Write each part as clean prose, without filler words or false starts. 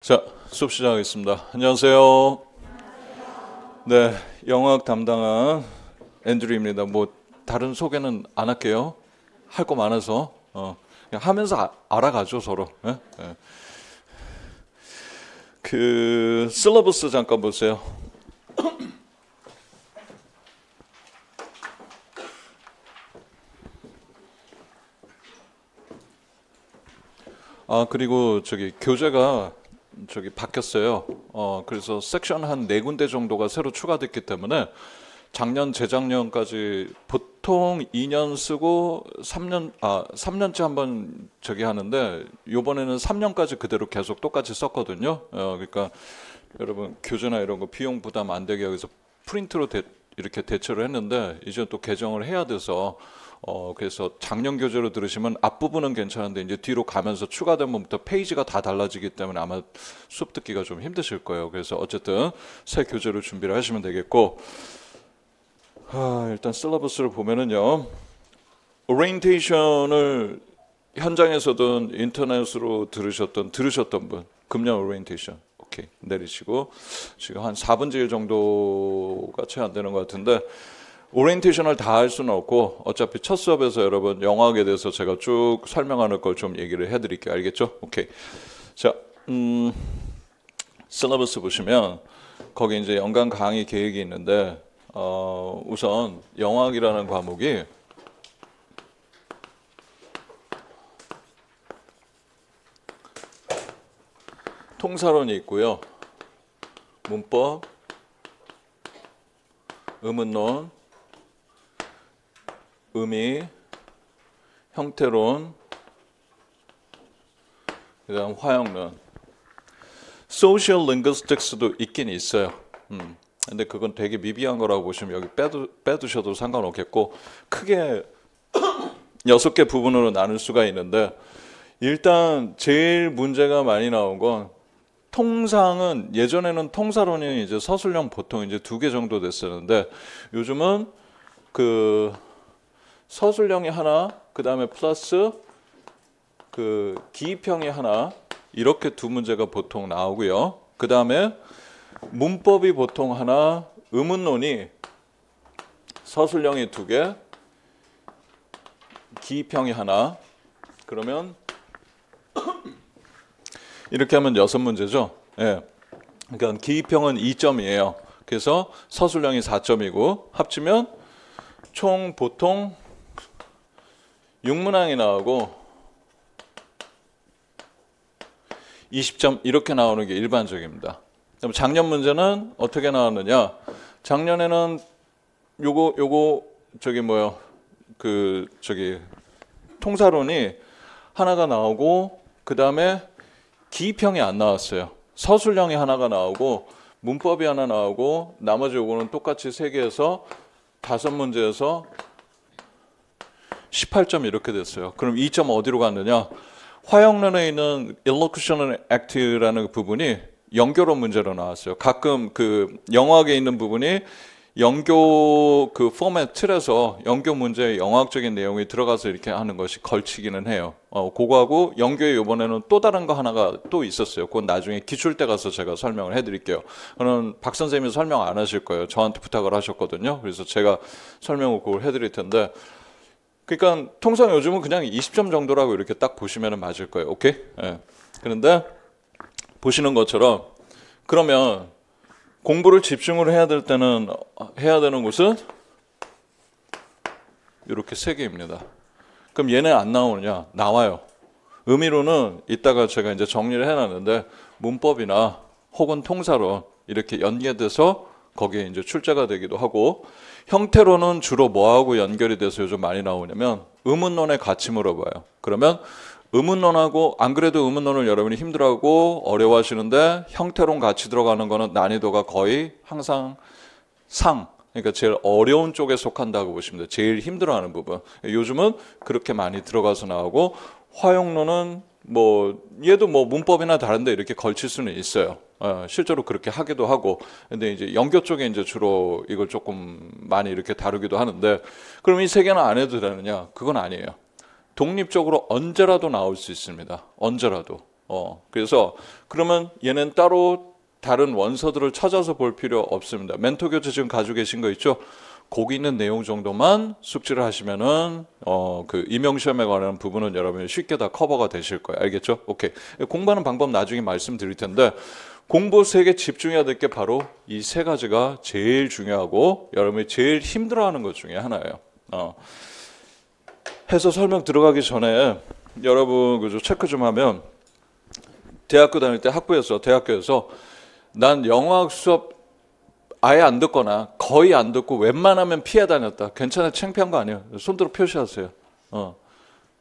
자, 수업 시작하겠습니다. 안녕하세요. 네, 영어학 담당한 앤드류입니다. 뭐 다른 소개는 안 할게요. 할 거 많아서 그냥 하면서 알아가죠 서로. 예? 예. 그 실러버스 잠깐 보세요. 그리고 저기 교재가 바뀌었어요. 그래서 섹션 한 4군데 정도가 새로 추가됐기 때문에 작년, 재작년까지 보통 2년 쓰고 3년째 한번 하는데 요번에는 3년까지 그대로 계속 똑같이 썼거든요. 그러니까 여러분 교재나 이런 거 비용 부담 안 되게 여기서 프린트로 이렇게 대처를 했는데 이제 또 개정을 해야 돼서 그래서 작년 교재로 들으시면 앞부분은 괜찮은데 이제 뒤로 가면서 추가된 부분부터 페이지가 다 달라지기 때문에 아마 수업 듣기가 좀 힘드실 거예요. 그래서 어쨌든 새 교재로 준비를 하시면 되겠고, 일단 실러버스를 보면은요, 오리엔테이션을 현장에서든 인터넷으로 들으셨던 분, 금년 오리엔테이션 오케이 내리시고, 지금 한 4분의 1 정도가 채 안 되는 것 같은데 오리엔테이션을 다 할 수는 없고 어차피 첫 수업에서 여러분 영어학에 대해서 제가 쭉 설명하는 걸 좀 얘기를 해드릴게요. 알겠죠? 오케이. 자, 실러버스 보시면 거기 이제 연간 강의 계획이 있는데 우선 영어학이라는 과목이 통사론이 있고요. 문법, 의문론, 의미, 형태론, 그다음 화형론, Social Linguistics도 있긴 있어요. 근데 그건 되게 미비한 거라고 보시면 여기 빼두셔도 상관없겠고 크게 6개 부분으로 나눌 수가 있는데 일단 제일 문제가 많이 나온 건 통상은 예전에는 통사론이 이제 서술형 보통 이제 2개 정도 됐었는데 요즘은 그 서술형이 하나, 그 다음에 플러스 그 기입형이 하나 이렇게 2문제가 보통 나오고요. 그 다음에 문법이 보통 하나, 의문론이 서술형이 2개, 기입형이 하나. 그러면 이렇게 하면 6문제죠. 예. 그러니까 기입형은 2점이에요. 그래서 서술형이 4점이고 합치면 총 보통 6문항이 나오고 20점 이렇게 나오는 게 일반적입니다. 그럼 작년 문제는 어떻게 나왔느냐? 작년에는 요거 통사론이 하나가 나오고 그 다음에 기입형이 안 나왔어요. 서술형이 하나가 나오고 문법이 하나 나오고 나머지 요거는 똑같이 3개에서 5문제에서 18점 이렇게 됐어요. 그럼 2점 어디로 갔느냐? 화형론에 있는 Illocution Act라는 부분이 연교론 문제로 나왔어요. 가끔 그 영어학에 있는 부분이 연교 그 포맷 틀에서 연교 문제에 영어학적인 내용이 들어가서 이렇게 하는 것이 걸치기는 해요. 그거하고 연교에 이번에는 또 다른 거 하나가 또 있었어요. 그건 나중에 기출 때 가서 제가 설명을 해드릴게요. 그건 박 선생님이 설명 안 하실 거예요. 저한테 부탁을 하셨거든요. 그래서 제가 설명을 그걸 해드릴 텐데 그러니까 통상 요즘은 그냥 20점 정도라고 이렇게 딱 보시면 맞을 거예요. 오케이? 예. 그런데 보시는 것처럼 그러면 공부를 집중을 해야 될 때는 해야 되는 곳은 이렇게 3개입니다. 그럼 얘네 안 나오느냐? 나와요. 의미로는 이따가 제가 이제 정리를 해놨는데 문법이나 혹은 통사론 이렇게 연계돼서 거기에 이제 출제가 되기도 하고 형태로는 주로 뭐하고 연결이 돼서 요즘 많이 나오냐면 의문론에 같이 물어봐요. 그러면 의문론하고 안 그래도 의문론을 여러분이 힘들어하고 어려워하시는데 형태론 같이 들어가는 거는 난이도가 거의 항상 그러니까 제일 어려운 쪽에 속한다고 보시면 돼요. 제일 힘들어하는 부분. 요즘은 그렇게 많이 들어가서 나오고 화형론은 뭐 얘도 뭐 문법이나 다른데 이렇게 걸칠 수는 있어요. 실제로 그렇게 하기도 하고. 근데 이제 연교 쪽에 이제 주로 이걸 조금 많이 이렇게 다루기도 하는데 그럼 이 3개는 안 해도 되느냐? 그건 아니에요. 독립적으로 언제라도 나올 수 있습니다. 언제라도. 그래서 그러면 얘는 따로 다른 원서들을 찾아서 볼 필요 없습니다. 멘토 교재 지금 가지고 계신 거 있죠? 거기 있는 내용 정도만 숙지를 하시면은 그 임용 시험에 관한 부분은 여러분이 쉽게 다 커버가 되실 거예요. 알겠죠? 오케이. 공부하는 방법 나중에 말씀드릴 텐데 공부 세계 집중해야 될 게 바로 이 세 가지가 제일 중요하고 여러분이 제일 힘들어하는 것 중에 하나예요. 해서 설명 들어가기 전에 여러분 그죠? 체크 좀 하면 대학교 다닐 때 대학교에서 난 영어학 수업 아예 안 듣거나 거의 안 듣고 웬만하면 피해 다녔다. 괜찮아요. 창피한 거 아니에요. 손들어 표시하세요.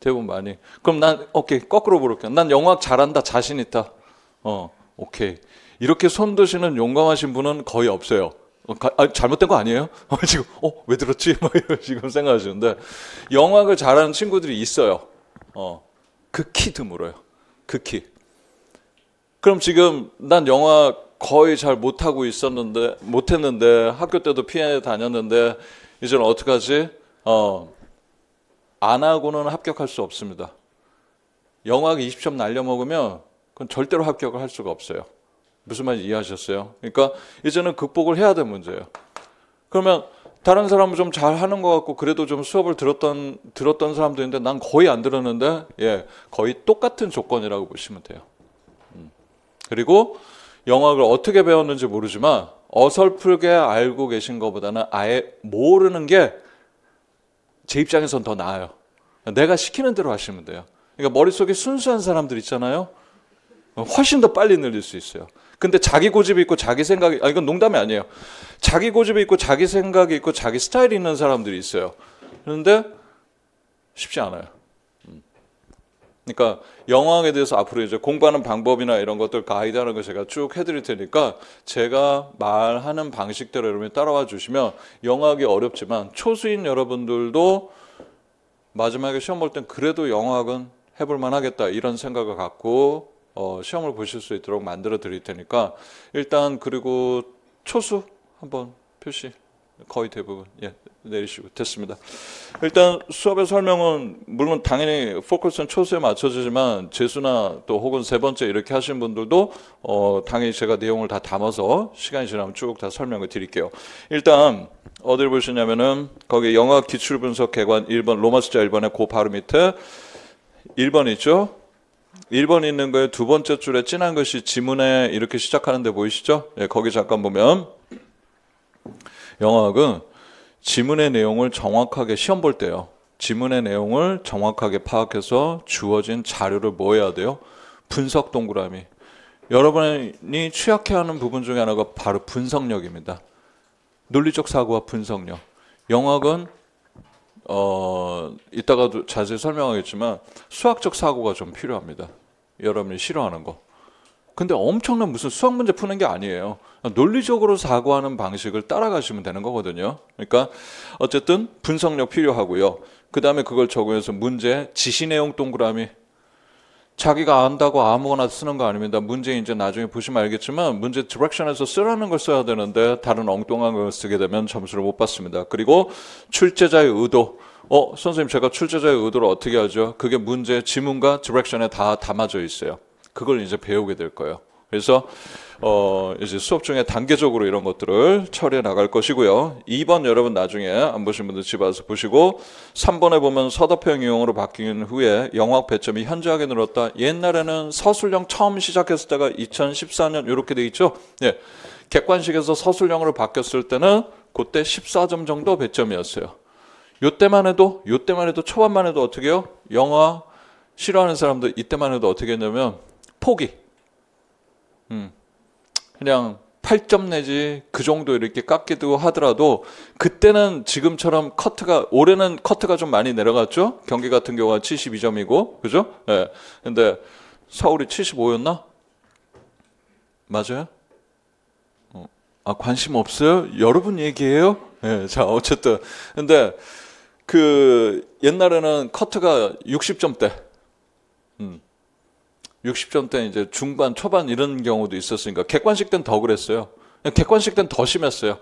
대부분 많이. 그럼 난 오케이 거꾸로 물을게요. 난 영어학 잘한다. 자신 있다. 오케이. 이렇게 손 드시는 용감하신 분은 거의 없어요. 잘못된 거 아니에요? 지금 왜 들었지? 뭐 이런 지금 생각하시는데 영어학을 잘하는 친구들이 있어요. 극히 드물어요. 극히. 그럼 지금 난 영어학 거의 잘 못하고 못했는데 학교 때도 피해 다녔는데 이제는 어떡하지? 안 하고는 합격할 수 없습니다. 영어학 20점 날려먹으면 그건 절대로 합격을 할 수가 없어요. 무슨 말인지 이해하셨어요? 그러니까 이제는 극복을 해야 될 문제예요. 그러면 다른 사람은 좀 잘하는 것 같고 그래도 좀 수업을 들었던 사람도 있는데 난 거의 안 들었는데 거의 똑같은 조건이라고 보시면 돼요. 그리고 영어학을 어떻게 배웠는지 모르지만 어설프게 알고 계신 것보다는 아예 모르는 게 제 입장에선 더 나아요. 내가 시키는 대로 하시면 돼요. 그러니까 머릿속에 순수한 사람들 있잖아요. 훨씬 더 빨리 늘릴 수 있어요. 근데 자기 고집이 있고 자기 생각이 이건 농담이 아니에요. 자기 고집이 있고 자기 생각이 있고 자기 스타일이 있는 사람들이 있어요. 그런데 쉽지 않아요. 그러니까 영어학에 대해서 앞으로 이제 공부하는 방법이나 이런 것들 가이드하는 거 제가 쭉 해드릴 테니까 제가 말하는 방식대로 여러분이 따라와 주시면 영어학이 어렵지만 초수인 여러분들도 마지막에 시험 볼 땐 그래도 영어학은 해볼 만하겠다 이런 생각을 갖고 시험을 보실 수 있도록 만들어 드릴 테니까 일단 그리고 초수 한번 표시 거의 대부분 내리시고 됐습니다. 일단 수업의 설명은 물론 당연히 포커스는 초수에 맞춰지지만 재수나 또 혹은 세 번째 이렇게 하신 분들도 당연히 제가 내용을 다 담아서 시간이 지나면 쭉 다 설명을 드릴게요. 일단 어디를 보시냐면은 거기 영어학 기출분석 개관 1번 로마 숫자 1번에 그 바로 밑에 1번 있죠? 1번 있는 거에 두 번째 줄에 진한 것이 지문에 이렇게 시작하는데 보이시죠? 거기 잠깐 보면 영어학은 지문의 내용을 정확하게 시험 볼 때요. 지문의 내용을 정확하게 파악해서 주어진 자료를 뭐 해야 돼요? 분석 동그라미. 여러분이 취약해하는 부분 중에 하나가 바로 분석력입니다. 논리적 사고와 분석력. 영어학은 이따가도 자세히 설명하겠지만 수학적 사고가 좀 필요합니다. 여러분이 싫어하는 거. 근데 엄청난 무슨 수학 문제 푸는 게 아니에요. 논리적으로 사고하는 방식을 따라가시면 되는 거거든요. 그러니까 어쨌든 분석력 필요하고요. 그 다음에 그걸 적용해서 문제, 지시 내용 동그라미. 자기가 안다고 아무거나 쓰는 거 아닙니다. 문제 이제 나중에 보시면 알겠지만 문제 디렉션에서 쓰라는 걸 써야 되는데 다른 엉뚱한 걸 쓰게 되면 점수를 못 받습니다. 그리고 출제자의 의도. 선생님 제가 출제자의 의도를 어떻게 하죠? 그게 문제, 지문과 디렉션에 다 담아져 있어요. 그걸 이제 배우게 될 거예요. 그래서 이제 수업 중에 단계적으로 이런 것들을 처리해 나갈 것이고요. 2번 여러분 나중에 안 보신 분들 집 와서 보시고 3번에 보면 서답형 이용으로 바뀐 후에 영어학 배점이 현저하게 늘었다. 옛날에는 서술형 처음 시작했을 때가 2014년 이렇게 돼 있죠. 객관식에서 서술형으로 바뀌었을 때는 그때 14점 정도 배점이었어요. 요때만 해도 초반만 해도 어떻게 해요? 영어학 싫어하는 사람들 이때만 해도 어떻게 했냐면 포기. 그냥 8점 내지 그 정도 이렇게 깎기도 하더라도 그때는 지금처럼 올해는 커트가 좀 많이 내려갔죠. 경기 같은 경우가 72점이고 그죠? 근데 서울이 75였나? 맞아요? 관심 없어요? 여러분 얘기해요? 자 어쨌든 근데 그 옛날에는 커트가 60점대 60점대 이제 중반, 초반 이런 경우도 있었으니까 객관식 때는 더 그랬어요. 객관식 때는 더 심했어요.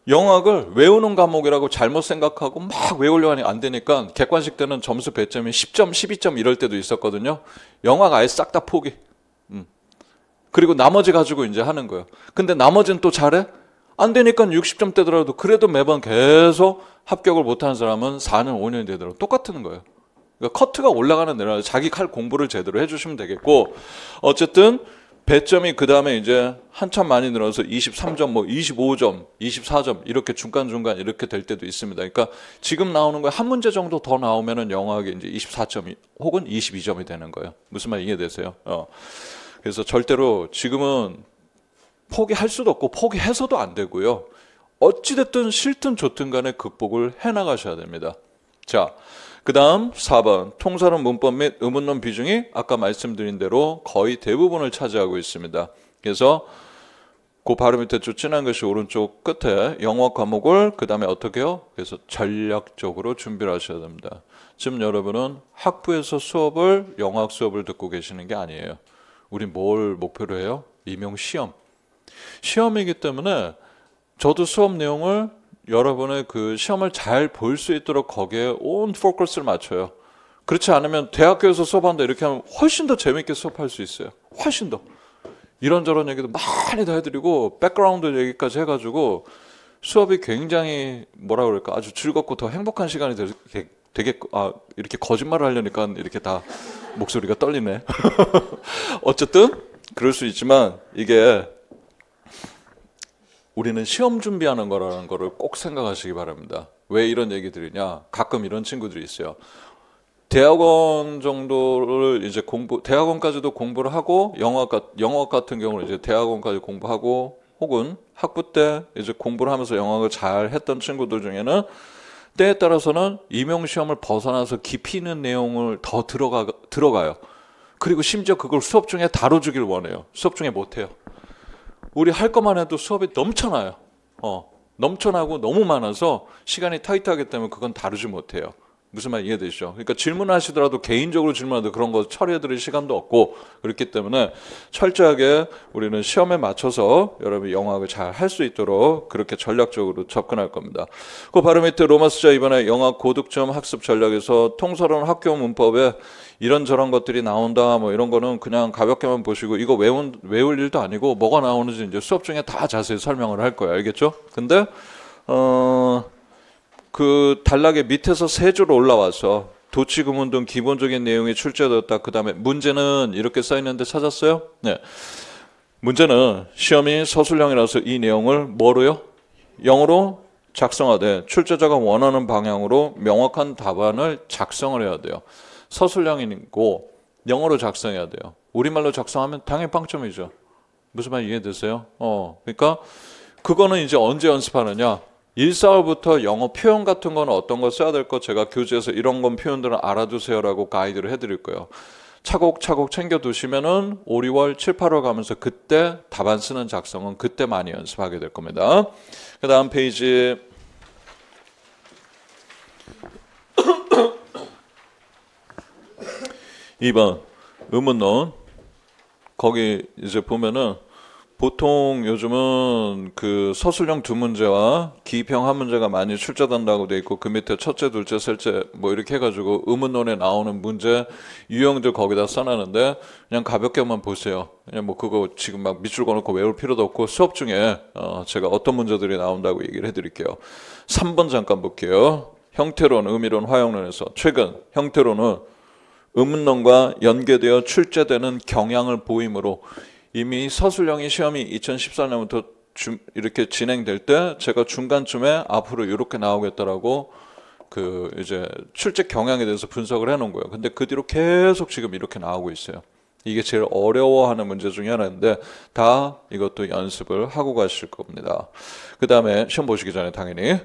영학을 외우는 과목이라고 잘못 생각하고 막 외우려고 하니 안 되니까 객관식 때는 점수 배점이 10점, 12점 이럴 때도 있었거든요. 영학 아예 싹 다 포기. 그리고 나머지 가지고 이제 하는 거예요. 근데 나머지는 또 잘해? 안 되니까 60점 되더라도 그래도 매번 계속 합격을 못하는 사람은 4년, 5년이 되더라도 똑같은 거예요. 그러니까 커트가 올라가는 대로 자기 할 공부를 제대로 해주시면 되겠고, 어쨌든 배점이 그 다음에 이제 한참 많이 늘어서 23점, 뭐 25점, 24점 이렇게 중간중간 이렇게 될 때도 있습니다. 그러니까 지금 나오는 거에 한 문제 정도 더 나오면은 영어학이 이제 24점이 혹은 22점이 되는 거예요. 무슨 말 이해되세요? 그래서 절대로 지금은 포기할 수도 없고 포기해서도 안 되고요. 어찌됐든 싫든 좋든 간에 극복을 해나가셔야 됩니다. 자, 그 다음 4번 통사론 문법 및 의문론 비중이 아까 말씀드린 대로 거의 대부분을 차지하고 있습니다. 그래서 그 바로 밑에 쭉 진한 것이 오른쪽 끝에 영어 과목을 그 다음에 어떻게 해요? 그래서 전략적으로 준비를 하셔야 됩니다. 지금 여러분은 학부에서 수업을 영어학 수업을 듣고 계시는 게 아니에요. 우리 뭘 목표로 해요? 임용 시험. 시험이기 때문에 저도 수업 내용을 여러분의 그 시험을 잘 볼 수 있도록 거기에 온 포커스를 맞춰요. 그렇지 않으면 대학교에서 수업한다 이렇게 하면 훨씬 더 재밌게 수업할 수 있어요. 훨씬 더. 이런저런 얘기도 많이 다 해드리고 백그라운드 얘기까지 해가지고 수업이 굉장히 뭐라 그럴까 아주 즐겁고 더 행복한 시간이 되겠고 이렇게 거짓말을 하려니까 이렇게 다 목소리가 떨리네. 어쨌든 그럴 수 있지만 이게 우리는 시험 준비하는 거라는 거를 꼭 생각하시기 바랍니다. 왜 이런 얘기 드리냐? 가끔 이런 친구들이 있어요. 대학원 정도를 이제 대학원까지도 공부를 하고 영어학 같은 경우는 이제 대학원까지 공부하고 혹은 학부 때 이제 공부를 하면서 영어학을 잘 했던 친구들 중에는 때에 따라서는 임용시험을 벗어나서 깊이 있는 내용을 더 들어가요. 그리고 심지어 그걸 수업 중에 다뤄주길 원해요. 수업 중에 못해요. 우리 할 것만 해도 수업이 넘쳐나요. 넘쳐나고 너무 많아서 시간이 타이트하기 때문에 그건 다루지 못해요. 무슨 말 이해되시죠? 그러니까 질문하시더라도 개인적으로 질문하도 그런 거 처리해드릴 시간도 없고 그렇기 때문에 철저하게 우리는 시험에 맞춰서 여러분이 영어학을 잘 할 수 있도록 그렇게 전략적으로 접근할 겁니다. 그 바로 밑에 로마스자 이번에 영어학 고득점 학습 전략에서 통설원 학교 문법에 이런저런 것들이 나온다 뭐 이런 거는 그냥 가볍게만 보시고 이거 외울 일도 아니고 뭐가 나오는지 이제 수업 중에 다 자세히 설명을 할 거예요. 알겠죠? 근데 그 단락의 밑에서 세 줄 올라와서 도치구문 등 기본적인 내용이 출제되었다. 그 다음에 문제는 이렇게 써있는데 찾았어요? 네. 문제는 시험이 서술형이라서 이 내용을 뭐로요? 영어로 작성하되 출제자가 원하는 방향으로 명확한 답안을 작성을 해야 돼요. 서술형이고 영어로 작성해야 돼요. 우리말로 작성하면 당연히 빵점이죠. 무슨 말 이해되세요? 그러니까 그거는 이제 언제 연습하느냐? 1, 4월부터 영어 표현 같은 거는 어떤 거 써야 될 거 제가 교재에서 이런 건 표현들은 알아두세요라고 가이드를 해드릴 거예요. 차곡차곡 챙겨두시면은 5, 6월, 7, 8월 가면서 그때 답안 쓰는 작성은 그때 많이 연습하게 될 겁니다. 그 다음 페이지 2번 의문론. 거기 이제 보면은 보통 요즘은 그 서술형 두 문제와 기입형 한 문제가 많이 출제된다고 돼 있고 그 밑에 첫째, 둘째, 셋째 뭐 이렇게 해가지고 의문론에 나오는 문제 유형들 거기다 써놨는데 그냥 가볍게만 보세요. 그냥 뭐 그거 지금 막 밑줄 그어놓고 외울 필요도 없고 수업 중에 제가 어떤 문제들이 나온다고 얘기를 해드릴게요. 3번 잠깐 볼게요. 형태론, 의미론, 화형론에서 최근 형태론은 의문론과 연계되어 출제되는 경향을 보이므로 이미 서술형이 시험이 2014년부터 이렇게 진행될 때 제가 중간쯤에 앞으로 이렇게 나오겠다라고 그 이제 출제 경향에 대해서 분석을 해놓은 거예요. 근데 그 뒤로 계속 지금 이렇게 나오고 있어요. 이게 제일 어려워하는 문제 중에 하나인데 다 이것도 연습을 하고 가실 겁니다. 그 다음에 시험 보시기 전에 당연히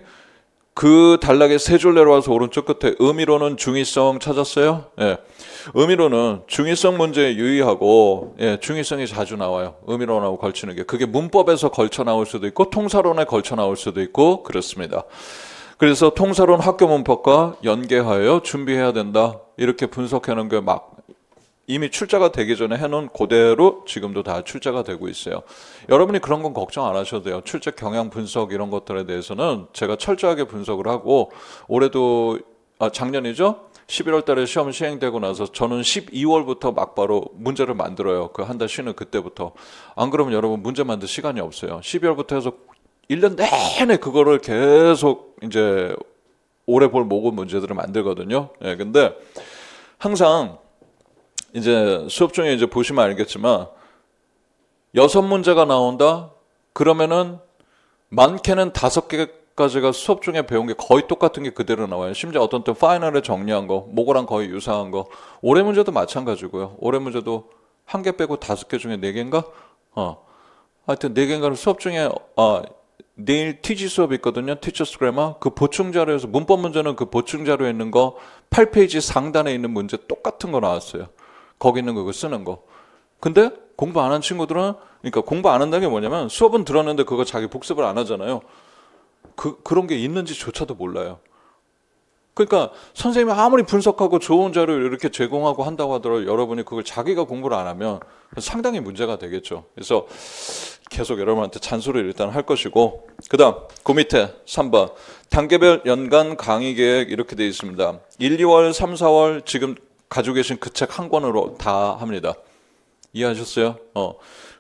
그 단락에 세 줄 내려와서 오른쪽 끝에 의미로는 중의성 찾았어요? 예. 의미로는 중의성 문제에 유의하고 중의성이 자주 나와요. 의미론하고 걸치는 게. 그게 문법에서 걸쳐 나올 수도 있고 통사론에 걸쳐 나올 수도 있고 그렇습니다. 그래서 통사론 학교 문법과 연계하여 준비해야 된다. 이렇게 분석하는 게 막 이미 출자가 되기 전에 해놓은 그대로 지금도 다 출자가 되고 있어요. 여러분이 그런 건 걱정 안 하셔도 돼요. 출자 경향 분석 이런 것들에 대해서는 제가 철저하게 분석을 하고 올해도 작년이죠? 11월 달에 시험 시행되고 나서 저는 12월부터 막바로 문제를 만들어요. 그 한 달 쉬는 그때부터. 안 그러면 여러분 문제 만들 시간이 없어요. 12월부터 해서 1년 내내 그거를 계속 이제 오래 볼 모금 문제들을 만들거든요. 예, 근데 항상 이제 수업 중에 이제 보시면 알겠지만 6문제가 나온다? 그러면은 많게는 5개까지가 수업 중에 배운 게 거의 똑같은 게 그대로 나와요. 심지어 어떤 때 파이널에 정리한 거, 모고랑 거의 유사한 거. 올해 문제도 마찬가지고요. 올해 문제도 1개 빼고 5개 중에 4개인가? 하여튼 4개인가를 수업 중에 내일 TG 수업이 있거든요. Teachers Grammar. 그 보충 자료에서 문법 문제는 그 보충 자료에 있는 거 8페이지 상단에 있는 문제 똑같은 거 나왔어요. 거기 있는 거 그거 쓰는 거. 근데 공부 안 한 친구들은 그러니까 공부 안 한다는 게 뭐냐면 수업은 들었는데 그거 자기 복습을 안 하잖아요. 그런 게 있는지조차도 몰라요. 그러니까 선생님이 아무리 분석하고 좋은 자료를 이렇게 제공하고 한다고 하더라도 여러분이 그걸 자기가 공부를 안 하면 상당히 문제가 되겠죠. 그래서 계속 여러분한테 잔소리를 일단 할 것이고, 그 다음 그 밑에 3번 단계별 연간 강의 계획 이렇게 되어 있습니다. 1, 2월, 3, 4월 지금 가지고 계신 그 책 한 권으로 다 합니다. 이해하셨어요?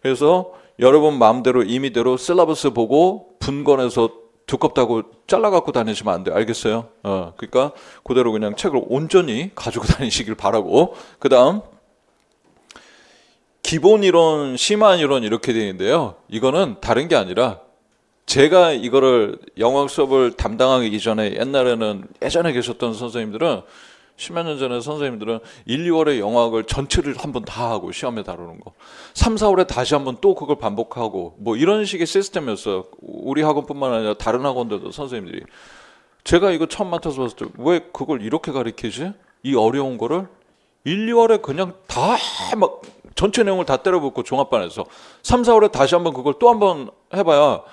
그래서 여러분 마음대로 임의대로 셀러버스 보고 분권해서 두껍다고 잘라갖고 다니시면 안 돼요. 알겠어요? 그러니까 그대로 그냥 책을 온전히 가지고 다니시길 바라고. 그 다음 기본 이론, 심한 이론 이렇게 되어 있는데요. 이거는 다른 게 아니라 제가 이거를 영어 수업을 담당하기 이전에 예전에 계셨던 선생님들은 10몇 년 전에 선생님들은 1, 2월에 영어학을 전체를 한번 다 하고 시험에 다루는 거 3, 4월에 다시 한번 또 그걸 반복하고 뭐 이런 식의 시스템이었어요. 우리 학원뿐만 아니라 다른 학원들도 선생님들이. 제가 이거 처음 맡아서 봤을 때 왜 그걸 이렇게 가르치지? 이 어려운 거를 1, 2월에 그냥 다 막 전체 내용을 다 때려붓고 종합반에서 3, 4월에 다시 한번 그걸 또 한번 해봐야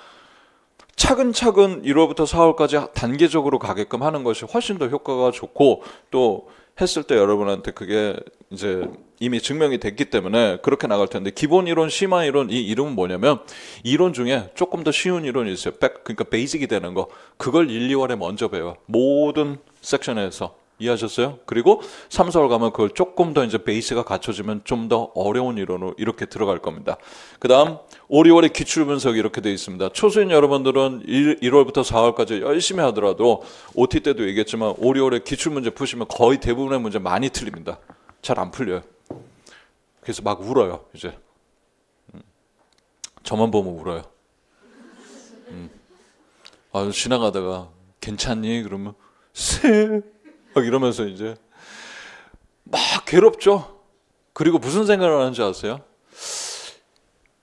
차근차근 1월부터 4월까지 단계적으로 가게끔 하는 것이 훨씬 더 효과가 좋고 또 했을 때 여러분한테 그게 이제 이미 증명이 됐기 때문에 그렇게 나갈 텐데 기본 이론, 심화 이론 이 이름은 뭐냐면 이론 중에 조금 더 쉬운 이론이 있어요. 그러니까 베이직이 되는 거 그걸 1, 2월에 먼저 배워요. 모든 섹션에서. 이해하셨어요? 그리고 3, 4월 가면 그걸 조금 더 이제 베이스가 갖춰지면 좀 더 어려운 이론으로 이렇게 들어갈 겁니다. 그 다음 5, 6월에 기출 분석이 이렇게 되어 있습니다. 초수인 여러분들은 1월부터 4월까지 열심히 하더라도 OT 때도 얘기했지만 5, 6월에 기출 문제 푸시면 거의 대부분의 문제 많이 틀립니다. 잘 안 풀려요. 그래서 막 울어요. 이제 저만 보면 울어요. 지나가다가 괜찮니? 그러면 막 이러면서 이제 막 괴롭죠. 그리고 무슨 생각을 하는지 아세요?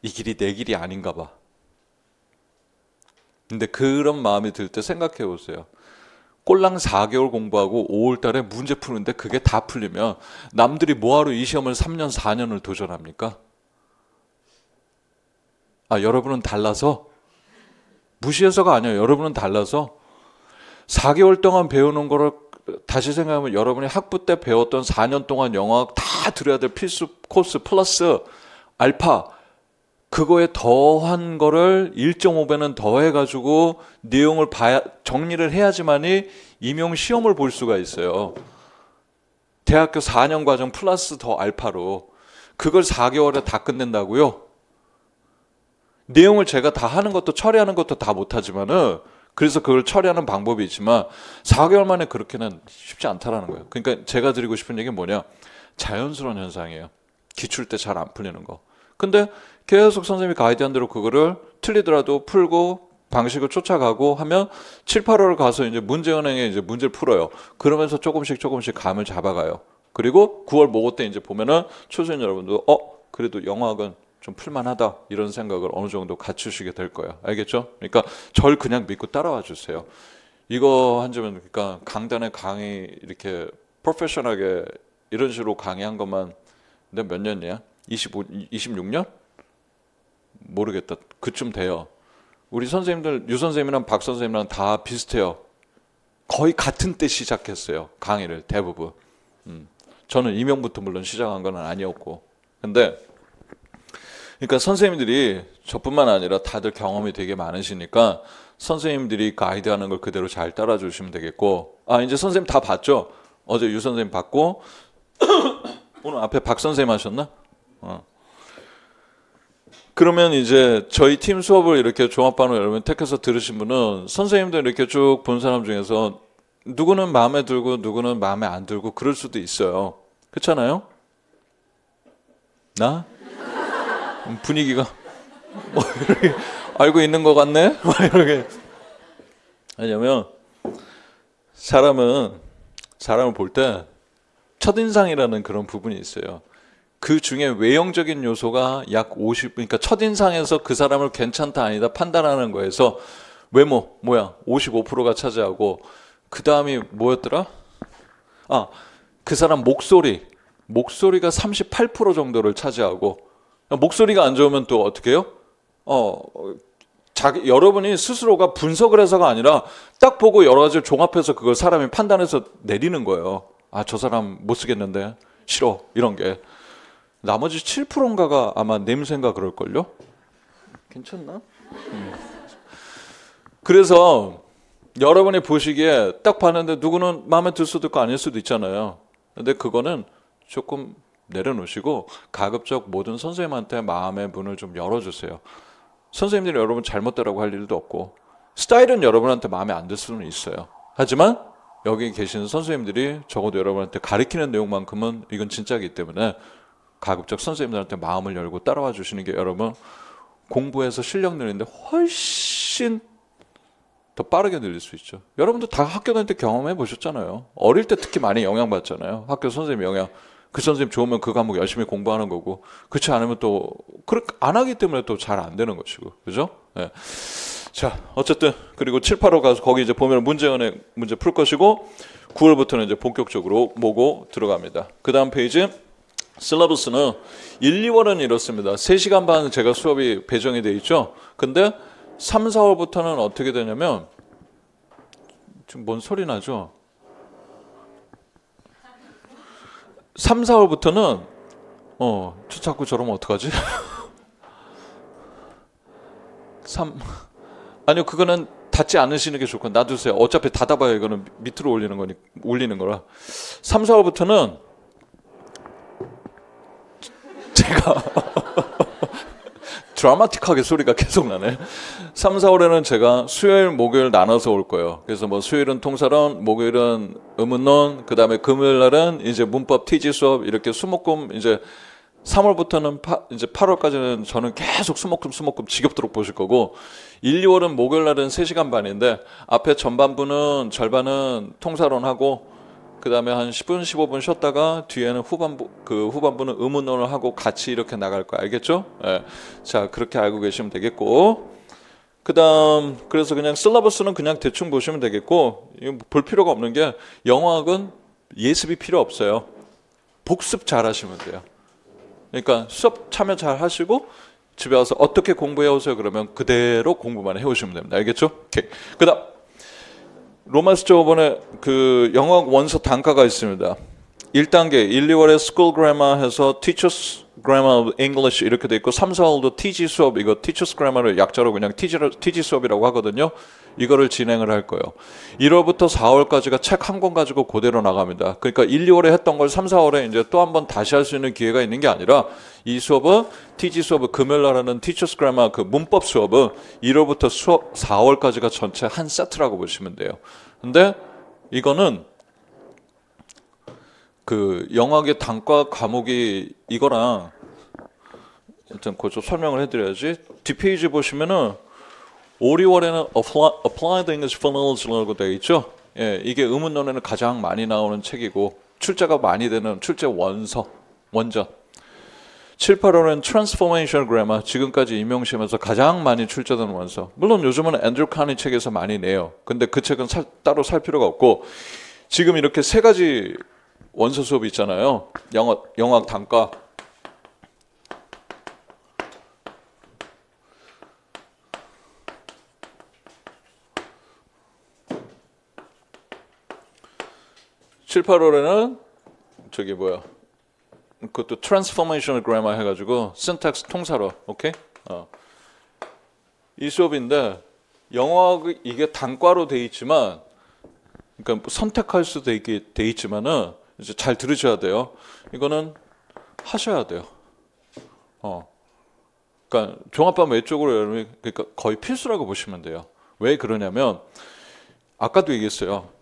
이 길이 내 길이 아닌가 봐. 근데 그런 마음이 들 때 생각해 보세요. 꼴랑 4개월 공부하고 5월 달에 문제 푸는데 그게 다 풀리면 남들이 뭐하러 이 시험을 3년, 4년을 도전합니까? 여러분은 달라서? 무시해서가 아니에요. 여러분은 달라서 4개월 동안 배우는 거를 다시 생각하면 여러분이 학부 때 배웠던 4년 동안 영어학 다 들어야 될 필수 코스 플러스 알파 그거에 더한 거를 1.5배는 더해가지고 내용을 정리를 해야지만이 임용 시험을 볼 수가 있어요. 대학교 4년 과정 플러스 더 알파로 그걸 4개월에 다 끝낸다고요? 내용을 제가 다 하는 것도 처리하는 것도 다 못하지만은 그래서 그걸 처리하는 방법이 있지만 4개월 만에 그렇게는 쉽지 않다라는 거예요. 그러니까 제가 드리고 싶은 얘기는 뭐냐? 자연스러운 현상이에요. 기출 때 잘 안 풀리는 거. 근데 계속 선생님이 가이드한 대로 그거를 틀리더라도 풀고 방식을 쫓아가고 하면 7, 8월 가서 이제 문제은행에 이제 문제를 풀어요. 그러면서 조금씩 감을 잡아가요. 그리고 9월 모고 때 이제 보면은 초수인 여러분도 그래도 영어학은 좀 풀만하다 이런 생각을 어느 정도 갖추시게 될 거예요. 알겠죠? 그러니까 절 그냥 믿고 따라와 주세요. 이거 한점은 그러니까 강단에 강의 이렇게 프로페셔널하게 이런 식으로 강의한 것만 근데 몇 년이야? 26년? 모르겠다. 그쯤 돼요. 우리 선생님들 유 선생님이랑 박 선생님이랑 다 비슷해요. 거의 같은 때 시작했어요. 강의를 대부분. 저는 임용부터 물론 시작한 건 아니었고. 근데 그러니까 선생님들이 저뿐만 아니라 다들 경험이 되게 많으시니까 선생님들이 가이드하는 걸 그대로 잘 따라주시면 되겠고. 이제 선생님 다 봤죠? 어제 유 선생님 봤고 오늘 앞에 박 선생님 하셨나? 그러면 이제 저희 팀 수업을 이렇게 종합반으로 여러분 택해서 들으신 분은 선생님들 이렇게 쭉 본 사람 중에서 누구는 마음에 들고 누구는 마음에 안 들고 그럴 수도 있어요. 그렇잖아요? 나? 분위기가 뭐 이렇게 알고 있는 것 같네? 막 이렇게. 왜냐면 사람을 볼 때 첫인상이라는 그런 부분이 있어요. 그 중에 외형적인 요소가 약 50, 그러니까 첫인상에서 그 사람을 괜찮다 아니다 판단하는 거에서 외모, 모양 55%가 차지하고 그 다음이 뭐였더라? 그 사람 목소리가 38% 정도를 차지하고 목소리가 안 좋으면 또 어떻게 해요? 여러분이 스스로가 분석을 해서가 아니라 딱 보고 여러 가지를 종합해서 그걸 사람이 판단해서 내리는 거예요. 저 사람 못 쓰겠는데 싫어 이런 게. 나머지 7%인가가 아마 냄새인가 그럴걸요? 괜찮나? 그래서 여러분이 보시기에 딱 봤는데 누구는 마음에 들 수도 있고 아닐 수도 있잖아요. 근데 그거는 조금 내려놓으시고 가급적 모든 선생님한테 마음의 문을 좀 열어주세요. 선생님들이 여러분 잘못되라고 할 일도 없고 스타일은 여러분한테 마음에 안 들 수는 있어요. 하지만 여기 계시는 선생님들이 적어도 여러분한테 가르치는 내용만큼은 이건 진짜이기 때문에 가급적 선생님들한테 마음을 열고 따라와 주시는 게 여러분 공부해서 실력 늘리는데 훨씬 더 빠르게 늘릴 수 있죠. 여러분도 다 학교 다닐 때 경험해 보셨잖아요. 어릴 때 특히 많이 영향받잖아요. 학교 선생님 영향. 그 선생님 좋으면 그 과목 열심히 공부하는 거고 그렇지 않으면 또 그렇게 안 하기 때문에 또 잘 안 되는 것이고. 그죠? 네. 자, 어쨌든 그리고 7, 8호 가서 거기 이제 보면 문제 풀 것이고 9월부터는 이제 본격적으로 모고 들어갑니다. 그 다음 페이지 실러버스는 1, 2월은 이렇습니다. 3시간 반 제가 수업이 배정이 돼 있죠. 근데 3, 4월부터는 어떻게 되냐면 지금 뭔 소리 나죠? 3, 4월부터는 저 자꾸 저러면 어떡하지? 아니요, 그거는 닫지 않으시는 게 좋고 놔두세요. 어차피 닫아봐야 이거는 밑으로 올리는 거라. 3, 4월부터는 제가 드라마틱하게 소리가 계속 나네. 3, 4월에는 제가 수요일, 목요일 나눠서 올 거예요. 그래서 뭐 수요일은 통사론, 목요일은 의문론, 그 다음에 금요일 날은 이제 문법 TG 수업 이렇게 수목금 이제 3월부터는 이제 8월까지는 저는 계속 수목금 지겹도록 보실 거고 1, 2월은 목요일 날은 3시간 반인데 앞에 전반부는 절반은 통사론하고 그 다음에 한 10분, 15분 쉬었다가 뒤에는 후반부는 의문론을 하고 같이 이렇게 나갈 거 알겠죠? 예. 자, 그렇게 알고 계시면 되겠고. 그 다음, 그래서 그냥 실러버스는 그냥 대충 보시면 되겠고, 이거 볼 필요가 없는 게 영어학은 예습이 필요 없어요. 복습 잘 하시면 돼요. 그러니까 수업 참여 잘 하시고, 집에 와서 어떻게 공부해 오세요? 그러면 그대로 공부만 해 오시면 됩니다. 알겠죠? 오케이. 그 다음. 로마스 저번에 그 영어 원서 단가가 있습니다. 1단계 1, 2월에 School Grammar 해서 Teachers Grammar of English 이렇게 돼 있고 3, 4월도 TG 수업 이거 Teachers Grammar를 약자로 그냥 TG 수업이라고 하거든요. 이거를 진행을 할 거예요. 1월부터 4월까지가 책 한 권 가지고 그대로 나갑니다. 그러니까 1, 2월에 했던 걸 3, 4월에 이제 또 한 번 다시 할 수 있는 기회가 있는 게 아니라 이 수업은 TG 수업은 금요일 날 하는 Teachers Grammar 그 문법 수업은 1월부터 4월까지가 전체 한 세트라고 보시면 돼요. 근데 이거는 그 영어학의 단과 과목이 이거랑 일단 그거 좀 설명을 해드려야지. 뒷페이지 보시면은 5, 6월에는 Applied English Fundamentals라고 되어 있죠. 예, 이게 의문론에는 가장 많이 나오는 책이고 출제가 많이 되는 출제 원전. 7, 8월은 Transformational Grammar 지금까지 임용시험에서 가장 많이 출제되는 원서. 물론 요즘은 앤드류 카니 책에서 많이 내요. 근데 그 책은 따로 살 필요가 없고 지금 이렇게 세 가지 원서 수업이 있잖아요. 영어학 단과. (7, 8월에는) 저기 뭐야 그것도 트랜스포메이셔널 그래머 해가지고 신텍스 통사로 오케이 이 수업인데 영어 이게 단과로 돼 있지만 그러니까 선택할 수도 있게 돼 있지만은 이제 잘 들으셔야 돼요. 이거는 하셔야 돼요. 그러니까 종합반 외쪽으로 여러분이 그러니까 거의 필수라고 보시면 돼요. 왜 그러냐면 아까도 얘기했어요.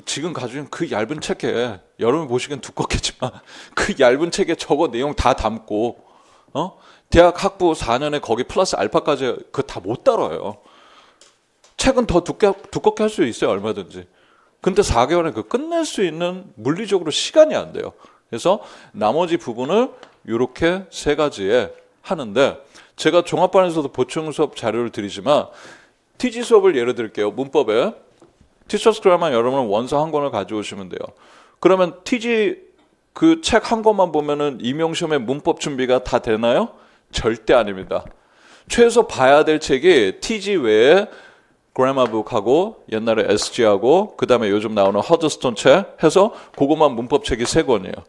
지금 가지고 있는 그 얇은 책에 여러분 보시기엔 두껍겠지만 그 얇은 책에 저거 내용 다 담고 대학 학부 4년에 거기 플러스 알파까지 그거 다 못 다뤄요. 책은 더 두껍게 할 수 있어요. 얼마든지. 근데 4개월에 그 끝낼 수 있는 물리적으로 시간이 안 돼요. 그래서 나머지 부분을 이렇게 3가지에 하는데 제가 종합반에서도 보충 수업 자료를 드리지만 TG 수업을 예를 들게요. 문법에 티처스 그래머 여러분은 원서 한 권을 가져오시면 돼요. 그러면 TG 그 책 한 권만 보면은 임용시험의 문법 준비가 다 되나요? 절대 아닙니다. 최소 봐야 될 책이 TG 외에 그래머북하고 옛날에 SG하고 그 다음에 요즘 나오는 허드스톤 책 해서 그것만 문법책이 3권이에요.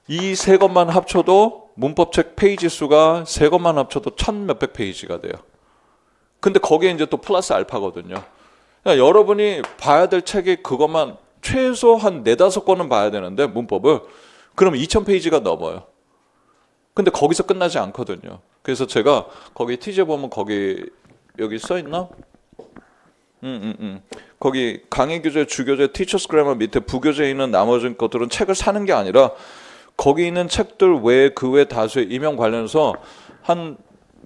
이 3권만 합쳐도 문법책 페이지 수가 3권만 합쳐도 1000몇백 페이지가 돼요. 근데 거기에 이제 또 플러스 알파거든요. 그러니까 여러분이 봐야 될 책이 그것만 최소 한 4-5권은 봐야 되는데 문법을 그럼 2000페이지가 넘어요. 근데 거기서 끝나지 않거든요. 그래서 제가 거기 티저 보면 거기 여기 써 있나? 거기 강의 교재, 주교재, 티처스 그래머 밑에 부교재에 있는 나머지 것들은 책을 사는 게 아니라 거기 있는 책들 외에 그 외 다수의 임용 관련해서 한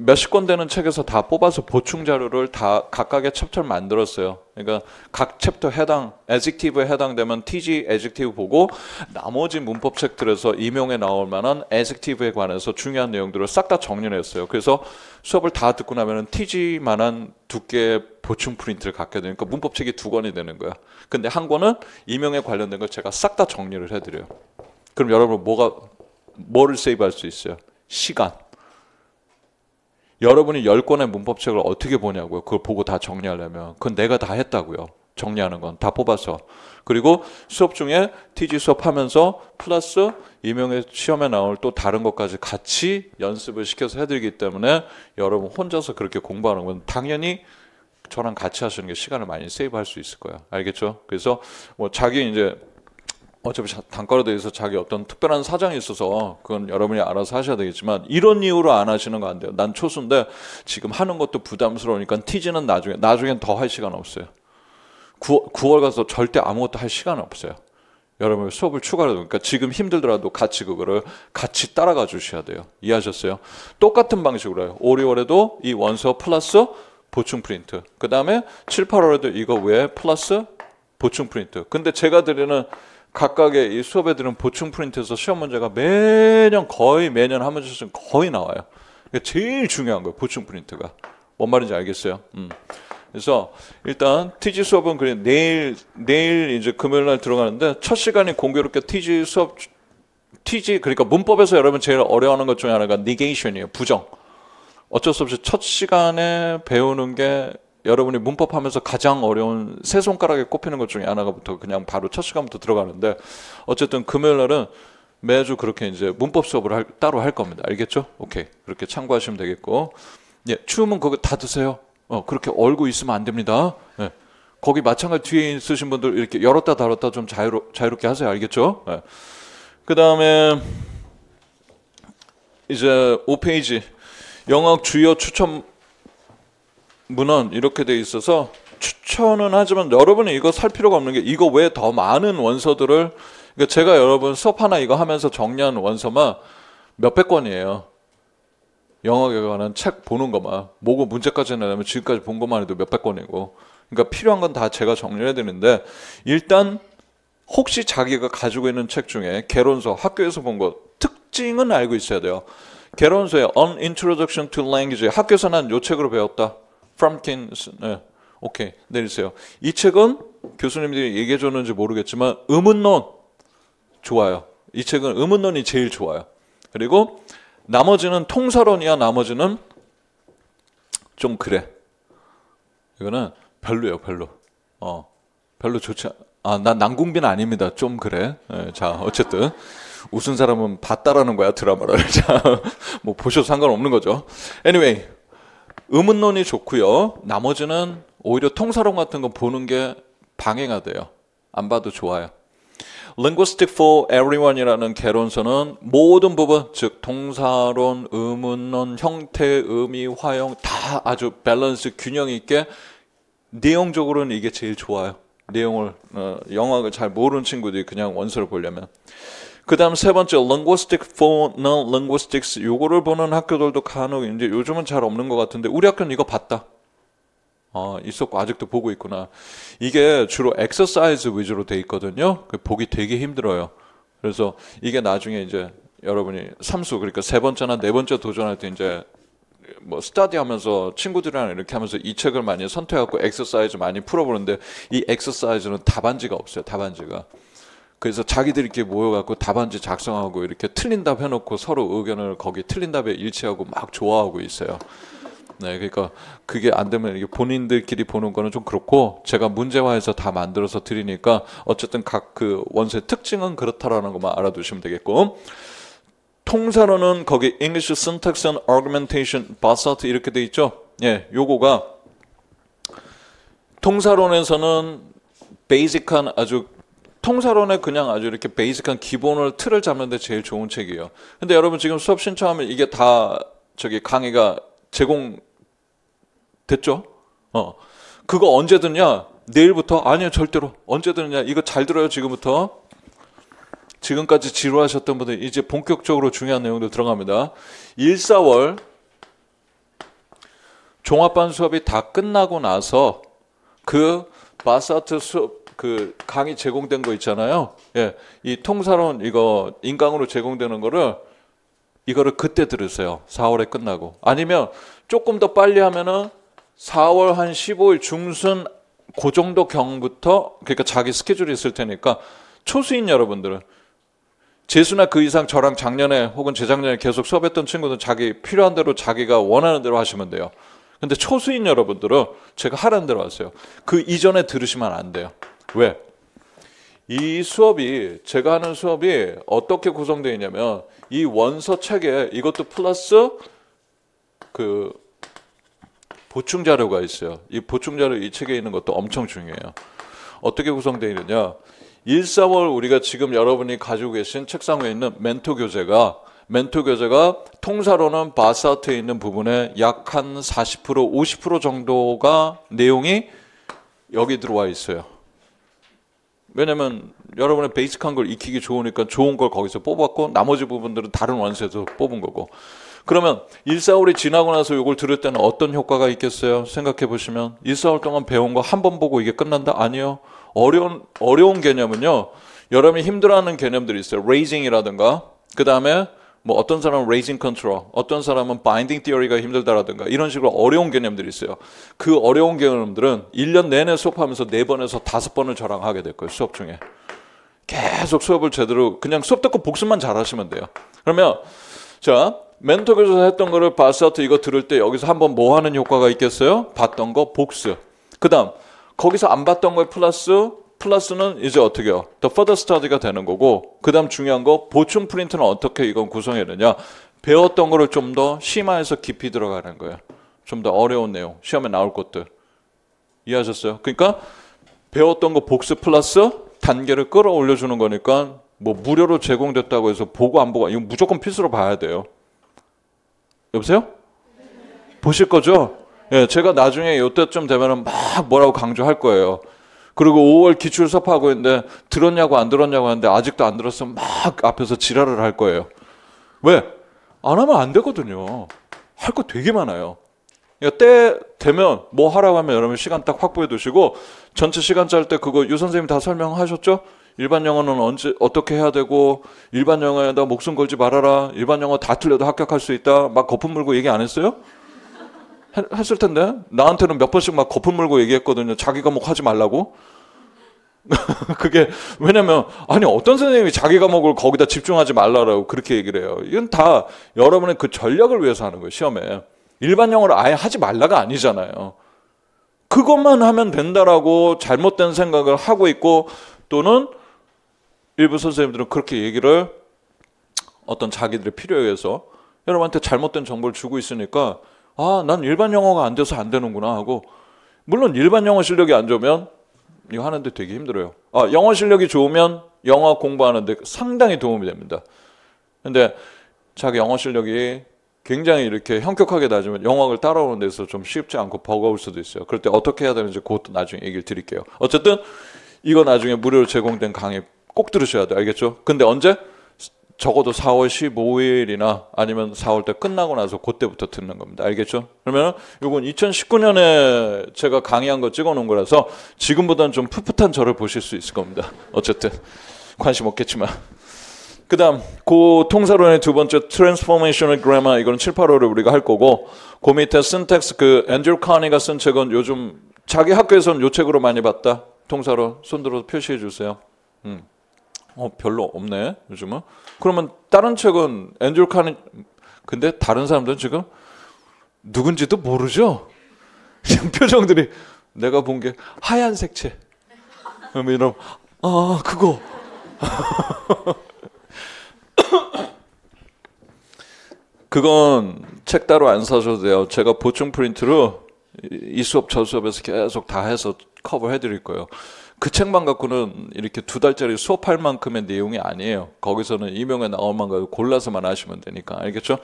몇십 권 되는 책에서 다 뽑아서 보충 자료를 다 각각의 챕터를 만들었어요. 그러니까 각 챕터 해당, adjective에 해당되면 TG adjective 보고 나머지 문법 책들에서 임용에 나올 만한 adjective에 관해서 중요한 내용들을 싹 다 정리를 했어요. 그래서 수업을 다 듣고 나면 TG만한 두께의 보충 프린트를 갖게 되니까 문법 책이 2권이 되는 거야. 근데 한 권은 임용에 관련된 걸 제가 싹 다 정리를 해드려요. 그럼 여러분 뭐를 세이브할 수 있어요? 시간. 여러분이 10권의 문법책을 어떻게 보냐고요. 그걸 보고 다 정리하려면. 그건 내가 다 했다고요. 정리하는 건 다 뽑아서. 그리고 수업 중에 TG 수업하면서 플러스 임용의 시험에 나올 또 다른 것까지 같이 연습을 시켜서 해드리기 때문에 여러분 혼자서 그렇게 공부하는 건 당연히 저랑 같이 하시는 게 시간을 많이 세이브할 수 있을 거예요. 알겠죠? 그래서 뭐 자기 이제 어차피 단과로 대해서 자기 어떤 특별한 사정이 있어서 그건 여러분이 알아서 하셔야 되겠지만 이런 이유로 안 하시는 거 안 돼요. 난 초수인데 지금 하는 것도 부담스러우니까 TG는 나중엔 더 할 시간 없어요. 9월 가서 절대 아무것도 할 시간 없어요. 여러분 수업을 추가로 그러니까 지금 힘들더라도 같이 그거를 같이 따라가 주셔야 돼요. 이해하셨어요? 똑같은 방식으로 해요. 5, 6월에도 이 원서 플러스 보충 프린트. 그 다음에 7, 8월에도 이거 외에 플러스 보충 프린트. 근데 제가 드리는 각각의 이 수업에 들은 보충 프린트에서 시험 문제가 거의 매년 한 문제씩 거의 나와요. 그러니까 제일 중요한 거예요. 보충 프린트가. 뭔 말인지 알겠어요? 그래서 일단 TG 수업은 그래 내일 이제 금요일 날 들어가는데 첫 시간이 공교롭게 TG 수업 그러니까 문법에서 여러분 제일 어려워하는 것 중에 하나가 negation이에요. 부정. 어쩔 수 없이 첫 시간에 배우는 게 여러분이 문법하면서 가장 어려운 세 손가락에 꼽히는 것 중에 하나가부터 그냥 바로 첫 시간부터 들어가는데 어쨌든 금요일 날은 매주 그렇게 이제 문법 수업을 따로 할 겁니다. 알겠죠? 오케이. 그렇게 참고하시면 되겠고. 예, 추우면 그거 다 드세요. 그렇게 얼고 있으면 안 됩니다. 예. 거기 마찬가지 뒤에 있으신 분들 이렇게 열었다 닫았다 좀 자유롭게 하세요. 알겠죠? 예. 그 다음에 이제 5페이지 영어 주요 추천 문헌 이렇게 돼 있어서 추천은 하지만 여러분이 이거 살 필요가 없는 게 이거 외에 더 많은 원서들을 그러니까 제가 여러분 수업 하나 이거 하면서 정리한 원서만 몇백 권이에요. 영어에 관한 책 보는 것만 뭐고 문제까지 내면 지금까지 본 것만 해도 몇백 권이고 그러니까 필요한 건 다 제가 정리해 드리는데 일단 혹시 자기가 가지고 있는 책 중에 개론서 학교에서 본 거 특징은 알고 있어야 돼요. 개론서에 An Introduction to Language 학교에서 난 요 책으로 배웠다. Fromkins 네. 오케이 내리세요. 이 책은 교수님들이 얘기해 줬는지 모르겠지만 의문론 좋아요. 이 책은 의문론이 제일 좋아요. 그리고 나머지는 통사론이야. 나머지는 좀 그래. 이거는 별로예요. 별로 좋지 난 남궁빈 아닙니다. 좀 그래. 예, 자, 어쨌든 웃은 사람은 봤다라는 거야, 드라마를. 자, 뭐 보셔도 상관없는 거죠. Anyway, 의문론이 좋고요. 나머지는 오히려 통사론 같은 거 보는 게 방해가 돼요. 안 봐도 좋아요. Linguistic for Everyone이라는 개론서는 모든 부분, 즉 통사론, 의문론, 형태, 의미, 화형 다 아주 밸런스, 균형 있게 내용적으로는 이게 제일 좋아요. 내용을 영어를 잘 모르는 친구들이 그냥 원서를 보려면. 그 다음 세 번째 Linguistic for Non-Linguistics, 요거를 보는 학교들도 간혹 이제 요즘은 잘 없는 것 같은데 우리 학교는 이거 봤다. 있었고 아직도 보고 있구나. 이게 주로 엑서사이즈 위주로 돼 있거든요. 보기 되게 힘들어요. 그래서 이게 나중에 이제 여러분이 삼수, 그러니까 세 번째나 네 번째 도전할 때 이제 뭐 스터디하면서 친구들이랑 이렇게 하면서 이 책을 많이 선택하고 엑서사이즈 많이 풀어보는데 이 엑서사이즈는 답안지가 없어요. 답안지가. 그래서 자기들끼리 모여갖고 답안지 작성하고 이렇게 틀린 답 해놓고 서로 의견을 거기 틀린 답에 일치하고 막 좋아하고 있어요. 네, 그러니까 그게 안 되면 이게 본인들끼리 보는 거는 좀 그렇고 제가 문제화해서 다 만들어서 드리니까 어쨌든 각 그 원서의 특징은 그렇다라는 것만 알아두시면 되겠고, 통사로는 거기 English Syntax and Argumentation, 바사트 이렇게 돼 있죠. 예, 요거가 통사론에서는 베이직한 아주 통사론에 그냥 아주 이렇게 베이직한 기본을 틀을 잡는데 제일 좋은 책이에요. 근데 여러분 지금 수업 신청하면 이게 다 저기 강의가 제공됐죠? 그거 언제 듣냐? 내일부터? 아니요, 절대로. 언제 듣느냐? 이거 잘 들어요, 지금부터. 지금까지 지루하셨던 분들 이제 본격적으로 중요한 내용도 들어갑니다. 1, 4월 종합반 수업이 다 끝나고 나서 그 바사트 수업 그 강의 제공된 거 있잖아요. 예, 이 통사론 이거 인강으로 제공되는 거를 이거를 그때 들으세요. 4월에 끝나고. 아니면 조금 더 빨리 하면은 4월 한 15일 중순 그 정도 경부터, 그러니까 자기 스케줄이 있을 테니까 초수인 여러분들은 재수나 그 이상 저랑 작년에 혹은 재작년에 계속 수업했던 친구들은 자기 필요한 대로 자기가 원하는 대로 하시면 돼요. 근데 초수인 여러분들은 제가 하라는 대로 하세요. 그 이전에 들으시면 안 돼요. 왜? 이 수업이, 제가 하는 수업이 어떻게 구성되어 있냐면 이 원서 책에 이것도 플러스 그 보충 자료가 있어요. 이 보충 자료 이 책에 있는 것도 엄청 중요해요. 어떻게 구성되어 있느냐? 1, 4월 우리가 지금 여러분이 가지고 계신 책상 위에 있는 멘토 교재가 통사로는 바사트에 있는 부분에 약 한 40%, 50% 정도가 내용이 여기 들어와 있어요. 왜냐면 여러분의 베이직한 걸 익히기 좋으니까 좋은 걸 거기서 뽑았고 나머지 부분들은 다른 원서에서 뽑은 거고. 그러면 1, 4월이 지나고 나서 이걸 들을 때는 어떤 효과가 있겠어요? 생각해 보시면 1, 4월 동안 배운 거 한 번 보고 이게 끝난다? 아니요. 어려운 개념은요. 여러분이 힘들어하는 개념들이 있어요. raising이라든가 그 다음에 뭐 어떤 사람은 raising control, 어떤 사람은 binding theory가 힘들다라든가 이런 식으로 어려운 개념들이 있어요. 그 어려운 개념들은 1년 내내 수업하면서 4번에서 5번을 저랑 하게 될 거예요. 수업 중에. 계속 수업을 제대로 그냥 수업 듣고 복습만 잘 하시면 돼요. 그러면 자, 멘토 교수가 했던 거를 바사트 이거 들을 때 여기서 한번 뭐 하는 효과가 있겠어요? 봤던 거 복습. 그 다음 거기서 안 봤던 거에 플러스는 이제 어떻게 해요? The further study가 되는 거고, 그 다음 중요한 거 보충 프린트는 어떻게 이건 구성해야 되냐? 배웠던 거를 좀 더 심화해서 깊이 들어가는 거예요. 좀 더 어려운 내용, 시험에 나올 것들. 이해하셨어요? 그러니까 배웠던 거 복습 플러스 단계를 끌어올려주는 거니까 뭐 무료로 제공됐다고 해서 보고 안 보고 이거 무조건 필수로 봐야 돼요. 여보세요? 보실 거죠? 예, 제가 나중에 이때쯤 되면은 막 뭐라고 강조할 거예요. 그리고 5월 기출 수업하고 있는데 들었냐고 안 들었냐고 하는데 아직도 안 들었으면 막 앞에서 지랄을 할 거예요. 왜? 안 하면 안 되거든요. 할 거 되게 많아요. 그러니까 때 되면 뭐 하라고 하면 여러분 시간 딱 확보해 두시고 전체 시간 짤 때 그거 유 선생님 다 설명하셨죠? 일반 영어는 언제 어떻게 해야 되고 일반 영어에다 목숨 걸지 말아라. 일반 영어 다 틀려도 합격할 수 있다. 막 거품 물고 얘기 안 했어요? 했을 텐데 나한테는 몇 번씩 막 거품 물고 얘기했거든요. 자기 과목 하지 말라고. 그게 왜냐면 아니 어떤 선생님이 자기 과목을 거기다 집중하지 말라고 그렇게 얘기를 해요. 이건 다 여러분의 그 전략을 위해서 하는 거예요. 시험에 일반 영어를 아예 하지 말라가 아니잖아요. 그것만 하면 된다라고 잘못된 생각을 하고 있고, 또는 일부 선생님들은 그렇게 얘기를 어떤 자기들의 필요에 의해서 여러분한테 잘못된 정보를 주고 있으니까 난 일반 영어가 안 돼서 안 되는구나 하고, 물론 일반 영어 실력이 안 좋으면 이거 하는데 되게 힘들어요. 영어 실력이 좋으면 영어 공부하는데 상당히 도움이 됩니다. 근데 자기 영어 실력이 굉장히 이렇게 현격하게 낮으면 영어를 따라오는 데서 좀 쉽지 않고 버거울 수도 있어요. 그럴 때 어떻게 해야 되는지 그것도 나중에 얘기를 드릴게요. 어쨌든 이거 나중에 무료로 제공된 강의 꼭 들으셔야 돼요. 알겠죠? 근데 언제? 적어도 4월 15일이나 아니면 4월 때 끝나고 나서 그때부터 듣는 겁니다. 알겠죠? 그러면 이건 2019년에 제가 강의한 거 찍어 놓은 거라서 지금보다는 좀 풋풋한 저를 보실 수 있을 겁니다. 어쨌든 관심 없겠지만. 그 다음 그 통사론의 두 번째 Transformational Grammar, 이거는 7, 8월에 우리가 할 거고, 그 밑에 Syntax, 그 앤드류 카니가 쓴 책은 요즘 자기 학교에서는 요 책으로 많이 봤다. 통사론 손들어서 표시해 주세요. 별로 없네 요즘은. 그러면 다른 책은 앤드류 카니, 근데 다른 사람들은 지금 누군지도 모르죠? 지금 표정들이, 내가 본 게 하얀색 책. 그러면 이런 그거. 그건 책 따로 안 사셔도 돼요. 제가 보충 프린트로 이 수업 저 수업에서 계속 다 해서 커버해 드릴 거예요. 그 책만 갖고는 이렇게 2달짜리 수업할 만큼의 내용이 아니에요. 거기서는 이명에 나올 만큼 골라서만 하시면 되니까. 알겠죠?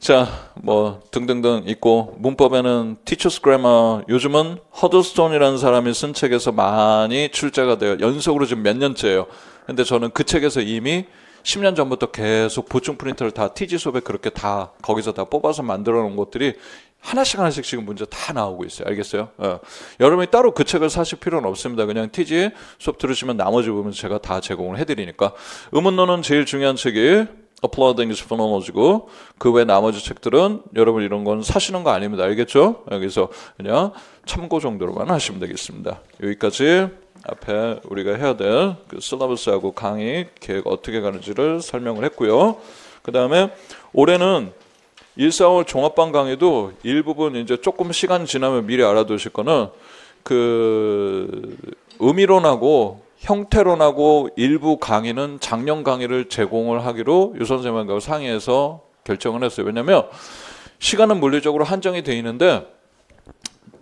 자, 뭐 등등등 있고, 문법에는 Teachers Grammar, 요즘은 허드스톤이라는 사람이 쓴 책에서 많이 출제가 돼요. 연속으로 지금 몇 년째예요. 근데 저는 그 책에서 이미 10년 전부터 계속 보충 프린터를 다 TG 수업에 그렇게 다 거기서 다 뽑아서 만들어 놓은 것들이 하나씩 지금 문제 다 나오고 있어요. 알겠어요? 여러분이 따로 그 책을 사실 필요는 없습니다. 그냥 TG 수업 들으시면 나머지 부분 제가 다 제공을 해드리니까. 의문론은 제일 중요한 책이 Applied English Phonology고, 그 외 나머지 책들은 여러분 이런 건 사시는 거 아닙니다. 알겠죠? 여기서 그냥 참고 정도로만 하시면 되겠습니다. 여기까지 앞에 우리가 해야 될 그 실러버스하고 강의 계획 어떻게 가는지를 설명을 했고요. 그 다음에 올해는 1, 4월 종합반 강의도 일부분 이제 조금 시간 지나면 미리 알아두실 거는 그 의미론하고 형태론하고 일부 강의는 작년 강의를 제공을 하기로 유 선생님하고 상의해서 결정을 했어요. 왜냐하면 시간은 물리적으로 한정이 돼 있는데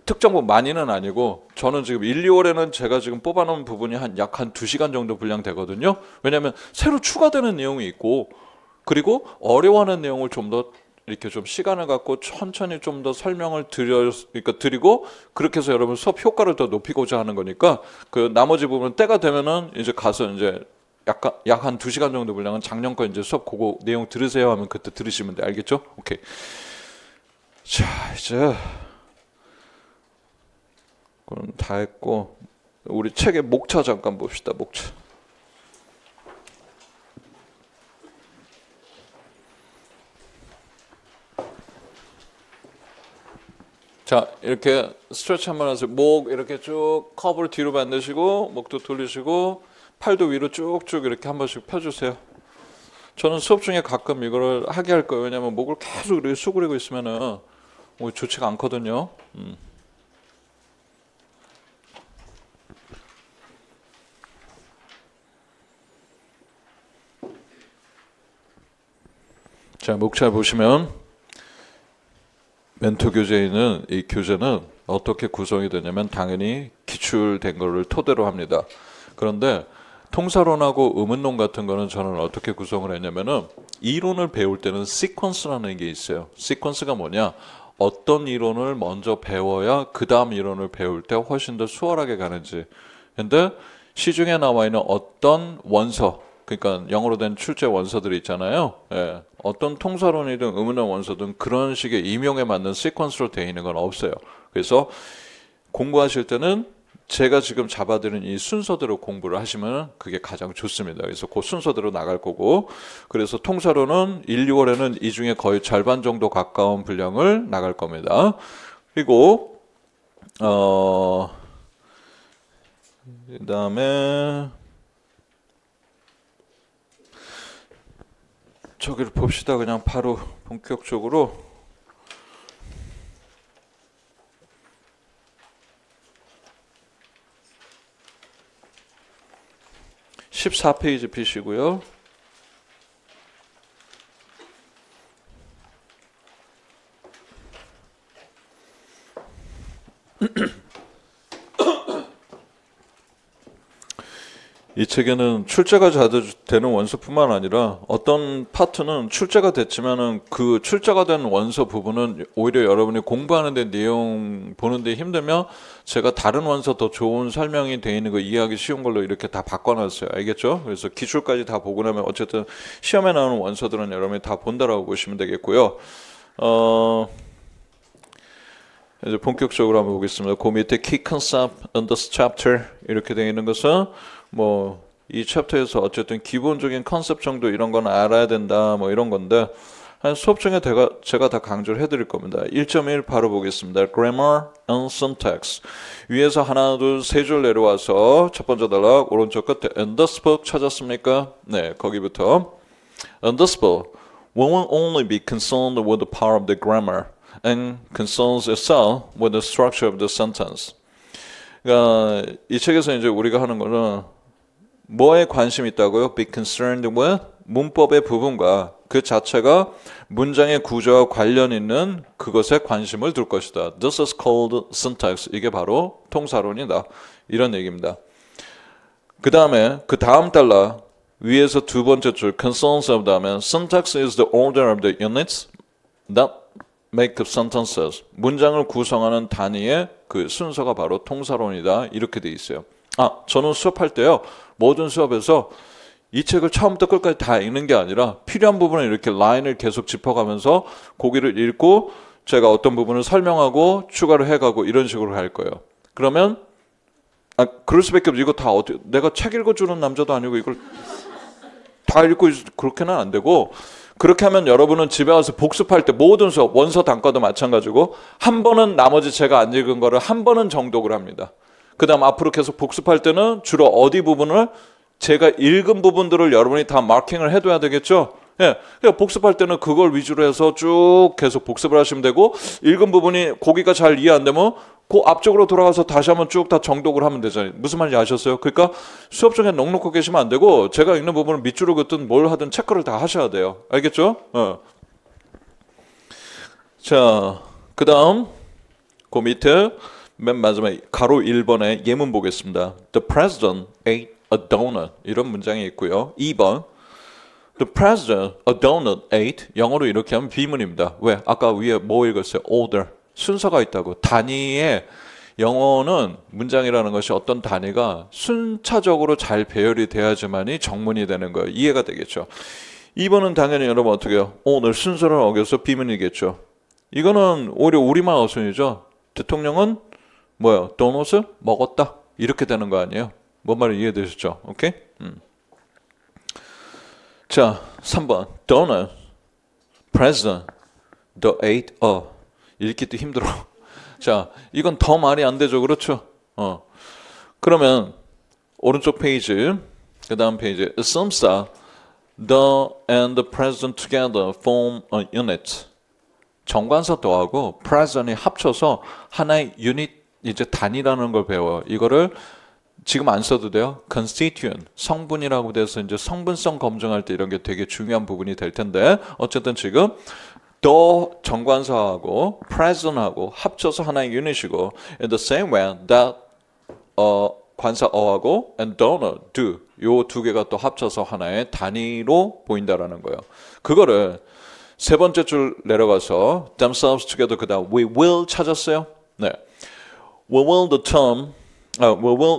특정부 많이는 아니고, 저는 지금 1, 2월에는 제가 지금 뽑아놓은 부분이 약 한 2시간 정도 분량되거든요. 왜냐하면 새로 추가되는 내용이 있고, 그리고 어려워하는 내용을 좀 더 이렇게 좀 시간을 갖고 천천히 좀 더 설명을 드리고, 그렇게 해서 여러분 수업 효과를 더 높이고자 하는 거니까, 그 나머지 부분은 때가 되면은 이제 가서 이제 약 한 2시간 정도 분량은 작년 거 이제 수업 그거 내용 들으세요 하면 그때 들으시면 돼. 알겠죠? 오케이. 자, 이제 그럼 다 했고, 우리 책의 목차 잠깐 봅시다. 목차. 자, 이렇게 스트레치 한번 하세요. 목 이렇게 쭉 커브를 뒤로 만드시고, 목도 돌리시고, 팔도 위로 쭉쭉 이렇게 한 번씩 펴주세요. 저는 수업 중에 가끔 이거를 하게 할 거예요. 왜냐하면 목을 계속 이렇게 수그리고 있으면은 좋지가 않거든요. 자, 목차 보시면 멘토 교재에 있는 이 교재는 어떻게 구성이 되냐면 당연히 기출된 거를 토대로 합니다. 그런데 통사론하고 의문론 같은 거는 저는 어떻게 구성을 했냐면은, 이론을 배울 때는 시퀀스라는 게 있어요. 시퀀스가 뭐냐? 어떤 이론을 먼저 배워야 그 다음 이론을 배울 때 훨씬 더 수월하게 가는지. 근데 시중에 나와 있는 어떤 원서, 그러니까 영어로 된 출제 원서들이 있잖아요. 예. 어떤 통사론이든 의문론 원서든 그런 식의 임용에 맞는 시퀀스로 되어 있는 건 없어요. 그래서 공부하실 때는 제가 지금 잡아드린 이 순서대로 공부를 하시면 그게 가장 좋습니다. 그래서 그 순서대로 나갈 거고, 그래서 통사론은 1, 2월에는 이 중에 거의 절반 정도 가까운 분량을 나갈 겁니다. 그리고 그다음에 저기를 봅시다. 그냥 바로 본격적으로. 14페이지 피시고요. 이 책에는 출제가 자주 되는 원서뿐만 아니라 어떤 파트는 출제가 됐지만은 그 출제가 된 원서 부분은 오히려 여러분이 공부하는데 내용 보는데 힘들면 제가 다른 원서 더 좋은 설명이 돼 있는 거 이해하기 쉬운 걸로 이렇게 다 바꿔놨어요. 알겠죠? 그래서 기출까지 다 보고 나면 어쨌든 시험에 나오는 원서들은 여러분이 다 본다라고 보시면 되겠고요. 이제 본격적으로 한번 보겠습니다. 그 밑에 key concept in this chapter 이렇게 되어 있는 것은 뭐 이 챕터에서 어쨌든 기본적인 컨셉 정도 이런 건 알아야 된다 뭐 이런 건데 한 수업 중에 제가 다 강조를 해드릴 겁니다. 1.1 바로 보겠습니다. Grammar and Syntax 위에서 하나 둘 세 줄 내려와서 첫 번째 단락 오른쪽 끝에 in this book 찾았습니까? 네, 거기부터 in this book we will only be concerned with the part of the grammar and concerns itself with the structure of the sentence. 그러니까 이 책에서 이제 우리가 하는 거는 뭐에 관심이 있다고요? Be concerned with 문법의 부분과 그 자체가 문장의 구조와 관련 있는 그것에 관심을 둘 것이다. This is called syntax. 이게 바로 통사론이다. 이런 얘기입니다. 그 다음 단락 위에서 두 번째 줄 concerns of 다음에 syntax is the order of the units that make up sentences. 문장을 구성하는 단위의 그 순서가 바로 통사론이다. 이렇게 돼 있어요. 저는 수업할 때요. 모든 수업에서 이 책을 처음부터 끝까지 다 읽는 게 아니라 필요한 부분을 이렇게 라인을 계속 짚어가면서 거기를 읽고 제가 어떤 부분을 설명하고 추가를 해가고 이런 식으로 할 거예요. 그러면 그럴 수밖에 없죠. 이거 다 어떻게 내가 책 읽어주는 남자도 아니고 이걸 다 읽고 그렇게는 안 되고 그렇게 하면 여러분은 집에 와서 복습할 때 모든 수업 원서 단과도 마찬가지고 한 번은 나머지 제가 안 읽은 거를 한 번은 정독을 합니다. 그 다음 앞으로 계속 복습할 때는 주로 어디 부분을 제가 읽은 부분들을 여러분이 다 마킹을 해둬야 되겠죠. 예, 그러니까 복습할 때는 그걸 위주로 해서 쭉 계속 복습을 하시면 되고 읽은 부분이 거기가 잘 이해 안 되면 그 앞쪽으로 돌아가서 다시 한번 쭉 다 정독을 하면 되잖아요. 무슨 말인지 아셨어요? 그러니까 수업 중에 넋 놓고 계시면 안 되고 제가 읽는 부분을 밑줄을 긋든 뭘 하든 체크를 다 하셔야 돼요. 알겠죠? 자, 그 다음 그 밑에 맨 마지막에 가로 1번에 예문 보겠습니다. The president ate a donut. 이런 문장이 있고요. 2번 The president a donut ate. 영어로 이렇게 하면 비문입니다. 왜? 아까 위에 뭐 읽었어요? Order. 순서가 있다고. 단위의 영어는 문장이라는 것이 어떤 단위가 순차적으로 잘 배열이 돼야지만이 정문이 되는 거예요. 이해가 되겠죠. 2번은 당연히 여러분 어떻게 해요? 오늘 순서를 어겨서 비문이겠죠. 이거는 오히려 우리말 어순이죠. 대통령은 뭐예요? 도넛을 먹었다. 이렇게 되는 거 아니에요? 뭔 말인지 이해되셨죠? 오케이? 자, 3번. Donut, president, the ate a. 읽기도 힘들어. 자, 이건 더 말이 안 되죠. 그렇죠? 그러면 오른쪽 페이지, 그 다음 페이지. It seems that the and the president together form a unit. 정관사 더하고 president이 합쳐서 하나의 유닛 이제 단위라는 걸 배워요. 이거를 지금 안 써도 돼요. constituent 성분이라고 돼서 이제 성분성 검증할 때 이런 게 되게 중요한 부분이 될 텐데 어쨌든 지금 the 정관사하고 president하고 합쳐서 하나의 유닛이고 in the same way that 관사 어하고 and donor do 요 두 개가 또 합쳐서 하나의 단위로 보인다라는 거예요. 그거를 세 번째 줄 내려가서 themselves together 그다음 we will 찾았어요. 네. We will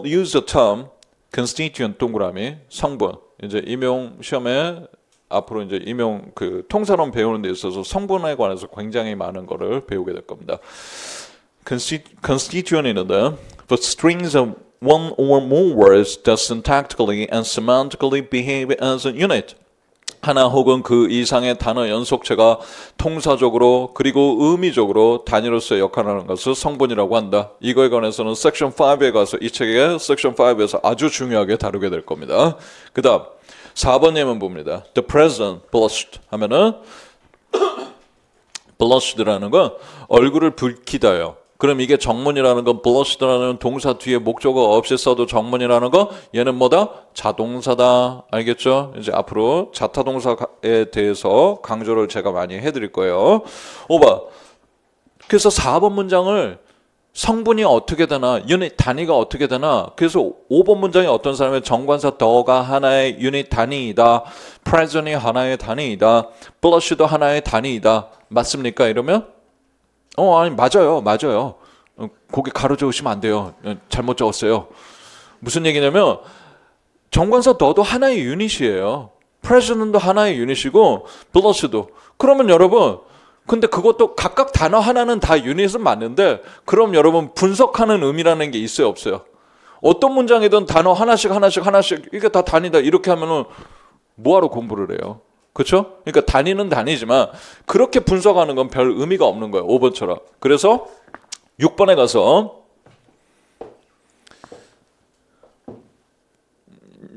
use the term constituent 동그라미 성분. 이제 임용 시험에 앞으로 이제 임용 그 통사론 배우는 데 있어서 성분에 관해서 굉장히 많은 거를 배우게 될 겁니다. Constituent 있는데 for strings of one or more words that syntactically and semantically behave as a unit. 하나 혹은 그 이상의 단어 연속체가 통사적으로 그리고 의미적으로 단위로서의 역할을 하는 것을 성분이라고 한다. 이거에 관해서는 섹션 5에 가서 이 책의 섹션 5에서 아주 중요하게 다루게 될 겁니다. 그 다음 4번 예문 봅니다. The president blushed 하면은 blushed라는 건 얼굴을 붉히다요. 그럼 이게 정문이라는 건 blushed라는 동사 뒤에 목적어 없이 써도 정문이라는 거 얘는 뭐다? 자동사다. 알겠죠? 이제 앞으로 자타동사에 대해서 강조를 제가 많이 해드릴 거예요. 5번. 그래서 4번 문장을 성분이 어떻게 되나, 유닛 단위가 어떻게 되나. 그래서 5번 문장에 어떤 사람은 정관사 더가 하나의 유닛 단위이다. present이 하나의 단위이다. blush도 하나의 단위이다. 맞습니까? 이러면 아니 맞아요. 거기 가로 적으시면 안 돼요. 잘못 적었어요. 무슨 얘기냐면 정관사 더도 하나의 유닛이에요. present도 하나의 유닛이고 blush도. 그러면 여러분 근데 그것도 각각 단어 하나는 다 유닛은 맞는데 그럼 여러분 분석하는 의미라는 게 있어요 없어요? 어떤 문장이든 단어 하나씩 이게 다 단위다 이렇게 하면은 뭐하러 공부를 해요? 그렇죠? 그러니까 단위는 단위지만 그렇게 분석하는 건 별 의미가 없는 거예요. 5번처럼. 그래서 6번에 가서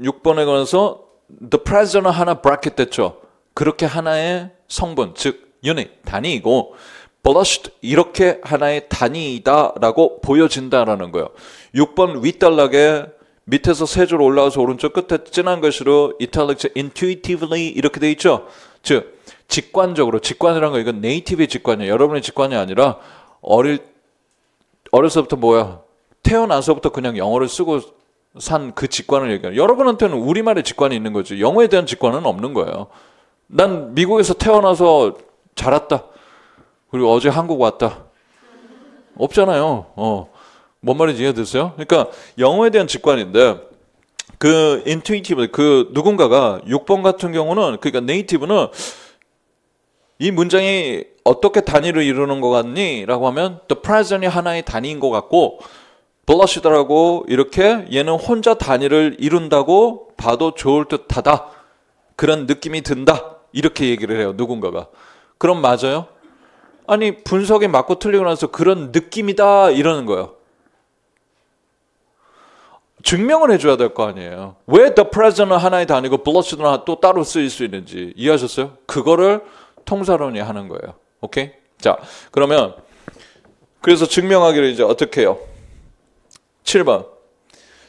6번에 가서 the present은 하나 브래킷 됐죠. 그렇게 하나의 성분, 즉 유닛, 단위이고 blushed 이렇게 하나의 단위이다라고 보여진다라는 거예요. 6번 윗단락에 밑에서 세 줄 올라와서 오른쪽 끝에 진한 글씨로 italics intuitively 이렇게 돼 있죠. 즉 직관적으로, 직관이라는 거 이건 네이티브의 직관이에요. 여러분의 직관이 아니라 어려서부터 태어나서부터 그냥 영어를 쓰고 산 그 직관을 얘기해요. 여러분한테는 우리말의 직관이 있는 거지 영어에 대한 직관은 없는 거예요. 난 미국에서 태어나서 자랐다. 그리고 어제 한국 왔다. 없잖아요. 뭔 말인지 이해되세요? 그러니까 영어에 대한 직관인데 그 intuitive 그 누군가가 6번 같은 경우는 그러니까 네이티브는 이 문장이 어떻게 단위를 이루는 것 같니? 라고 하면 the present이 하나의 단위인 것 같고 blushed라고 이렇게 얘는 혼자 단위를 이룬다고 봐도 좋을 듯하다. 그런 느낌이 든다. 이렇게 얘기를 해요. 누군가가. 그럼 맞아요? 아니 분석이 맞고 틀리고 나서 그런 느낌이다 이러는 거예요. 증명을 해줘야 될 거 아니에요. 왜 the present은 하나의 단위고 blushed는 또 따로 쓰일 수 있는지 이해하셨어요? 그거를 통사론이 하는 거예요. 오케이? 자, 그러면 그래서 증명하기를 이제 어떻게 해요? 7번.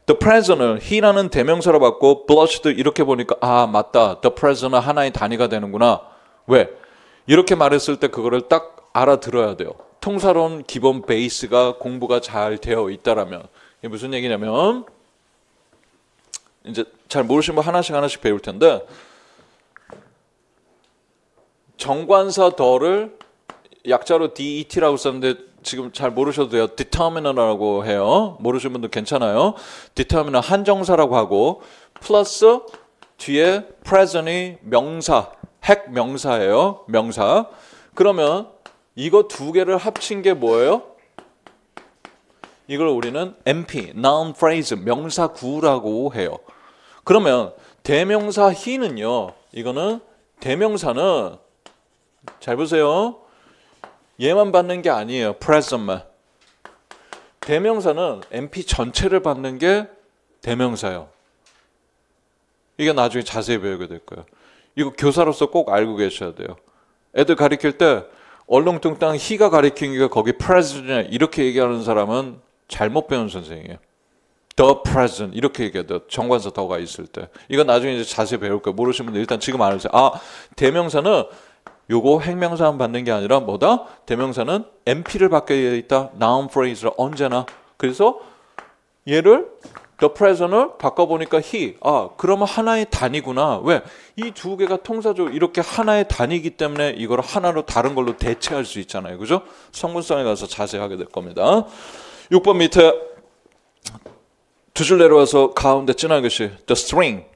The present을 he라는 대명사로 받고 blushed 이렇게 보니까 맞다. The present은 하나의 단위가 되는구나. 왜? 이렇게 말했을 때 그거를 딱 알아들어야 돼요. 통사론 기본 베이스가 공부가 잘 되어 있다라면 이게 무슨 얘기냐면 이제 잘 모르시는 분 하나씩 배울 텐데 정관사 더를 약자로 DET라고 썼는데 지금 잘 모르셔도 돼요. determiner라고 해요. 모르시는 분들 괜찮아요. determiner 한정사라고 하고 플러스 뒤에 present이 명사, 핵 명사예요. 명사. 그러면 이거 두 개를 합친 게 뭐예요? 이걸 우리는 MP, noun phrase, 명사구라고 해요. 그러면 대명사 he는요. 이거는 대명사는 잘 보세요. 얘만 받는 게 아니에요. present만. 대명사는 MP 전체를 받는 게 대명사예요. 이게 나중에 자세히 배우게 될 거예요. 이거 교사로서 꼭 알고 계셔야 돼요. 애들 가르칠 때 얼렁뚱땅 he가 가르치니까 거기 present이냐 이렇게 얘기하는 사람은 잘못 배운 선생이에요. The present 이렇게 얘기해야 돼요. 정관사 더가 있을 때. 이거 나중에 이제 자세히 배울 거예요. 모르시는 분들 일단 지금 알아주세요. 대명사는 요거 핵명사만 받는 게 아니라 뭐다? 대명사는 MP를 받게 되어 있다. noun phrase를 언제나. 그래서 얘를 the present을 바꿔보니까 he. 그러면 하나의 단위구나. 왜? 이 두 개가 통사적으로 이렇게 하나의 단위이기 때문에 이걸 하나로 다른 걸로 대체할 수 있잖아요. 그죠? 성분성에 가서 자세히 하게 될 겁니다. 6번 밑에 두 줄 내려와서 가운데 진한 것이 the string.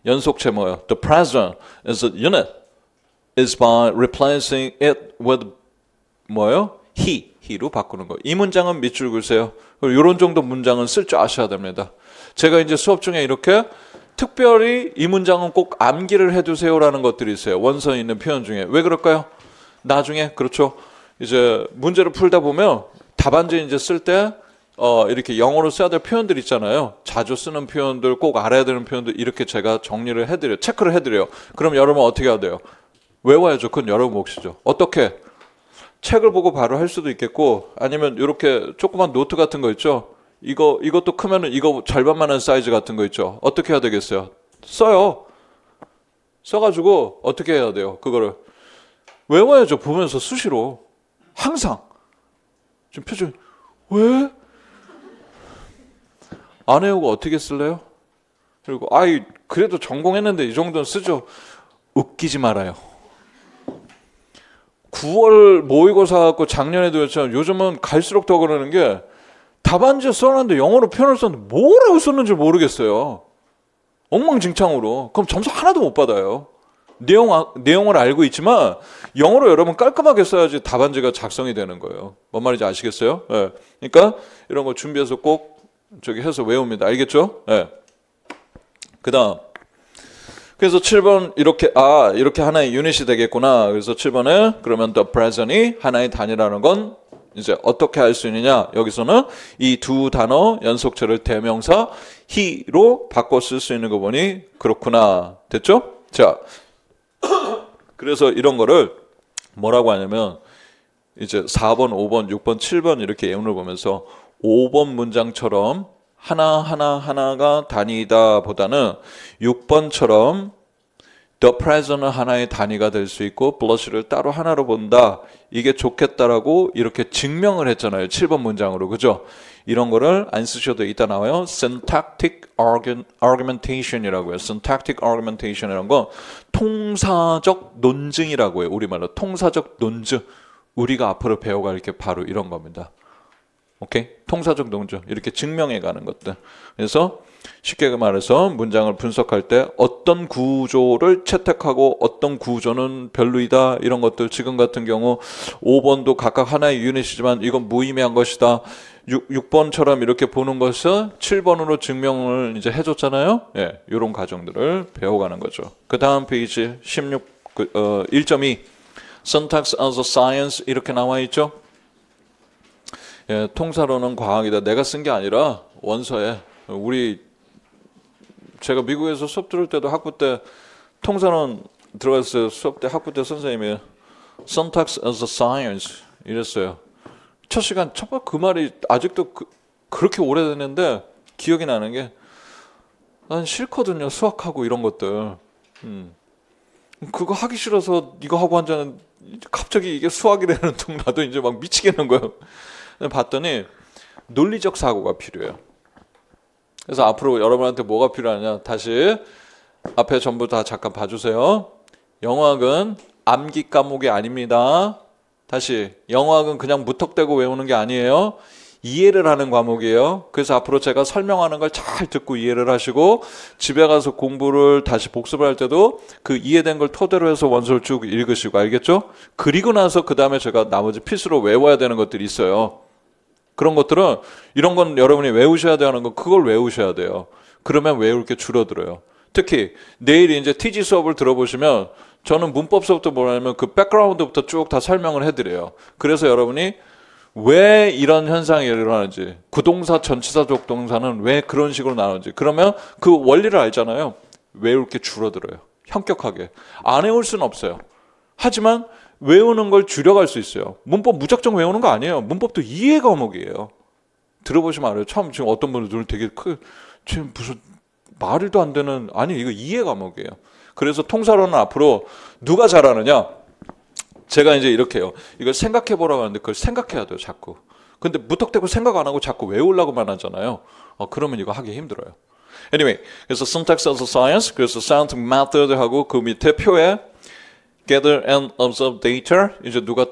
연속체 뭐예요? The present is a unit. is by replacing it with 뭐예요? he로 바꾸는 거. 이 문장은 밑줄 그으세요. 이런 정도 문장은 쓸 줄 아셔야 됩니다. 제가 이제 수업 중에 이렇게 특별히 이 문장은 꼭 암기를 해두세요라는 것들이 있어요. 원서에 있는 표현 중에. 왜 그럴까요? 나중에 그렇죠. 이제 문제를 풀다 보면 답안지 이제 쓸 때 이렇게 영어로 써야 될 표현들 있잖아요. 자주 쓰는 표현들, 꼭 알아야 되는 표현들 이렇게 제가 정리를 해드려요. 체크를 해드려요. 그럼 여러분 어떻게 해야 돼요? 외워야죠. 그건 여러분 몫이죠. 어떻게? 책을 보고 바로 할 수도 있겠고 아니면 이렇게 조그만 노트 같은 거 있죠. 이것도 크면은 이거 절반만한 사이즈 같은 거 있죠. 어떻게 해야 되겠어요? 써요. 써가지고 어떻게 해야 돼요? 그거를 외워야죠. 보면서 수시로 항상. 지금 표정 왜? 안 외우고 어떻게 쓸래요? 그리고 그래도 전공했는데 이 정도는 쓰죠. 웃기지 말아요. 9월 모의고사 갖고 작년에도 했지만 요즘은 갈수록 더 그러는 게 답안지에 써놨는데 영어로 표현을 썼는데 뭐라고 썼는지 모르겠어요. 엉망진창으로. 그럼 점수 하나도 못 받아요. 내용을 알고 있지만 영어로 여러분 깔끔하게 써야지 답안지가 작성이 되는 거예요. 뭔 말인지 아시겠어요? 네. 그러니까 이런 거 준비해서 꼭 저기 해서 외웁니다. 알겠죠? 네. 그 다음 그래서 7번 이렇게 하나의 유닛이 되겠구나. 그래서 7번에 그러면 the present이 하나의 단위라는 건 이제 어떻게 할 수 있느냐. 여기서는 이 두 단어 연속체를 대명사 he로 바꿔 쓸 수 있는 거 보니 그렇구나. 됐죠? 자, 그래서 이런 거를 뭐라고 하냐면 이제 4번, 5번, 6번, 7번 이렇게 예문을 보면서 5번 문장처럼 하나가 단위이다 보다는 6번처럼 the present은 하나의 단위가 될 수 있고 blush를 따로 하나로 본다. 이게 좋겠다라고 이렇게 증명을 했잖아요. 7번 문장으로. 그죠? 이런 거를 안 쓰셔도 이따 나와요. syntactic argumentation이라고 해요. syntactic argumentation이라는 건 통사적 논증이라고 해요. 우리말로 통사적 논증. 우리가 앞으로 배워갈 이렇게 바로 이런 겁니다. 오케이? 통사적 논증. 이렇게 증명해 가는 것들. 그래서 쉽게 말해서 문장을 분석할 때 어떤 구조를 채택하고 어떤 구조는 별로이다. 이런 것들 지금 같은 경우 5번도 각각 하나의 유닛이지만 이건 무의미한 것이다. 6번처럼 이렇게 보는 것을 7번으로 증명을 이제 해줬잖아요. 예, 이런 과정들을 배워가는 거죠. 그 다음 페이지 1.2 Syntax as a Science 이렇게 나와 있죠. 예, 통사로는 과학이다. 내가 쓴 게 아니라 원서에 제가 미국에서 수업 들을 때도 학부 때 통사론 들어갔어요. 수업 때 학부 때 선생님이 Syntax as a Science 이랬어요. 첫 시간 첫번 그 말이 아직도 그렇게 오래됐는데 기억이 나는 게 난 싫거든요. 수학하고 이런 것들. 그거 하기 싫어서 이거 하고 앉아는 갑자기 이게 수학이라는 둥 나도 이제 막 미치겠는 거예요. 봤더니 논리적 사고가 필요해요. 그래서 앞으로 여러분한테 뭐가 필요하냐. 다시 앞에 전부 다 잠깐 봐주세요. 영어학은 암기 과목이 아닙니다. 다시 영어학은 그냥 무턱대고 외우는 게 아니에요. 이해를 하는 과목이에요. 그래서 앞으로 제가 설명하는 걸 잘 듣고 이해를 하시고 집에 가서 공부를 다시 복습을 할 때도 그 이해된 걸 토대로 해서 원서를 쭉 읽으시고 알겠죠? 그리고 나서 그 다음에 제가 나머지 필수로 외워야 되는 것들이 있어요. 그런 것들은 이런 건 여러분이 외우셔야 되는 건 그걸 외우셔야 돼요. 그러면 외울 게 줄어들어요. 특히 내일 이제 TG 수업을 들어보시면 저는 문법서부터 뭐냐면 그 백그라운드부터 쭉 다 설명을 해드려요. 그래서 여러분이 왜 이런 현상이 일어나는지, 구동사, 전치사적 동사는 왜 그런 식으로 나오는지, 그러면 그 원리를 알잖아요. 외울 게 줄어들어요. 현격하게. 안 외울 수는 없어요. 하지만 외우는 걸 줄여갈 수 있어요. 문법 무작정 외우는 거 아니에요. 문법도 이해 과목이에요. 들어보시면 알아요. 처음 지금 어떤 분들 되게 지금 무슨 말도 안 되는, 아니 이거 이해 과목이에요. 그래서 통사로는 앞으로 누가 잘하느냐? 제가 이제 이렇게 해요. 이걸 생각해 보라고 하는데 그걸 생각해야 돼요, 자꾸. 근데 무턱대고 생각 안 하고 자꾸 외우려고만 하잖아요. 그러면 이거 하기 힘들어요. Anyway, 그래서 syntax as a science, 그래서 scientific method하고 그 밑에 표에 gather and observe data, 이제 누가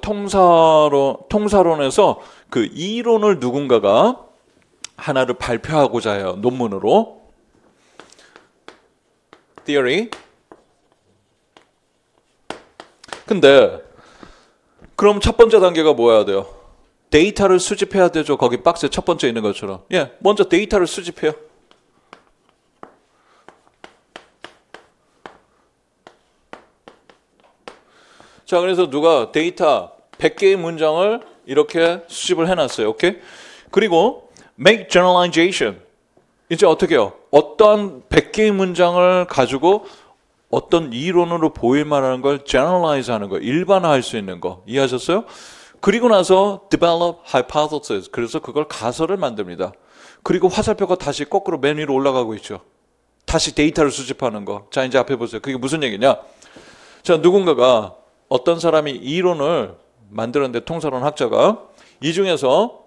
통사론에서 그 이론을 누군가가 하나를 발표하고자 해요. 논문으로. theory. 근데 그럼 첫 번째 단계가 뭐 해야 돼요? 데이터를 수집해야 되죠. 거기 박스에 첫 번째 있는 것처럼. 예, 먼저 데이터를 수집해요. 자, 그래서 누가 데이터 100개의 문장을 이렇게 수집을 해놨어요. 오케이? 그리고 make generalization. 이제 어떻게 해요? 어떤 100개의 문장을 가지고 어떤 이론으로 보일 만한 걸 generalize 하는 거, 일반화할 수 있는 거. 이해하셨어요? 그리고 나서 develop hypothesis. 그래서 그걸 가설을 만듭니다. 그리고 화살표가 다시 거꾸로 맨 위로 올라가고 있죠. 다시 데이터를 수집하는 거. 자, 이제 앞에 보세요. 그게 무슨 얘기냐? 자, 누군가가 어떤 사람이 이론을 만들었는데 통사론 학자가 이 중에서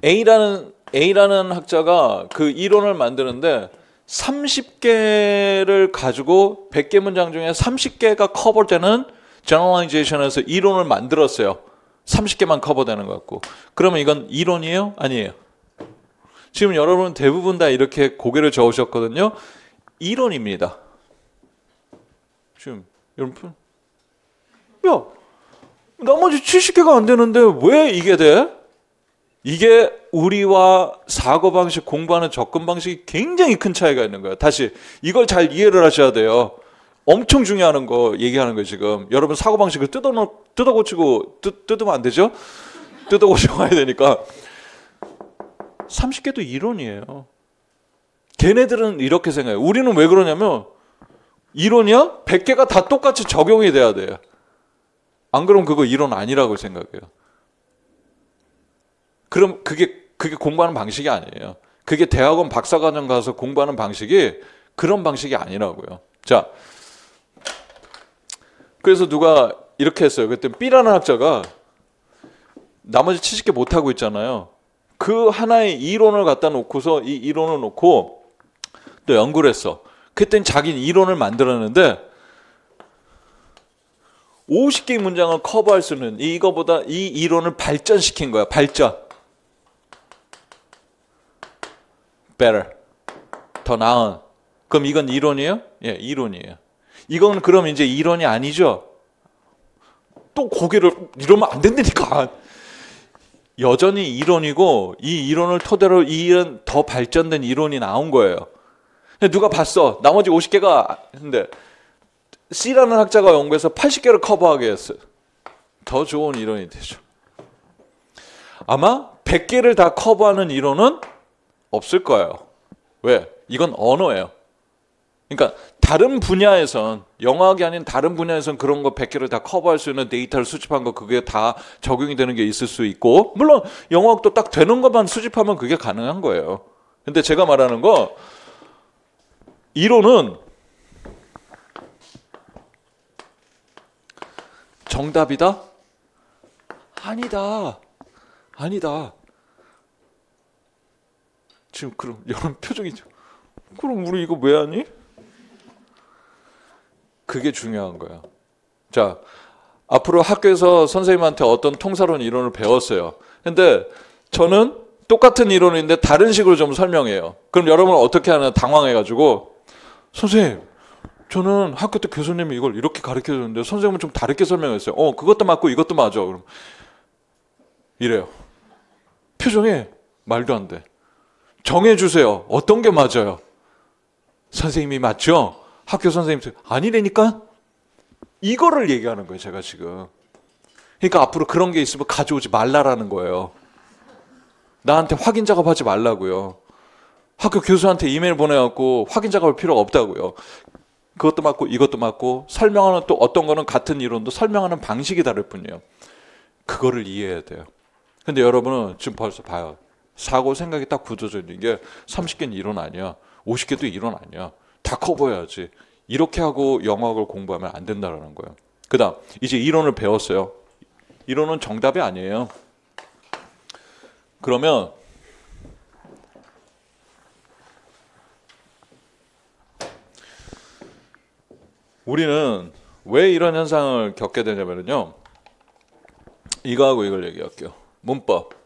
A라는 학자가 그 이론을 만드는데 30개를 가지고 100개 문장 중에 30개가 커버되는 generalization에서 이론을 만들었어요. 30개만 커버되는 것 같고. 그러면 이건 이론이에요? 아니에요? 지금 여러분 대부분 다 이렇게 고개를 저으셨거든요. 이론입니다. 지금 여러분, 야, 나머지 70개가 안 되는데 왜 이게 돼? 이게 우리와 사고방식, 공부하는 접근 방식이 굉장히 큰 차이가 있는 거예요. 다시 이걸 잘 이해를 하셔야 돼요. 엄청 중요한 거 얘기하는 거예요. 지금 여러분 사고방식을 뜯어고치고 뜯으면 안 되죠? 뜯어고치고 가야 되니까 30개도 이론이에요. 걔네들은 이렇게 생각해요. 우리는 왜 그러냐면 이론이야? 100개가 다 똑같이 적용이 돼야 돼요. 안 그러면 그거 이론 아니라고 생각해요. 그럼 그게 공부하는 방식이 아니에요. 그게 대학원 박사과정 가서 공부하는 방식이 그런 방식이 아니라고요. 자, 그래서 누가 이렇게 했어요. 그때 B라는 학자가 나머지 70개 못하고 있잖아요. 그 하나의 이론을 갖다 놓고서 이 이론을 놓고 또 연구를 했어. 그때는 자기는 이론을 만들었는데 50개의 문장을 커버할 수 있는 이거보다 이 이론을 발전시킨 거야. 발전. better. 더 나은. 그럼 이건 이론이에요? 예, 이론이에요. 이건 그럼 이제 이론이 아니죠? 또 고개를 이러면 안 된다니까. 여전히 이론이고 이 이론을 토대로 이런 더 발전된 이론이 나온 거예요. 누가 봤어. 나머지 50개가 근데 C라는 학자가 연구해서 80개를 커버하게 했어요. 더 좋은 이론이 되죠. 아마 100개를 다 커버하는 이론은 없을 거예요. 왜? 이건 언어예요. 그러니까 다른 분야에선 영어학이 아닌 다른 분야에선 그런 거 100개를 다 커버할 수 있는 데이터를 수집한 거 그게 다 적용이 되는 게 있을 수 있고 물론 영어학도 딱 되는 것만 수집하면 그게 가능한 거예요. 근데 제가 말하는 거 이론은 정답이다? 아니다. 아니다. 지금 그럼 여러분 표정이죠. 그럼 우리 이거 왜 하니? 그게 중요한 거야. 자, 앞으로 학교에서 선생님한테 어떤 통사론 이론을 배웠어요. 근데 저는 똑같은 이론인데 다른 식으로 좀 설명해요. 그럼 여러분은 어떻게 하나 당황해가지고 선생님, 저는 학교 때 교수님이 이걸 이렇게 가르쳐줬는데 선생님은 좀 다르게 설명했어요. 그것도 맞고 이것도 맞아. 그럼 이래요. 표정에 말도 안 돼. 정해주세요. 어떤 게 맞아요? 선생님이 맞죠? 학교 선생님 아니라니까? 이거를 얘기하는 거예요. 제가 지금. 그러니까 앞으로 그런 게 있으면 가져오지 말라라는 거예요. 나한테 확인 작업하지 말라고요. 학교 교수한테 이메일 보내갖고 확인 작업할 필요가 없다고요. 그것도 맞고 이것도 맞고 설명하는 또 어떤 거는 같은 이론도 설명하는 방식이 다를 뿐이에요. 그거를 이해해야 돼요. 근데 여러분은 지금 벌써 봐요. 사고 생각이 딱 굳어져 있는 게 30개는 이론 아니야. 50개도 이론 아니야. 다 커버해야지. 이렇게 하고 영어학을 공부하면 안 된다는 거예요. 그 다음 이제 이론을 배웠어요. 이론은 정답이 아니에요. 그러면 우리는 왜 이런 현상을 겪게 되냐면요. 이거하고 이걸 얘기할게요. 문법.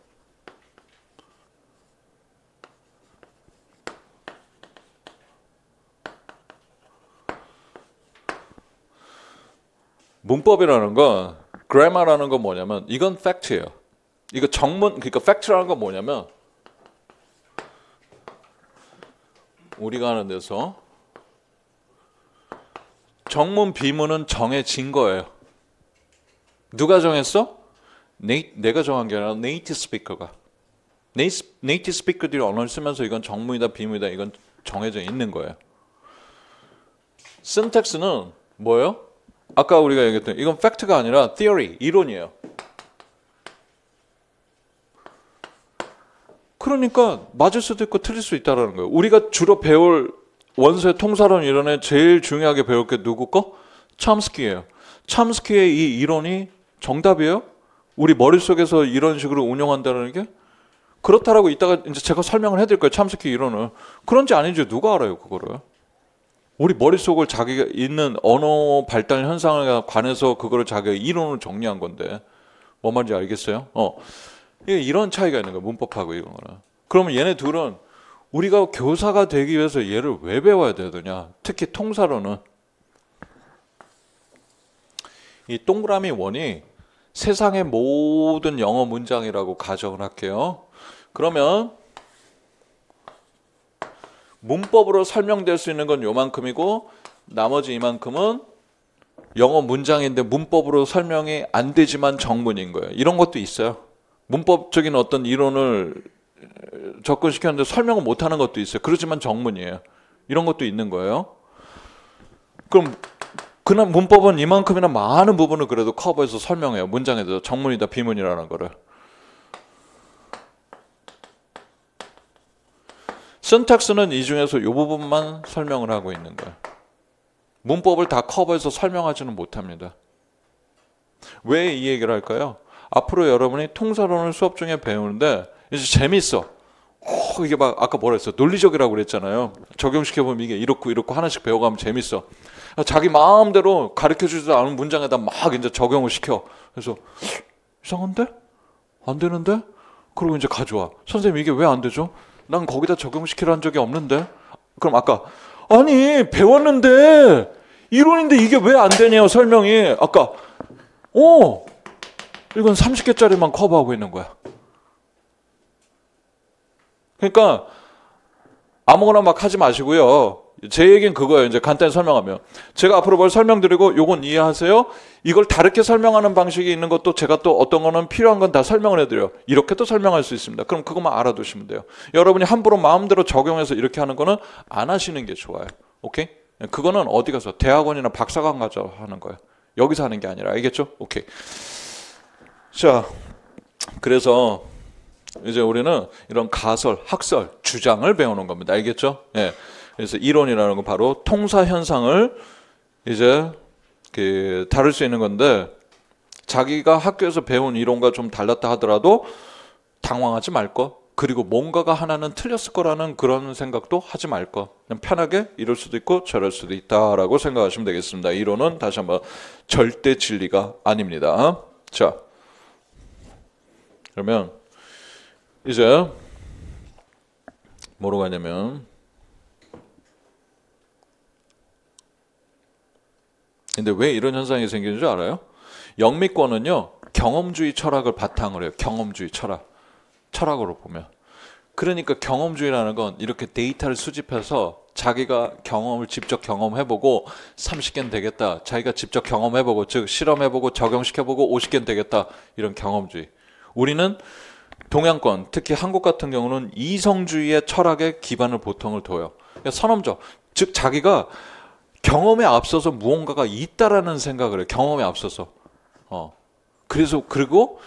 문법이라는 건 grammar라는 건 뭐냐면 이건 팩트예요. 이거 정문 그러니까 팩트라는 건 뭐냐면 우리가 하는 데서 정문 비문은 정해진 거예요. 누가 정했어? 내가 정한 게 아니라 네이티브 스피커가. 네이티브 스피커들이 언어를 쓰면서 이건 정문이다 비문이다 이건 정해져 있는 거예요. 신텍스는 뭐예요? 아까 우리가 얘기했던 이건 팩트가 아니라 theory, 이론이에요. 그러니까 맞을 수도 있고 틀릴 수 있다는 거예요. 우리가 주로 배울 원소의 통사론 이론에 제일 중요하게 배울 게 누구 거? 첨스키예요. 첨스키의 이 이론이 정답이에요? 우리 머릿속에서 이런 식으로 운영한다는 게? 그렇다라고 이따가 이제 제가 설명을 해드릴 거예요. 첨스키 이론을. 그런지 아닌지 누가 알아요, 그거를? 우리 머릿속을 자기가 있는 언어 발달 현상에 관해서 그거를 자기가 이론으로 정리한 건데 뭔 말인지 알겠어요? 이런 차이가 있는 거예요. 문법하고 이런 거는. 그러면 얘네 둘은 우리가 교사가 되기 위해서 얘를 왜 배워야 되느냐? 특히 통사로는 이 동그라미 원이 세상의 모든 영어 문장이라고 가정을 할게요. 그러면 문법으로 설명될 수 있는 건 요만큼이고 나머지 이만큼은 영어 문장인데 문법으로 설명이 안 되지만 정문인 거예요. 이런 것도 있어요. 문법적인 어떤 이론을 접근시켰는데 설명을 못하는 것도 있어요. 그렇지만 정문이에요. 이런 것도 있는 거예요. 그럼 그냥 문법은 이만큼이나 많은 부분을 그래도 커버해서 설명해요. 문장에 대해서 정문이다 비문이라는 거를. syntax는 이 중에서 이 부분만 설명을 하고 있는 거예요. 문법을 다 커버해서 설명하지는 못합니다. 왜 이 얘기를 할까요? 앞으로 여러분이 통사론을 수업 중에 배우는데 이제 재밌어. 이게 막 아까 뭐라 했어? 논리적이라고 그랬잖아요. 적용시켜보면 이게 이렇고 하나씩 배워가면 재밌어. 자기 마음대로 가르쳐주지도 않은 문장에다 막 이제 적용을 시켜. 그래서 이상한데? 안 되는데? 그리고 이제 가져와. 선생님 이게 왜 안 되죠? 난 거기다 적용시키라는 적이 없는데? 그럼 아까 아니 배웠는데 이론인데 이게 왜 안 되냐고 설명이 아까 이건 30개짜리만 커버하고 있는 거야. 그러니까 아무거나 막 하지 마시고요. 제 얘기는 그거예요. 이제 간단히 설명하면 제가 앞으로 뭘 설명드리고 요건 이해하세요. 이걸 다르게 설명하는 방식이 있는 것도 제가 또 어떤 거는 필요한 건 다 설명을 해드려요. 이렇게도 설명할 수 있습니다. 그럼 그것만 알아두시면 돼요. 여러분이 함부로 마음대로 적용해서 이렇게 하는 거는 안 하시는 게 좋아요. 오케이? 그거는 어디 가서 대학원이나 박사관 가서 하는 거예요. 여기서 하는 게 아니라. 알겠죠? 오케이. 자, 그래서 이제 우리는 이런 가설, 학설, 주장을 배우는 겁니다. 알겠죠? 예. 그래서 이론이라는 건 바로 통사 현상을 이제 다룰 수 있는 건데 자기가 학교에서 배운 이론과 좀 달랐다 하더라도 당황하지 말 것. 그리고 뭔가가 하나는 틀렸을 거라는 그런 생각도 하지 말 것. 그냥 편하게 이럴 수도 있고 저럴 수도 있다라고 생각하시면 되겠습니다. 이론은 다시 한번 절대 진리가 아닙니다. 자, 그러면 이제 뭐로 가냐면 근데 왜 이런 현상이 생기는 줄 알아요? 영미권은요 경험주의 철학을 바탕으로 해요. 경험주의 철학으로 보면. 그러니까 경험주의라는 건 이렇게 데이터를 수집해서 자기가 경험을 직접 경험해보고 30개는 되겠다. 자기가 직접 경험해보고 즉 실험해보고 적용시켜보고 50개는 되겠다. 이런 경험주의. 우리는 동양권, 특히 한국 같은 경우는 이성주의의 철학에 기반을 보통을 둬요. 그러니까 선험적, 즉 자기가 경험에 앞서서 무언가가 있다라는 생각을 해요. 경험에 앞서서. 그래서 그리고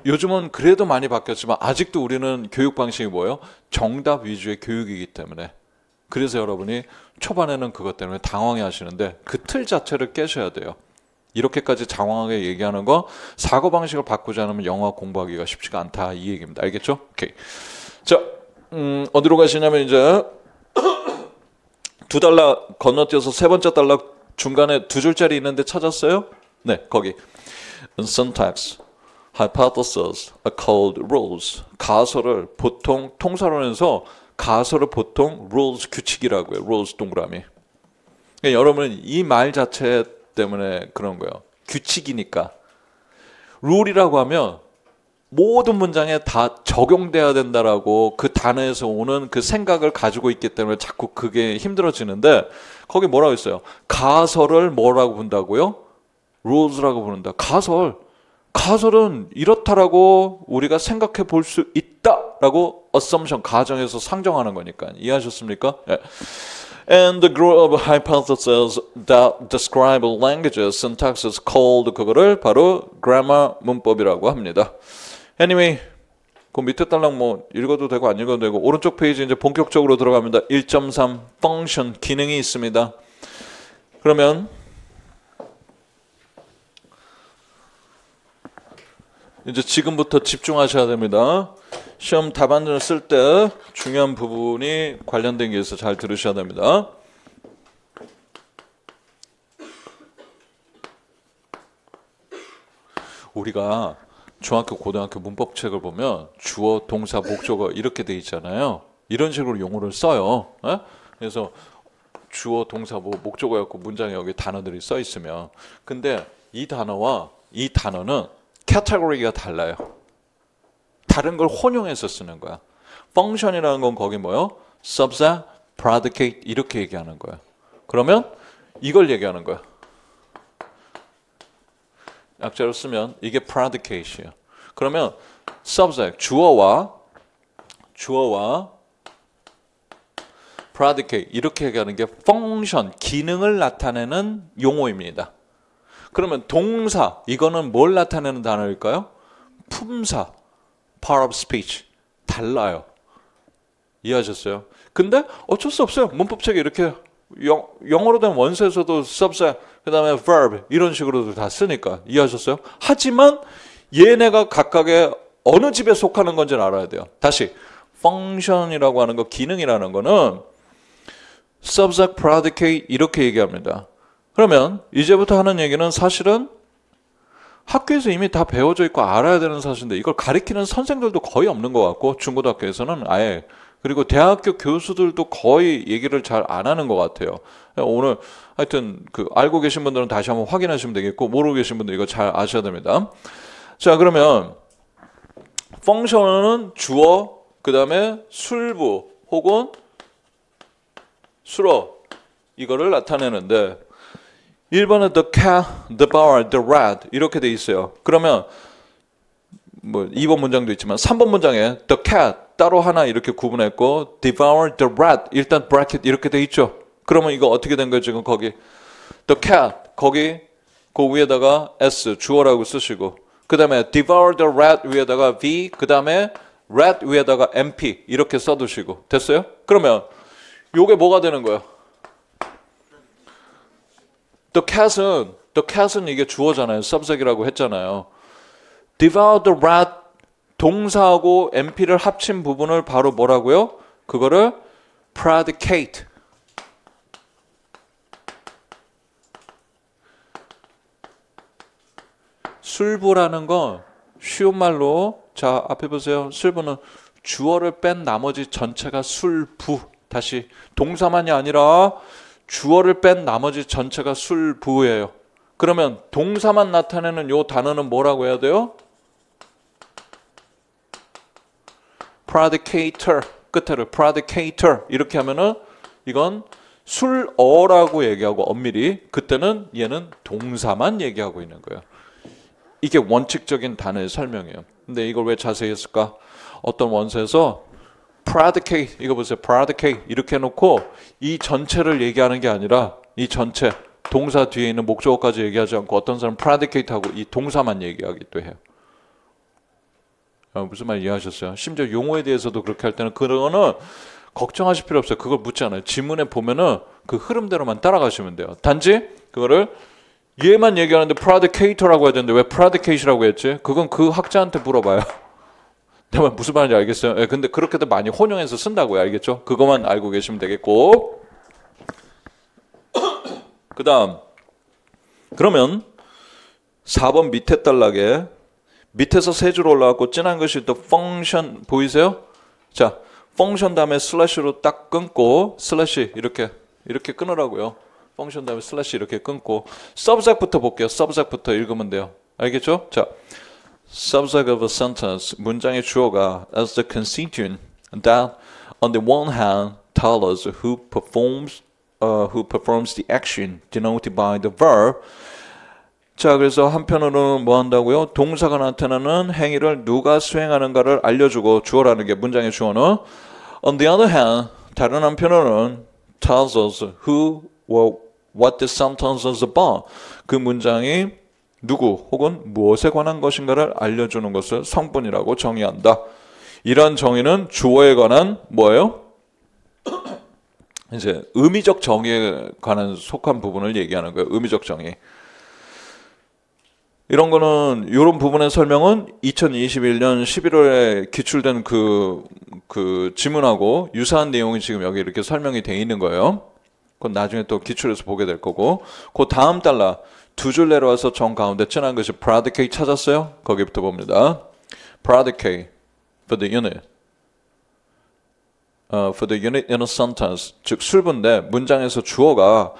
요즘은 그래도 많이 바뀌었지만 아직도 우리는 교육 방식이 뭐예요? 정답 위주의 교육이기 때문에. 그래서 여러분이 초반에는 그것 때문에 당황해 하시는데 그 틀 자체를 깨셔야 돼요. 이렇게까지 장황하게 얘기하는 거 사고방식을 바꾸지 않으면 영어 공부하기가 쉽지가 않다 이 얘기입니다. 알겠죠? 오케이. 자, 어디로 가시냐면 이제 $2 건너뛰어서 세 번째 달러 중간에 두 줄짜리 있는데 찾았어요? 네, 거기. Syntax, hypothesis, called rules. 가설을 보통 통사론에서 가설을 보통 rules 규칙이라고 해요. rules 동그라미. 그러니까 여러분은 이 말 자체 때문에 그런 거예요. 규칙이니까. 룰이라고 하면 모든 문장에 다 적용돼야 된다라고 그 단어에서 오는 그 생각을 가지고 있기 때문에 자꾸 그게 힘들어지는데 거기 뭐라고 했어요? 가설을 뭐라고 본다고요? rules라고 부른다. 가설은 이렇다라고 우리가 생각해 볼 수 있다라고 assumption 가정에서 상정하는 거니까 이해하셨습니까? 네. And the group of hypotheses that describe languages syntax is called 그거를 바로 grammar 문법이라고 합니다. Anyway, 그 밑에 딸랑 뭐 읽어도 되고 안 읽어도 되고 오른쪽 페이지 이제 본격적으로 들어갑니다. 1.3 function 기능이 있습니다. 그러면 이제 지금부터 집중하셔야 됩니다. 시험 답안을 쓸 때 중요한 부분이 관련된 게 있어서 잘 들으셔야 됩니다. 우리가 중학교, 고등학교 문법책을 보면 주어, 동사, 목적어 이렇게 돼 있잖아요. 이런 식으로 용어를 써요. 에? 그래서 주어, 동사, 목적어였고 문장에 여기 단어들이 써 있으면 근데 이 단어와 이 단어는 카테고리가 달라요. 다른 걸 혼용해서 쓰는 거야. function이라는 건 거기 뭐요? subject, predicate 이렇게 얘기하는 거야. 그러면 이걸 얘기하는 거야. 약자로 쓰면 이게 predicate이에요. 그러면 subject, 주어와 predicate 이렇게 얘기하는 게 function, 기능을 나타내는 용어입니다. 그러면 동사, 이거는 뭘 나타내는 단어일까요? 품사, part of speech. 달라요. 이해하셨어요? 근데 어쩔 수 없어요. 문법책에 이렇게 영어로 된 원서에서도 subject, 그 다음에 verb 이런 식으로도 다 쓰니까. 이해하셨어요? 하지만 얘네가 각각의 어느 집에 속하는 건지는 알아야 돼요. 다시 function이라고 하는 거, 기능이라는 거는 subject, predicate 이렇게 얘기합니다. 그러면 이제부터 하는 얘기는 사실은 학교에서 이미 다 배워져 있고 알아야 되는 사실인데 이걸 가르치는 선생들도 거의 없는 것 같고 중고등학교에서는 아예 그리고 대학교 교수들도 거의 얘기를 잘 안 하는 것 같아요. 오늘 하여튼 그 알고 계신 분들은 다시 한번 확인하시면 되겠고 모르고 계신 분들 이거 잘 아셔야 됩니다. 자 그러면 펑션은 주어 그 다음에 술부 혹은 술어 이거를 나타내는데 1번은 the cat, the bar, the rat 이렇게 돼 있어요. 그러면 뭐 2번 문장도 있지만 3번 문장에 the cat 따로 하나 이렇게 구분했고 devour the rat 일단 bracket 이렇게 돼 있죠. 그러면 이거 어떻게 된 거예요? 지금 거기 the cat 거기 그 위에다가 s 주어라고 쓰시고 그 다음에 devour the rat 위에다가 v 그 다음에 rat 위에다가 mp 이렇게 써두시고 됐어요? 그러면 요게 뭐가 되는 거예요? The cat은 이게 주어잖아요. subject이라고 했잖아요. devour the rat 동사하고 MP를 합친 부분을 바로 뭐라고요? 그거를 predicate. 술부라는 건 쉬운 말로 자 앞에 보세요. 술부는 주어를 뺀 나머지 전체가 술부. 다시 동사만이 아니라 주어를 뺀 나머지 전체가 술부예요. 그러면 동사만 나타내는 요 단어는 뭐라고 해야 돼요? predicator 끝에를 predicator 이렇게 하면은 이건 술어라고 얘기하고 엄밀히 그때는 얘는 동사만 얘기하고 있는 거예요. 이게 원칙적인 단어의 설명이에요. 근데 이걸 왜 자세히 했을까? 어떤 원서에서 predicate 이거 보세요. predicate 이렇게 해놓고 이 전체를 얘기하는 게 아니라 이 전체 동사 뒤에 있는 목적어까지 얘기하지 않고 어떤 사람은 predicate하고 이 동사만 얘기하기도 해요. 무슨 말 이해하셨어요? 심지어 용어에 대해서도 그렇게 할 때는 그거는 걱정하실 필요 없어요. 그걸 묻지 않아요. 지문에 보면은 그 흐름대로만 따라가시면 돼요. 단지 그거를 얘만 얘기하는데 predicate라고 해야 되는데 왜 predicate라고 했지? 그건 그 학자한테 물어봐요. 내가 무슨 말인지 알겠어요? 네, 근데 그렇게도 많이 혼용해서 쓴다고요. 알겠죠? 그것만 알고 계시면 되겠고 그 다음 그러면 4번 밑에 단락에 밑에서 세 줄 올라왔고 진한 것이 또 function 보이세요? 자, function 다음에 슬래시로 딱 끊고 슬래시 이렇게 끊으라고요. function 다음에 슬래시 이렇게 끊고 subject부터 볼게요. subject부터 읽으면 돼요. 알겠죠? 자, subject of a sentence 문장의 주어가 as the constituent that on the one hand tell us who performs the action denoted by the verb. 자, 그래서 한편으로는 뭐 한다고요? 동사가 나타나는 행위를 누가 수행하는가를 알려주고 주어라는 게 문장의 주어는 on the other hand 다른 한편으로는 tells us who or what the sentence is about. 그 문장이 누구 혹은 무엇에 관한 것인가를 알려주는 것을 성분이라고 정의한다. 이러한 정의는 주어에 관한 뭐예요? 이제 의미적 정의에 관한 속한 부분을 얘기하는 거예요. 의미적 정의. 이런 거는 이런 부분의 설명은 2021년 11월에 기출된 그 지문하고 유사한 내용이 지금 여기 이렇게 설명이 돼 있는 거예요. 그건 나중에 또 기출에서 보게 될 거고. 그 다음 달라 두 줄 내려와서 정 가운데 칠한 것이 predicate 찾았어요? 거기부터 봅니다. predicate for the unit. For the unit in a sentence. 즉 술분데 문장에서 주어가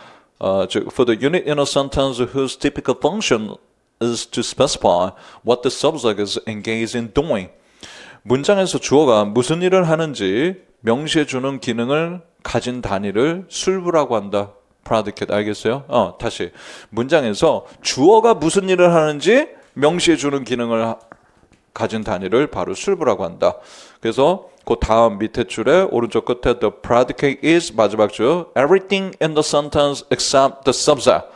즉 for the unit in a sentence whose typical function is to specify what the subject is engaged in doing. 문장에서 주어가 무슨 일을 하는지 명시해주는 기능을 가진 단위를 술부라고 한다. predicate 알겠어요? 다시 문장에서 주어가 무슨 일을 하는지 명시해주는 기능을 가진 단위를 바로 술부라고 한다. 그래서 그 다음 밑에 줄에 오른쪽 끝에 the predicate is 마지막 줄 everything in the sentence except the subject.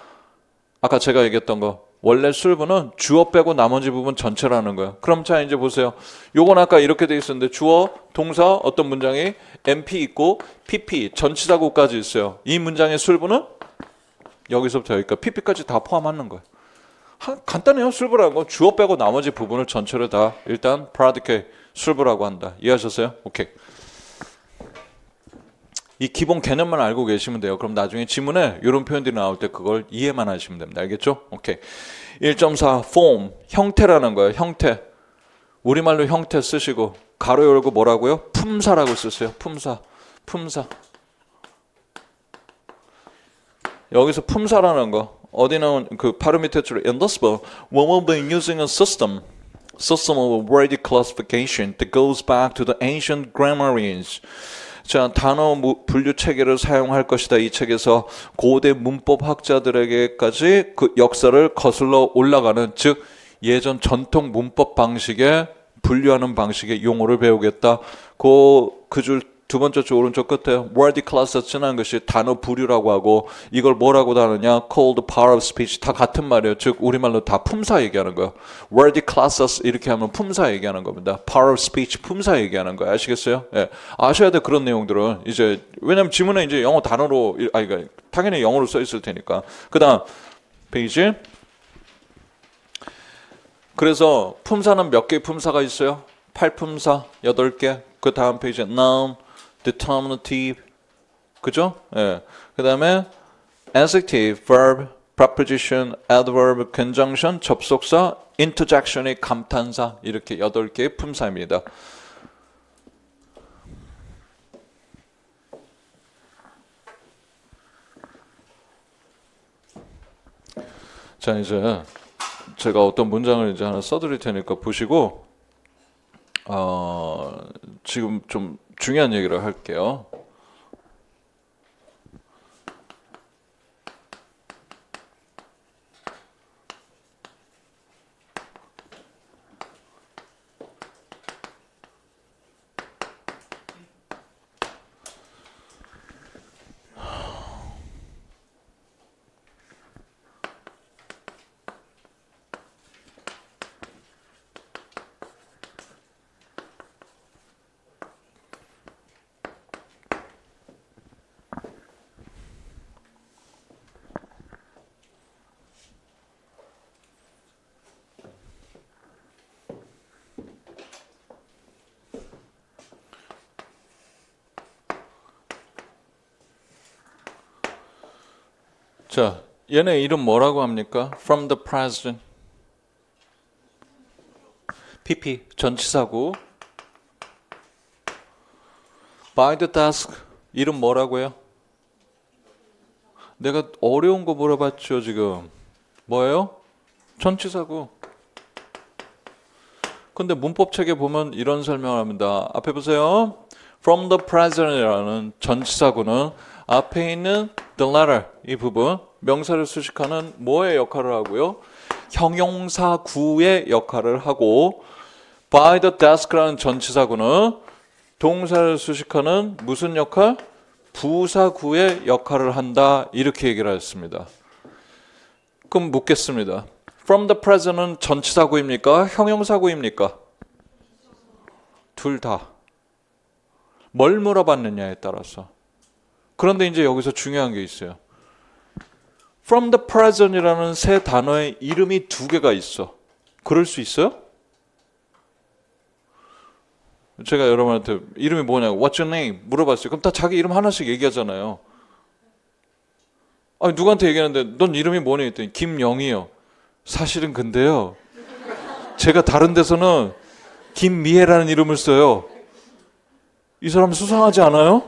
아까 제가 얘기했던 거 원래 술부는 주어 빼고 나머지 부분 전체라는 거예요. 그럼 자 이제 보세요. 요건 아까 이렇게 돼 있었는데 주어, 동사, 어떤 문장이 MP 있고 PP, 전치사구까지 있어요. 이 문장의 술부는 여기서부터 여기까지 PP까지 다 포함하는 거예요. 간단해요. 술부라는 거 주어 빼고 나머지 부분을 전체를 다 일단 predicate, 술부라고 한다. 이해하셨어요? 오케이. 이 기본 개념만 알고 계시면 돼요. 그럼 나중에 지문에 이런 표현들이 나올 때 그걸 이해만 하시면 됩니다. 알겠죠? 오케이. 1.4 form, 형태라는 거예요. 형태. 우리말로 형태 쓰시고 가로 열고 뭐라고요? 품사라고 쓰세요. 품사. 여기서 품사라는 거 어디 나온 그 바로 밑에 줄에 in this book, when we'll be using a system of word classification that goes back to the ancient grammarians. 자, 단어 분류 체계를 사용할 것이다. 이 책에서 고대 문법 학자들에게까지 그 역사를 거슬러 올라가는 즉 예전 전통 문법 방식의 분류하는 방식의 용어를 배우겠다. 그 줄 두 번째 줄 오른쪽 끝에 word class 지난 것이 단어 부류라고 하고 이걸 뭐라고 하느냐? called power of speech 다 같은 말이에요. 즉 우리말로 다 품사 얘기하는 거예요. word classes 이렇게 하면 품사 얘기하는 겁니다. power of speech 품사 얘기하는 거예요. 아시겠어요? 예. 아셔야 돼 그런 내용들은 이제 왜냐면 지문에 이제 영어 단어로 그러니까 당연히 영어로 써 있을 테니까. 그다음 페이지. 그래서 품사는 몇 개의 품사가 있어요? 8품사 8개. 그 다음 페이지에 noun, determinative, 그죠? 예. 그 다음에 adjective, verb, preposition, adverb, conjunction, 접속사, interjection이 감탄사 이렇게 8개의 품사입니다. 자 이제 제가 어떤 문장을 이제 하나 써드릴 테니까 보시고 지금 좀 중요한 얘기를 할게요. 자, 얘네 이름 뭐라고 합니까? From the president. PP 전치사구. By the desk 이름 뭐라고요? 내가 어려운 거 물어봤죠 지금. 뭐예요? 전치사구. 근데 문법책에 보면 이런 설명을 합니다. 앞에 보세요. From the president이라는 전치사구는 앞에 있는 the letter 이 부분 명사를 수식하는 뭐의 역할을 하고요? 형용사구의 역할을 하고 by the desk라는 전치사구는 동사를 수식하는 무슨 역할? 부사구의 역할을 한다. 이렇게 얘기를 했습니다. 그럼 묻겠습니다. From the present은 전치사구입니까? 형용사구입니까? 둘 다. 뭘 물어봤느냐에 따라서. 그런데 이제 여기서 중요한 게 있어요. From the present이라는 새 단어의 이름이 두 개가 있어. 그럴 수 있어요? 제가 여러분한테 이름이 뭐냐고 What's your name? 물어봤어요. 그럼 다 자기 이름 하나씩 얘기하잖아요. 아니, 누구한테 얘기하는데 넌 이름이 뭐니? 했더니 김영희요. 사실은 근데요, 제가 다른 데서는 김미애라는 이름을 써요. 이 사람 수상하지 않아요?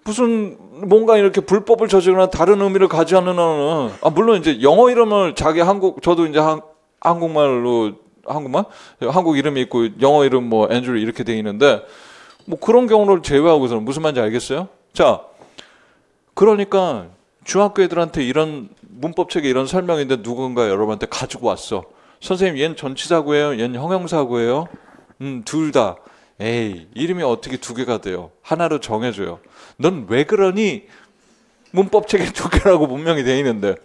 무슨 뭔가 이렇게 불법을 저지르거나 다른 의미를 가지는 않는, 물론 이제 영어 이름을 자기 저도 이제 한국 이름이 있고 영어 이름 뭐 앤드류 이렇게 돼 있는데, 뭐 그런 경우를 제외하고서는 무슨 말인지 알겠어요? 자, 그러니까 중학교 애들한테 이런 문법책에 이런 설명인데 누군가 여러분한테 가지고 왔어. 선생님, 얘는 전치사구예요? 얘는 형용사구예요? 둘 다. 에이, 이름이 어떻게 두 개가 돼요? 하나로 정해줘요. 넌 왜 그러니? 문법책에 두 개라고 분명히 돼 있는데.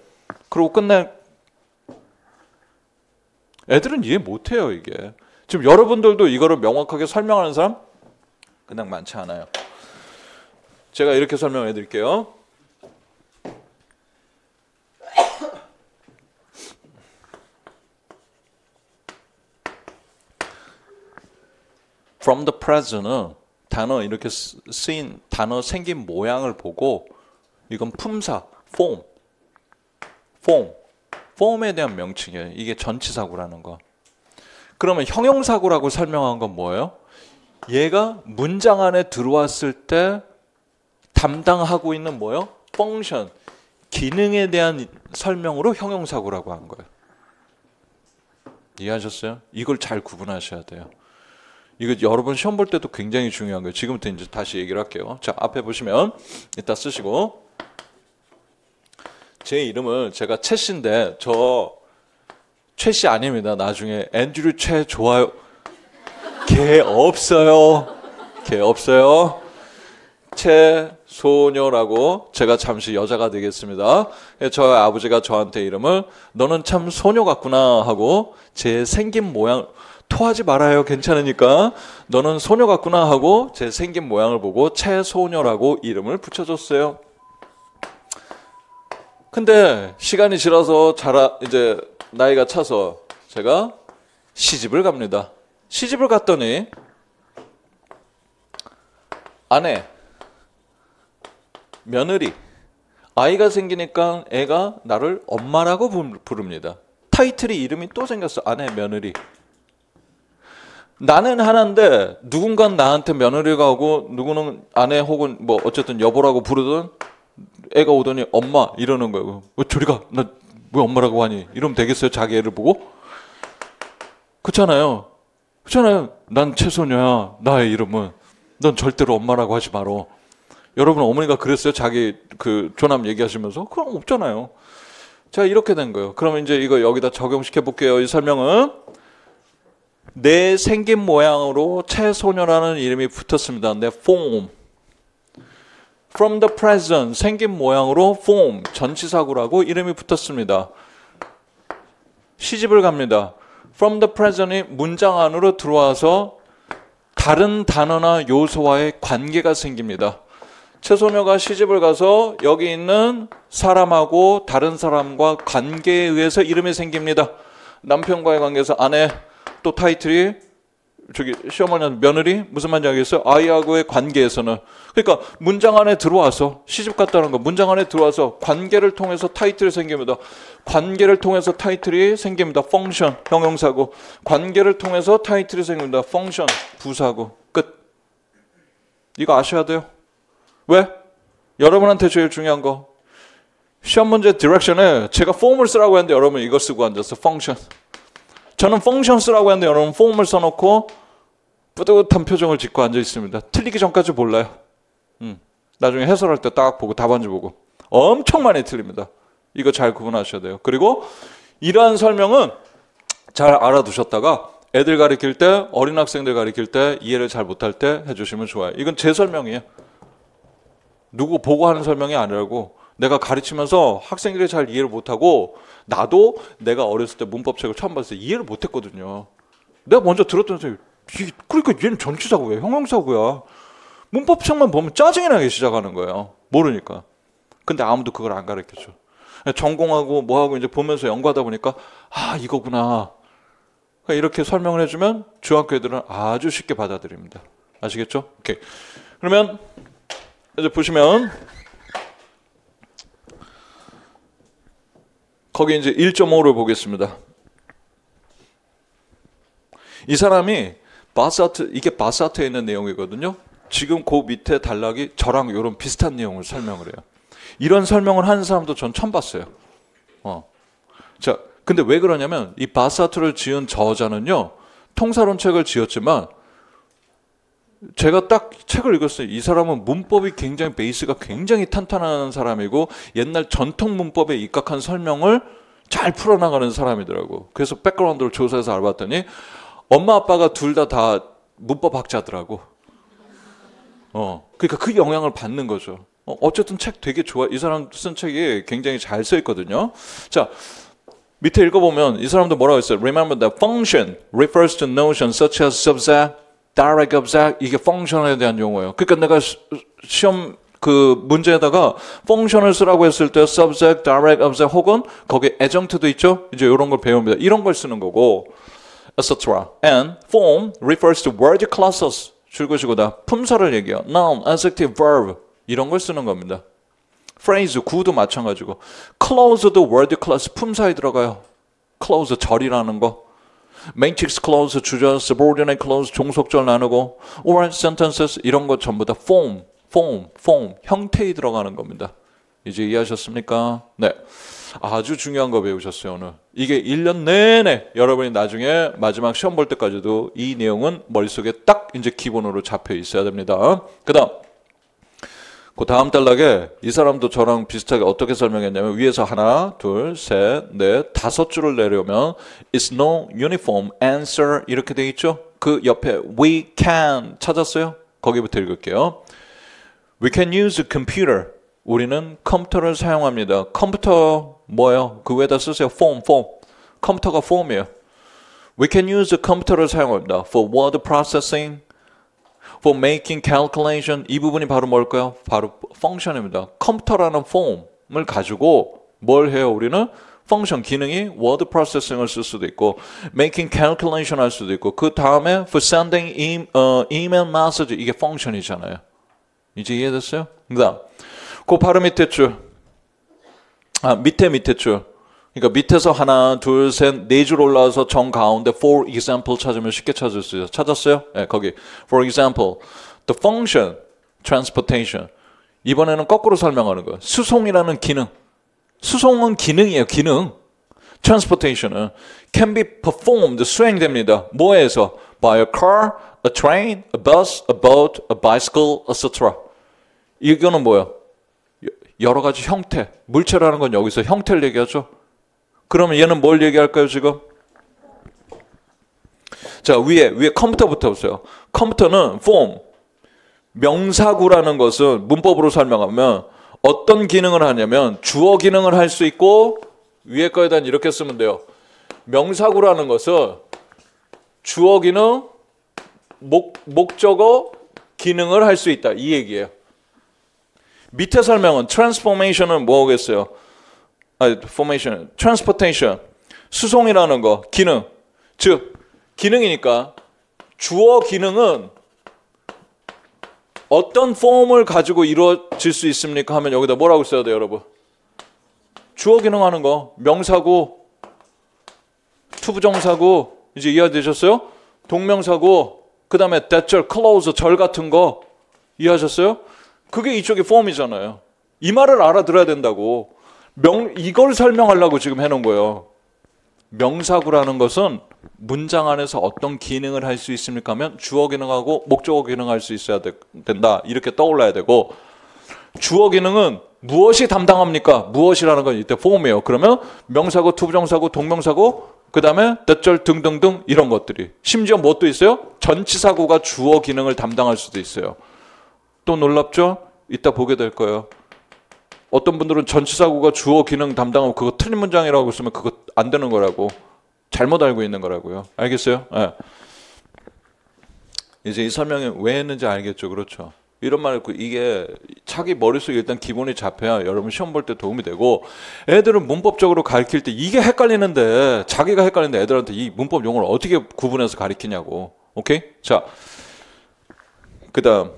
그러고 끝내. 애들은 이해 못해요, 이게. 지금 여러분들도 이거를 명확하게 설명하는 사람 그냥 많지 않아요. 제가 이렇게 설명해 드릴게요. From the present은 단어 이렇게 쓰인 단어 생긴 모양을 보고 이건 품사, 폼에 대한 명칭이에요. 이게 전치사구라는 거. 그러면 형용사구라고 설명한 건 뭐예요? 얘가 문장 안에 들어왔을 때 담당하고 있는 뭐예요? 펑션, 기능에 대한 설명으로 형용사구라고 한 거예요. 이해하셨어요? 이걸 잘 구분하셔야 돼요. 이거 여러분 시험 볼 때도 굉장히 중요한 거예요. 지금부터 이제 다시 얘기를 할게요. 자, 앞에 보시면 이따 쓰시고, 제 이름을 제가 최씨인데 저 최씨 아닙니다. 나중에 앤드류 최 좋아요. 걔 없어요. 최소녀라고 제가 잠시 여자가 되겠습니다. 저희 아버지가 저한테 이름을 너는 참 소녀 같구나 하고 제 생긴 모양, 토하지 말아요. 괜찮으니까. 너는 소녀 같구나 하고 제 생긴 모양을 보고 최소녀라고 이름을 붙여줬어요. 근데 시간이 지나서 이제 나이가 차서 제가 시집을 갑니다. 시집을 갔더니 아내, 며느리, 아이가 생기니까 애가 나를 엄마라고 부릅니다. 타이틀이 이름이 또 생겼어. 아내, 며느리. 나는 하나인데 누군가는 나한테 며느리가 하고 누구는 아내 혹은 뭐 어쨌든 여보라고 부르든 애가 오더니 엄마 이러는 거예요. 저리 가. 나 왜 엄마라고 하니? 이러면 되겠어요? 자기 애를 보고? 그렇잖아요. 난 최소녀야. 나의 이름은. 넌 절대로 엄마라고 하지 마라. 여러분 어머니가 그랬어요? 자기 그 조남 얘기하시면서? 그럼 없잖아요. 자, 이렇게 된 거예요. 그러면 이제 이거 여기다 적용시켜 볼게요. 이 설명은 내 생긴 모양으로 최소녀라는 이름이 붙었습니다. 내 form. From the present, 생긴 모양으로 form, 전치사구라고 이름이 붙었습니다. 시집을 갑니다. From the present이 문장 안으로 들어와서 다른 단어나 요소와의 관계가 생깁니다. 최소녀가 시집을 가서 여기 있는 사람하고 다른 사람과 관계에 의해서 이름이 생깁니다. 남편과의 관계에서 아내, 또 타이틀이 시어머니한테 며느리, 무슨 말인지 알겠어요? 아이하고의 관계에서는. 그러니까 문장 안에 들어와서, 시집 갔다는 거, 문장 안에 들어와서 관계를 통해서 타이틀이 생깁니다. 관계를 통해서 타이틀이 생깁니다. 펑션, 형용사고. 관계를 통해서 타이틀이 생깁니다. 펑션, 부사고. 끝. 이거 아셔야 돼요. 왜? 여러분한테 제일 중요한 거. 시험 문제 디렉션에 제가 폼을 쓰라고 했는데 여러분 이거 쓰고 앉았어. 펑션. 저는 펑션 쓰라고 했는데 여러분 폼을 써놓고 뿌듯한 표정을 짓고 앉아 있습니다. 틀리기 전까지 몰라요. 나중에 해설할 때 딱 보고 답안지 보고 엄청 많이 틀립니다. 이거 잘 구분하셔야 돼요. 그리고 이러한 설명은 잘 알아두셨다가 애들 가르칠 때, 어린 학생들 가르칠 때 이해를 잘 못할 때 해주시면 좋아요. 이건 제 설명이에요. 누구 보고 하는 설명이 아니라고 내가 가르치면서 학생들이 잘 이해를 못하고 나도 내가 어렸을 때 문법책을 처음 봤을 때 이해를 못했거든요. 내가 먼저 들었던 선생님 그러니까 얘는 전치사고야 형용사고야. 문법책만 보면 짜증이 나기 시작하는 거예요. 모르니까. 근데 아무도 그걸 안 가르쳐줘. 전공하고 뭐하고 이제 보면서 연구하다 보니까 아 이거구나. 그러니까 이렇게 설명을 해주면 중학교 애들은 아주 쉽게 받아들입니다. 아시겠죠? 오케이. 그러면 이제 보시면 거기 이제 1.5를 보겠습니다. 이 사람이 바사트, 이게 바사트에 있는 내용이거든요. 지금 그 밑에 단락이 저랑 이런 비슷한 내용을 설명을 해요. 이런 설명을 하는 사람도 전 처음 봤어요. 자, 근데 왜 그러냐면 이 바사트를 지은 저자는요, 통사론 책을 지었지만 제가 딱 책을 읽었어요. 이 사람은 문법이 굉장히 베이스가 굉장히 탄탄한 사람이고 옛날 전통 문법에 입각한 설명을 잘 풀어나가는 사람이더라고. 그래서 백그라운드를 조사해서 알아봤더니 엄마 아빠가 둘 다 문법 학자더라고. 그러니까 그 영향을 받는 거죠. 어쨌든 책 되게 좋아. 이 사람 쓴 책이 굉장히 잘 써 있거든요. 자, 밑에 읽어보면 이 사람도 뭐라고 했어요? Remember that function refers to notions such as subject, direct object. 이게 펑션에 대한 용어예요. 그러니까 내가 시험 그 문제에다가 펑션을 쓰라고 했을 때 subject, direct object 혹은 거기에 adjunct도 있죠. 이제 이런 걸 배웁니다. 이런 걸 쓰는 거고, etc. And form refers to word classes. 줄것이고다. 품사를 얘기해요. Noun, adjective, verb 이런 걸 쓰는 겁니다. phrase, 구도 마찬가지고. clause도 word class 품사에 들어가요. clause, 절이라는 거. matrix clause, 주절, subordinate clause, 종속절 나누고. or sentences 이런 거 전부 다 form, 형태에 들어가는 겁니다. 이제 이해하셨습니까? 네. 아주 중요한 거 배우셨어요, 오늘. 이게 1년 내내 여러분이 나중에 마지막 시험 볼 때까지도 이 내용은 머릿속에 딱 이제 기본으로 잡혀 있어야 됩니다. 그 다음 단락에 이 사람도 저랑 비슷하게 어떻게 설명했냐면 위에서 하나, 둘, 셋, 넷, 5줄을 내려오면 It's no uniform answer 이렇게 돼 있죠? 그 옆에 We can 찾았어요? 거기부터 읽을게요. We can use a computer. 우리는 컴퓨터를 사용합니다. 컴퓨터 뭐예요? 그 위에다 쓰세요. form. 컴퓨터가 form이에요. We can use a computer를 사용합니다. For word processing, for making calculation. 이 부분이 바로 뭘까요? 바로 function입니다. 컴퓨터라는 form을 가지고 뭘 해요? 우리는 function 기능이 word processing을 쓸 수도 있고 making calculation 할 수도 있고 그 다음에 for sending email message 이게 function이잖아요. 이제 이해됐어요? 그다음 그 바로 밑에 줄. 밑에 줄. 그러니까 밑에서 하나, 둘, 셋, 네 줄 올라와서 정 가운데 for example 찾으면 쉽게 찾을 수 있어요. 찾았어요? 네, 거기. For example, the function transportation. 이번에는 거꾸로 설명하는 거예요. 수송이라는 기능. 수송은 기능이에요, 기능. transportation은 can be performed, 수행됩니다. 뭐에서? by a car, a train, a bus, a boat, a bicycle, etc. 이거는 뭐예요? 여러 가지 형태. 물체라는 건 여기서 형태를 얘기하죠. 그러면 얘는 뭘 얘기할까요, 지금? 자, 위에 컴퓨터부터 보세요. 컴퓨터는 form. 명사구라는 것은 문법으로 설명하면 어떤 기능을 하냐면 주어 기능을 할 수 있고 위에 거에다 이렇게 쓰면 돼요. 명사구라는 것은 주어 기능, 목적어 기능을 할 수 있다. 이 얘기예요. 밑에 설명은 transformation은 뭐겠어요? formation, transportation, 수송이라는 거, 기능. 즉, 기능이니까 주어 기능은 어떤 폼을 가지고 이루어질 수 있습니까? 하면 여기다 뭐라고 써야 돼요, 여러분? 주어 기능 하는 거, 명사구, 투부정사구, 이제 이해되셨어요? 동명사구, 그 다음에 대절, clause, 절 같은 거 이해하셨어요? 그게 이쪽의 폼이잖아요. 이 말을 알아들어야 된다고. 이걸 설명하려고 지금 해놓은 거예요. 명사구라는 것은 문장 안에서 어떤 기능을 할 수 있습니까? 하면 주어 기능하고 목적어 기능할 수 있어야 된다. 이렇게 떠올라야 되고 주어 기능은 무엇이 담당합니까? 무엇이라는 건 이때 폼이에요. 그러면 명사구, 투부정사구, 동명사구, 그 다음에 대절 등등등 이런 것들이. 심지어 뭣도 있어요? 전치사구가 주어 기능을 담당할 수도 있어요. 또 놀랍죠? 이따 보게 될 거예요. 어떤 분들은 전치사구가 주어 기능 담당하고 그거 틀린 문장이라고 쓰면 그거 안 되는 거라고 잘못 알고 있는 거라고요. 알겠어요? 네. 이제 이 설명이 왜 했는지 알겠죠? 그렇죠? 이런 말 있고 이게 자기 머릿속에 일단 기본이 잡혀야 여러분 시험 볼 때 도움이 되고 애들은 문법적으로 가르칠 때 이게 헷갈리는데 자기가 헷갈리는데 애들한테 이 문법 용어를 어떻게 구분해서 가르치냐고. 오케이? 자, 그 다음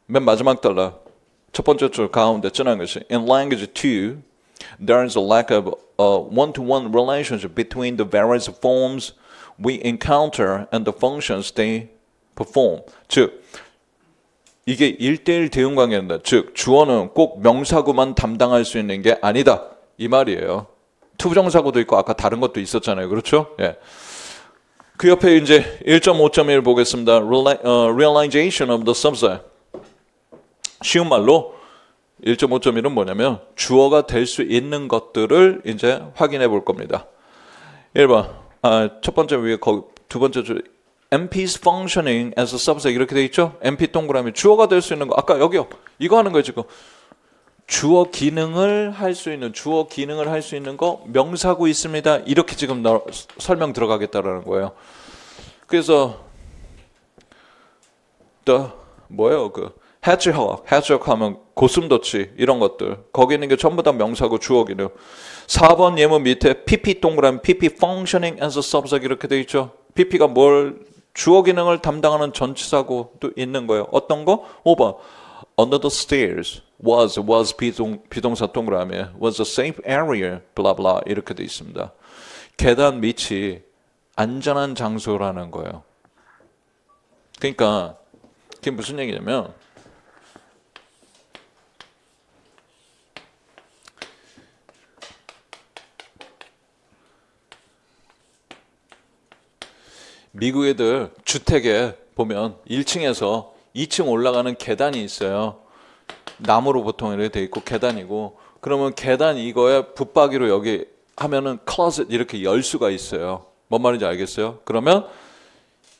맨 마지막 달라 첫 번째 줄 가운데 쩌는 것이 In language 2, there is a lack of one-to-one relationship between the various forms we encounter and the functions they perform. 즉 이게 1대1 대응 관계입니다. 즉 주어는 꼭 명사구만 담당할 수 있는 게 아니다. 이 말이에요. 투부정사구도 있고 아까 다른 것도 있었잖아요. 그렇죠? 예. 그 옆에 이제 1.5.1 보겠습니다. Realization of the subject. 쉬운 말로 1.5.1은 뭐냐면 주어가 될 수 있는 것들을 이제 확인해 볼 겁니다. 1번 첫 번째 위에 두 번째 줄 MP's functioning as a subject 이렇게 돼 있죠? MP 동그라미 주어가 될 수 있는 거 아까 여기요. 이거 하는 거예요 지금. 주어 기능을 할 수 있는 거 명사구 있습니다. 이렇게 지금 설명 들어가겠다라는 거예요. 그래서 뭐예요? 그 hedgehog 하면 고슴도치 이런 것들 거기 있는 게 전부 다 명사구 주어 기능. 4번 예문 밑에 PP 동그라미 PP functioning as a subject 이렇게 돼 있죠? PP가 뭘 주어 기능을 담당하는 전치사구도 있는 거예요. 어떤 거? 5번 Under the stairs was 비동사 동그라미 was a safe area blah blah 이렇게 돼 있습니다. 계단 밑이 안전한 장소라는 거예요. 그러니까 그게 무슨 얘기냐면 미국 애들 주택에 보면 1층에서 2층 올라가는 계단이 있어요. 나무로 보통 이렇게 돼 있고 계단이고 그러면 계단 이거에 붙박이로 여기 하면은 클로젯 이렇게 열 수가 있어요. 뭔 말인지 알겠어요? 그러면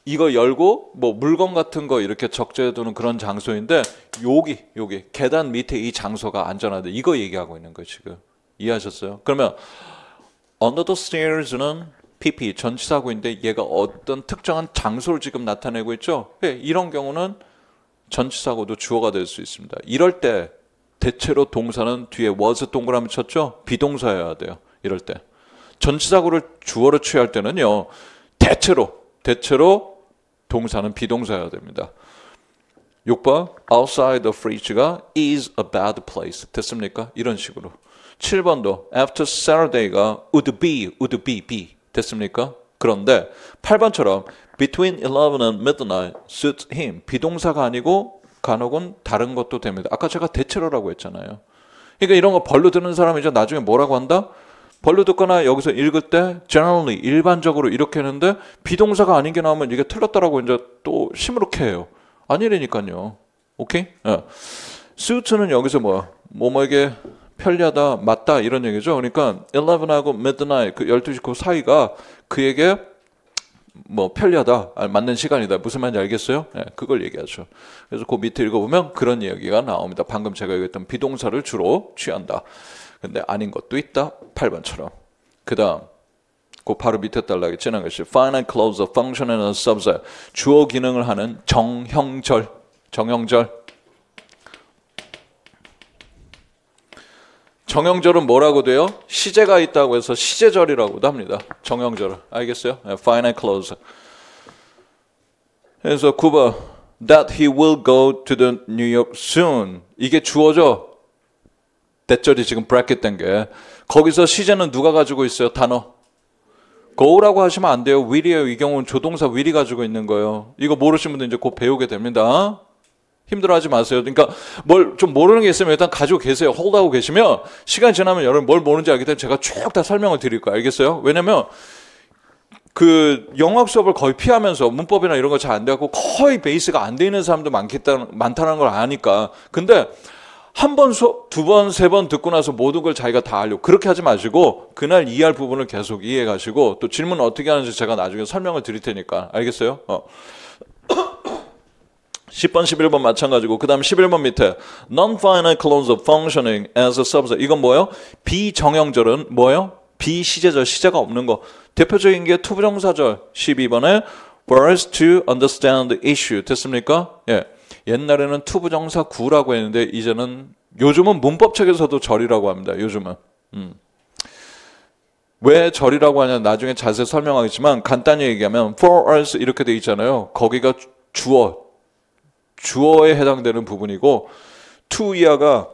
이거 열고 뭐 물건 같은 거 이렇게 적재해두는 그런 장소인데 여기 계단 밑에 이 장소가 안전하다. 이거 얘기하고 있는 거예요 지금. 이해하셨어요? 그러면 under the stairs는 PP 전치사구인데 얘가 어떤 특정한 장소를 지금 나타내고 있죠. 이런 경우는 전치사구도 주어가 될 수 있습니다. 이럴 때 대체로 동사는 뒤에 was 동그라미 쳤죠. 비동사여야 돼요. 이럴 때 전치사구를 주어로 취할 때는요. 대체로 동사는 비동사여야 됩니다. 6번 outside the fridge가 is a bad place 됐습니까? 이런 식으로. 7번도 after Saturday가 would be 됐습니까? 그런데 8번처럼 between 11 and midnight suits him 비동사가 아니고 간혹은 다른 것도 됩니다. 아까 제가 대체로라고 했잖아요. 그러니까 이런 거 벌로 듣는 사람이 이제 나중에 뭐라고 한다? 벌로 듣거나 여기서 읽을 때 generally 일반적으로 이렇게 했는데 비동사가 아닌 게 나오면 이게 틀렸다라고 이제 또 시무룩해요. 아니라니까요. 오케이? suit는 여기서 뭐뭐에게 편리하다, 맞다 이런 얘기죠. 그러니까 11하고 midnight 그 12시 그 사이가 그에게 뭐 편리하다, 맞는 시간이다. 무슨 말인지 알겠어요? 네, 그걸 얘기하죠. 그래서 그 밑에 읽어보면 그런 얘기가 나옵니다. 방금 제가 얘기했던 비동사를 주로 취한다. 근데 아닌 것도 있다. 8번처럼. 그 다음 그 바로 밑에 달라게 지난 것이 finite clause of function and a subject 주어 기능을 하는 정형절. 정형절은 뭐라고 돼요? 시제가 있다고 해서 시제절이라고도 합니다. 정형절을. 알겠어요? Finite clause. 그래서 9번 That he will go to the New York soon. 이게 주어죠? 대절이 지금 브래킷 된 게. 거기서 시제는 누가 가지고 있어요? 단어. go라고 하시면 안 돼요. will이에요. 이 경우는 조동사 will이 가지고 있는 거예요. 이거 모르시는 분들 이제 곧 배우게 됩니다. 힘들어하지 마세요. 그러니까 뭘 좀 모르는 게 있으면 일단 가지고 계세요. 홀드하고 계시면 시간 지나면 여러분 뭘 모르는지 알게 되면 제가 쭉 다 설명을 드릴 거예요. 알겠어요? 왜냐면 그 영어 수업을 거의 피하면서 문법이나 이런 거 잘 안 돼갖고 거의 베이스가 안 돼 있는 사람도 많다는 걸 아니까. 근데 한 번 수업, 두 번, 세 번 듣고 나서 모든 걸 자기가 다 알려고 그렇게 하지 마시고 그날 이해할 부분을 계속 이해해 가시고 또 질문 어떻게 하는지 제가 나중에 설명을 드릴 테니까. 알겠어요? 10번, 11번 마찬가지고 그 다음 11번 밑에 non-finite clause of functioning as a subset. 이건 뭐예요? 비정형절은 뭐예요? 비시제절, 시제가 없는 거. 대표적인 게 투부정사절 12번에 first to understand the issue. 됐습니까? 예. 옛날에는 투부정사 구라고 했는데 이제는 요즘은 문법책에서도 절이라고 합니다. 요즘은. 왜 절이라고 하냐 나중에 자세히 설명하겠지만 간단히 얘기하면 for us 이렇게 돼 있잖아요. 거기가 주어에 해당되는 부분이고 to 이하가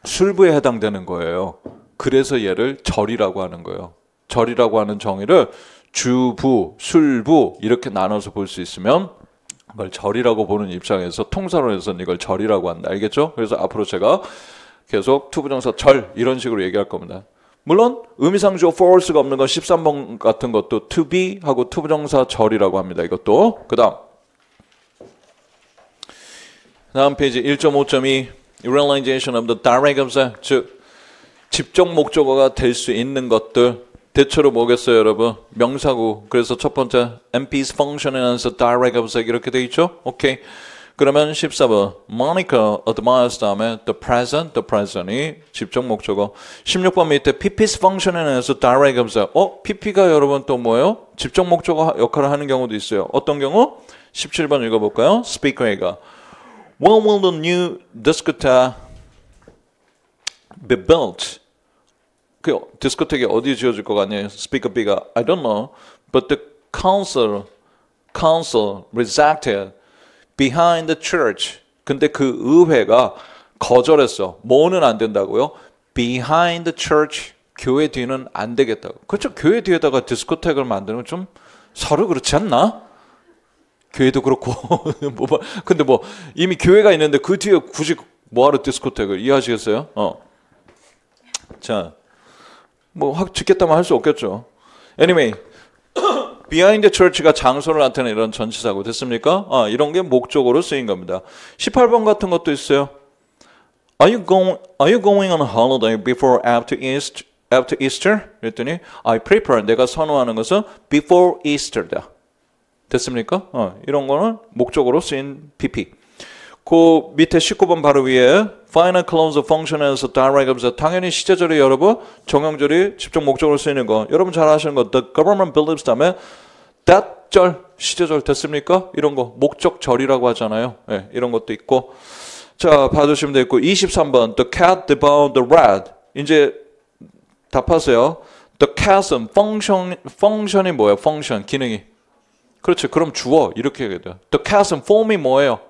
술부에 해당되는 거예요. 그래서 얘를 절이라고 하는 거예요. 절이라고 하는 정의를 주부, 술부 이렇게 나눠서 볼 수 있으면 그걸 절이라고 보는 입장에서 통사론에서는 이걸 절이라고 한다. 알겠죠? 그래서 앞으로 제가 계속 투부정사 절 이런 식으로 얘기할 겁니다. 물론 의미상 주어 for가 없는 건 13번 같은 것도 to be 하고 투부정사 절이라고 합니다. 이것도. 그 다음 페이지 1.5.2 Realization of the direct object 즉 직접 목적어가 될 수 있는 것들 대체로 뭐겠어요 여러분? 명사구. 그래서 첫 번째 MP's functioning as a direct object 이렇게 돼 있죠? 오케이. 그러면 14번 Monica admires 다음에 the present이 직접 목적어. 16번 밑에 PP's functioning as a direct object. PP가 여러분 또 뭐예요? 직접 목적어 역할을 하는 경우도 있어요. 어떤 경우? 17번 읽어볼까요? Speaker가 When will the new discotheque be built? 그 디스코텍이 어디 지어질 것 같냐? Speaker B가 I don't know, but the council rejected behind the church. 근데 그 의회가 거절했어. 뭐는 안 된다고요? Behind the church. 교회 뒤는 안 되겠다고. 그렇죠? 교회 뒤에다가 디스코텍을 만드는 건 좀 서로 그렇지 않나? 교회도 그렇고 근데 뭐 이미 교회가 있는데 그 뒤에 굳이 뭐하러 디스코텍을 이해하시겠어요? 자, 뭐 확 짓겠다면 할 수 없겠죠. Anyway, behind the church가 장소를 나타내는 이런 전치사고 됐습니까? 이런 게 목적어로 쓰인 겁니다. 18번 같은 것도 있어요. Are you going on a holiday before after Easter? 그랬더니 I prefer 내가 선호하는 것은 before Easter다. 됐습니까? 이런 거는 목적어로 쓰인 PP. 그 밑에 19번 바로 위에 final clause function as a direct object. 당연히 시제절이 여러분 정형절이 직접 목적으로 쓰이는 거. 여러분 잘 아시는 거. The government believes 다음에 that 절 시제절 됐습니까? 이런 거 목적절이라고 하잖아요. 네, 이런 것도 있고. 자 봐주시면 되겠고 23번 The cat devoured the rat. 이제 답하세요. The cat은 function이 뭐예요? function 기능이. 그렇지. 그럼 주어 이렇게 얘기해야 돼요. The cat은 form이 뭐예요?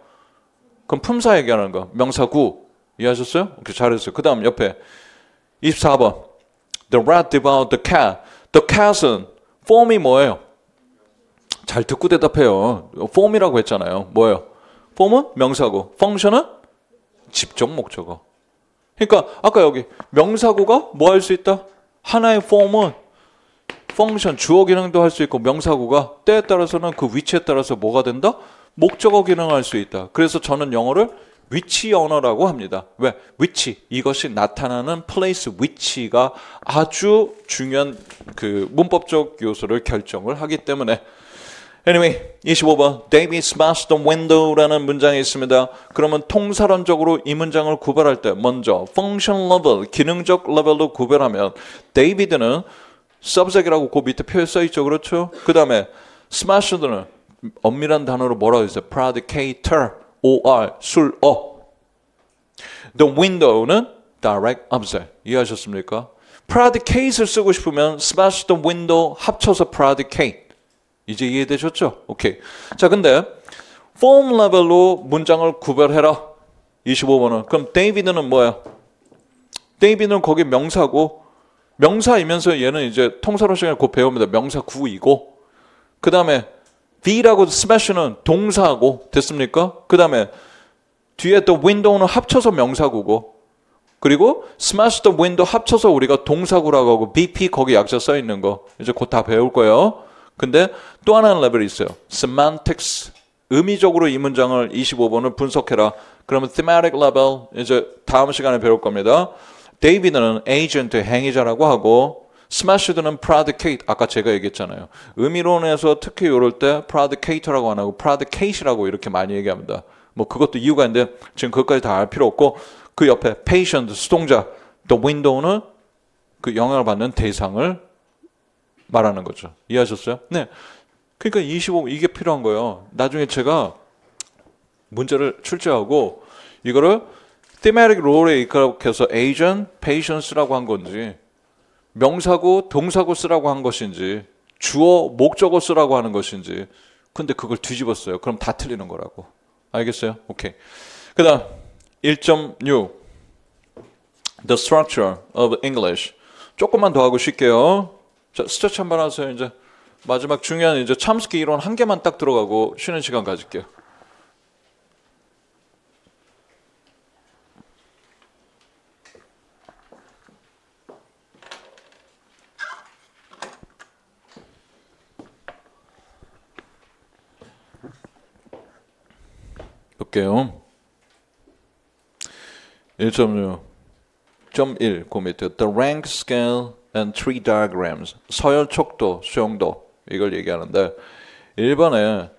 그럼 품사 얘기하는 거. 명사구. 이해하셨어요? 오케이, 잘했어요. 그 다음 옆에 24번 The rat devoured the cat. The cat은 form이 뭐예요? 잘 듣고 대답해요. form이라고 했잖아요. 뭐예요? form은 명사구. function은 직접 목적어. 그러니까 아까 여기 명사구가 뭐 할 수 있다? 하나의 form은 function 주어 기능도 할 수 있고 명사구가 때에 따라서는 그 위치에 따라서 뭐가 된다? 목적어 기능을 할 수 있다. 그래서 저는 영어를 위치 언어라고 합니다. 왜? 위치. 이것이 나타나는 place, 위치가 아주 중요한 그 문법적 요소를 결정을 하기 때문에. Anyway, 25번 David smashed the window라는 문장이 있습니다. 그러면 통사론적으로 이 문장을 구별할 때 먼저 function level, 기능적 레벨로 구별하면 David는 subject이라고 그 밑에 표에 써있죠. 그렇죠? 그 다음에 smashed는 엄밀한 단어로 뭐라고 했어요? predicator, or, 술어. The window는 direct object. 이해하셨습니까? predicate을 쓰고 싶으면 smash the window 합쳐서 predicate. 이제 이해되셨죠? 오케이. 자, 근데 form level로 문장을 구별해라. 25번은. 그럼 David는 뭐야? David는 거기 명사고 명사이면서 얘는 이제 통사로 시간에 곧 배웁니다. 명사 구이고 그 다음에 B라고 smash는 동사고 됐습니까? 그 다음에 뒤에 또 window는 합쳐서 명사구고 그리고 smash the window 합쳐서 우리가 동사구라고 하고 BP 거기 약자 써있는 거 이제 곧 다 배울 거예요. 근데 또 하나는 레벨이 있어요. semantics 의미적으로 이 문장을 25번을 분석해라. 그러면 thematic level 이제 다음 시간에 배울 겁니다. David는 agent 행위자라고 하고 smashed는 predicate 아까 제가 얘기했잖아요. 의미론에서 특히 이럴 때 predicator라고 안 하고 predicate라고 이렇게 많이 얘기합니다. 뭐 그것도 이유가 있는데 지금 그것까지 다 알 필요 없고 그 옆에 patient 수동자 the window는 그 영향을 받는 대상을 말하는 거죠. 이해하셨어요? 네. 그러니까 25 이게 필요한 거예요. 나중에 제가 문제를 출제하고 이거를 thematic role에 입각해서 agent, patience라고 한 건지 명사고 동사고 쓰라고 한 것인지 주어 목적어 쓰라고 하는 것인지 근데 그걸 뒤집었어요. 그럼 다 틀리는 거라고. 알겠어요? 오케이. 그 다음 1.6 The structure of English 조금만 더 하고 쉴게요. 자, 스트레치 한번 하세요. 이제 마지막 중요한 이제 참스키 이론 한 개만 딱 들어가고 쉬는 시간 가질게요. 볼게요. 1.6.1 그 밑에 The rank scale and tree diagrams 서열 척도, 수용도 이걸 얘기하는데 1번에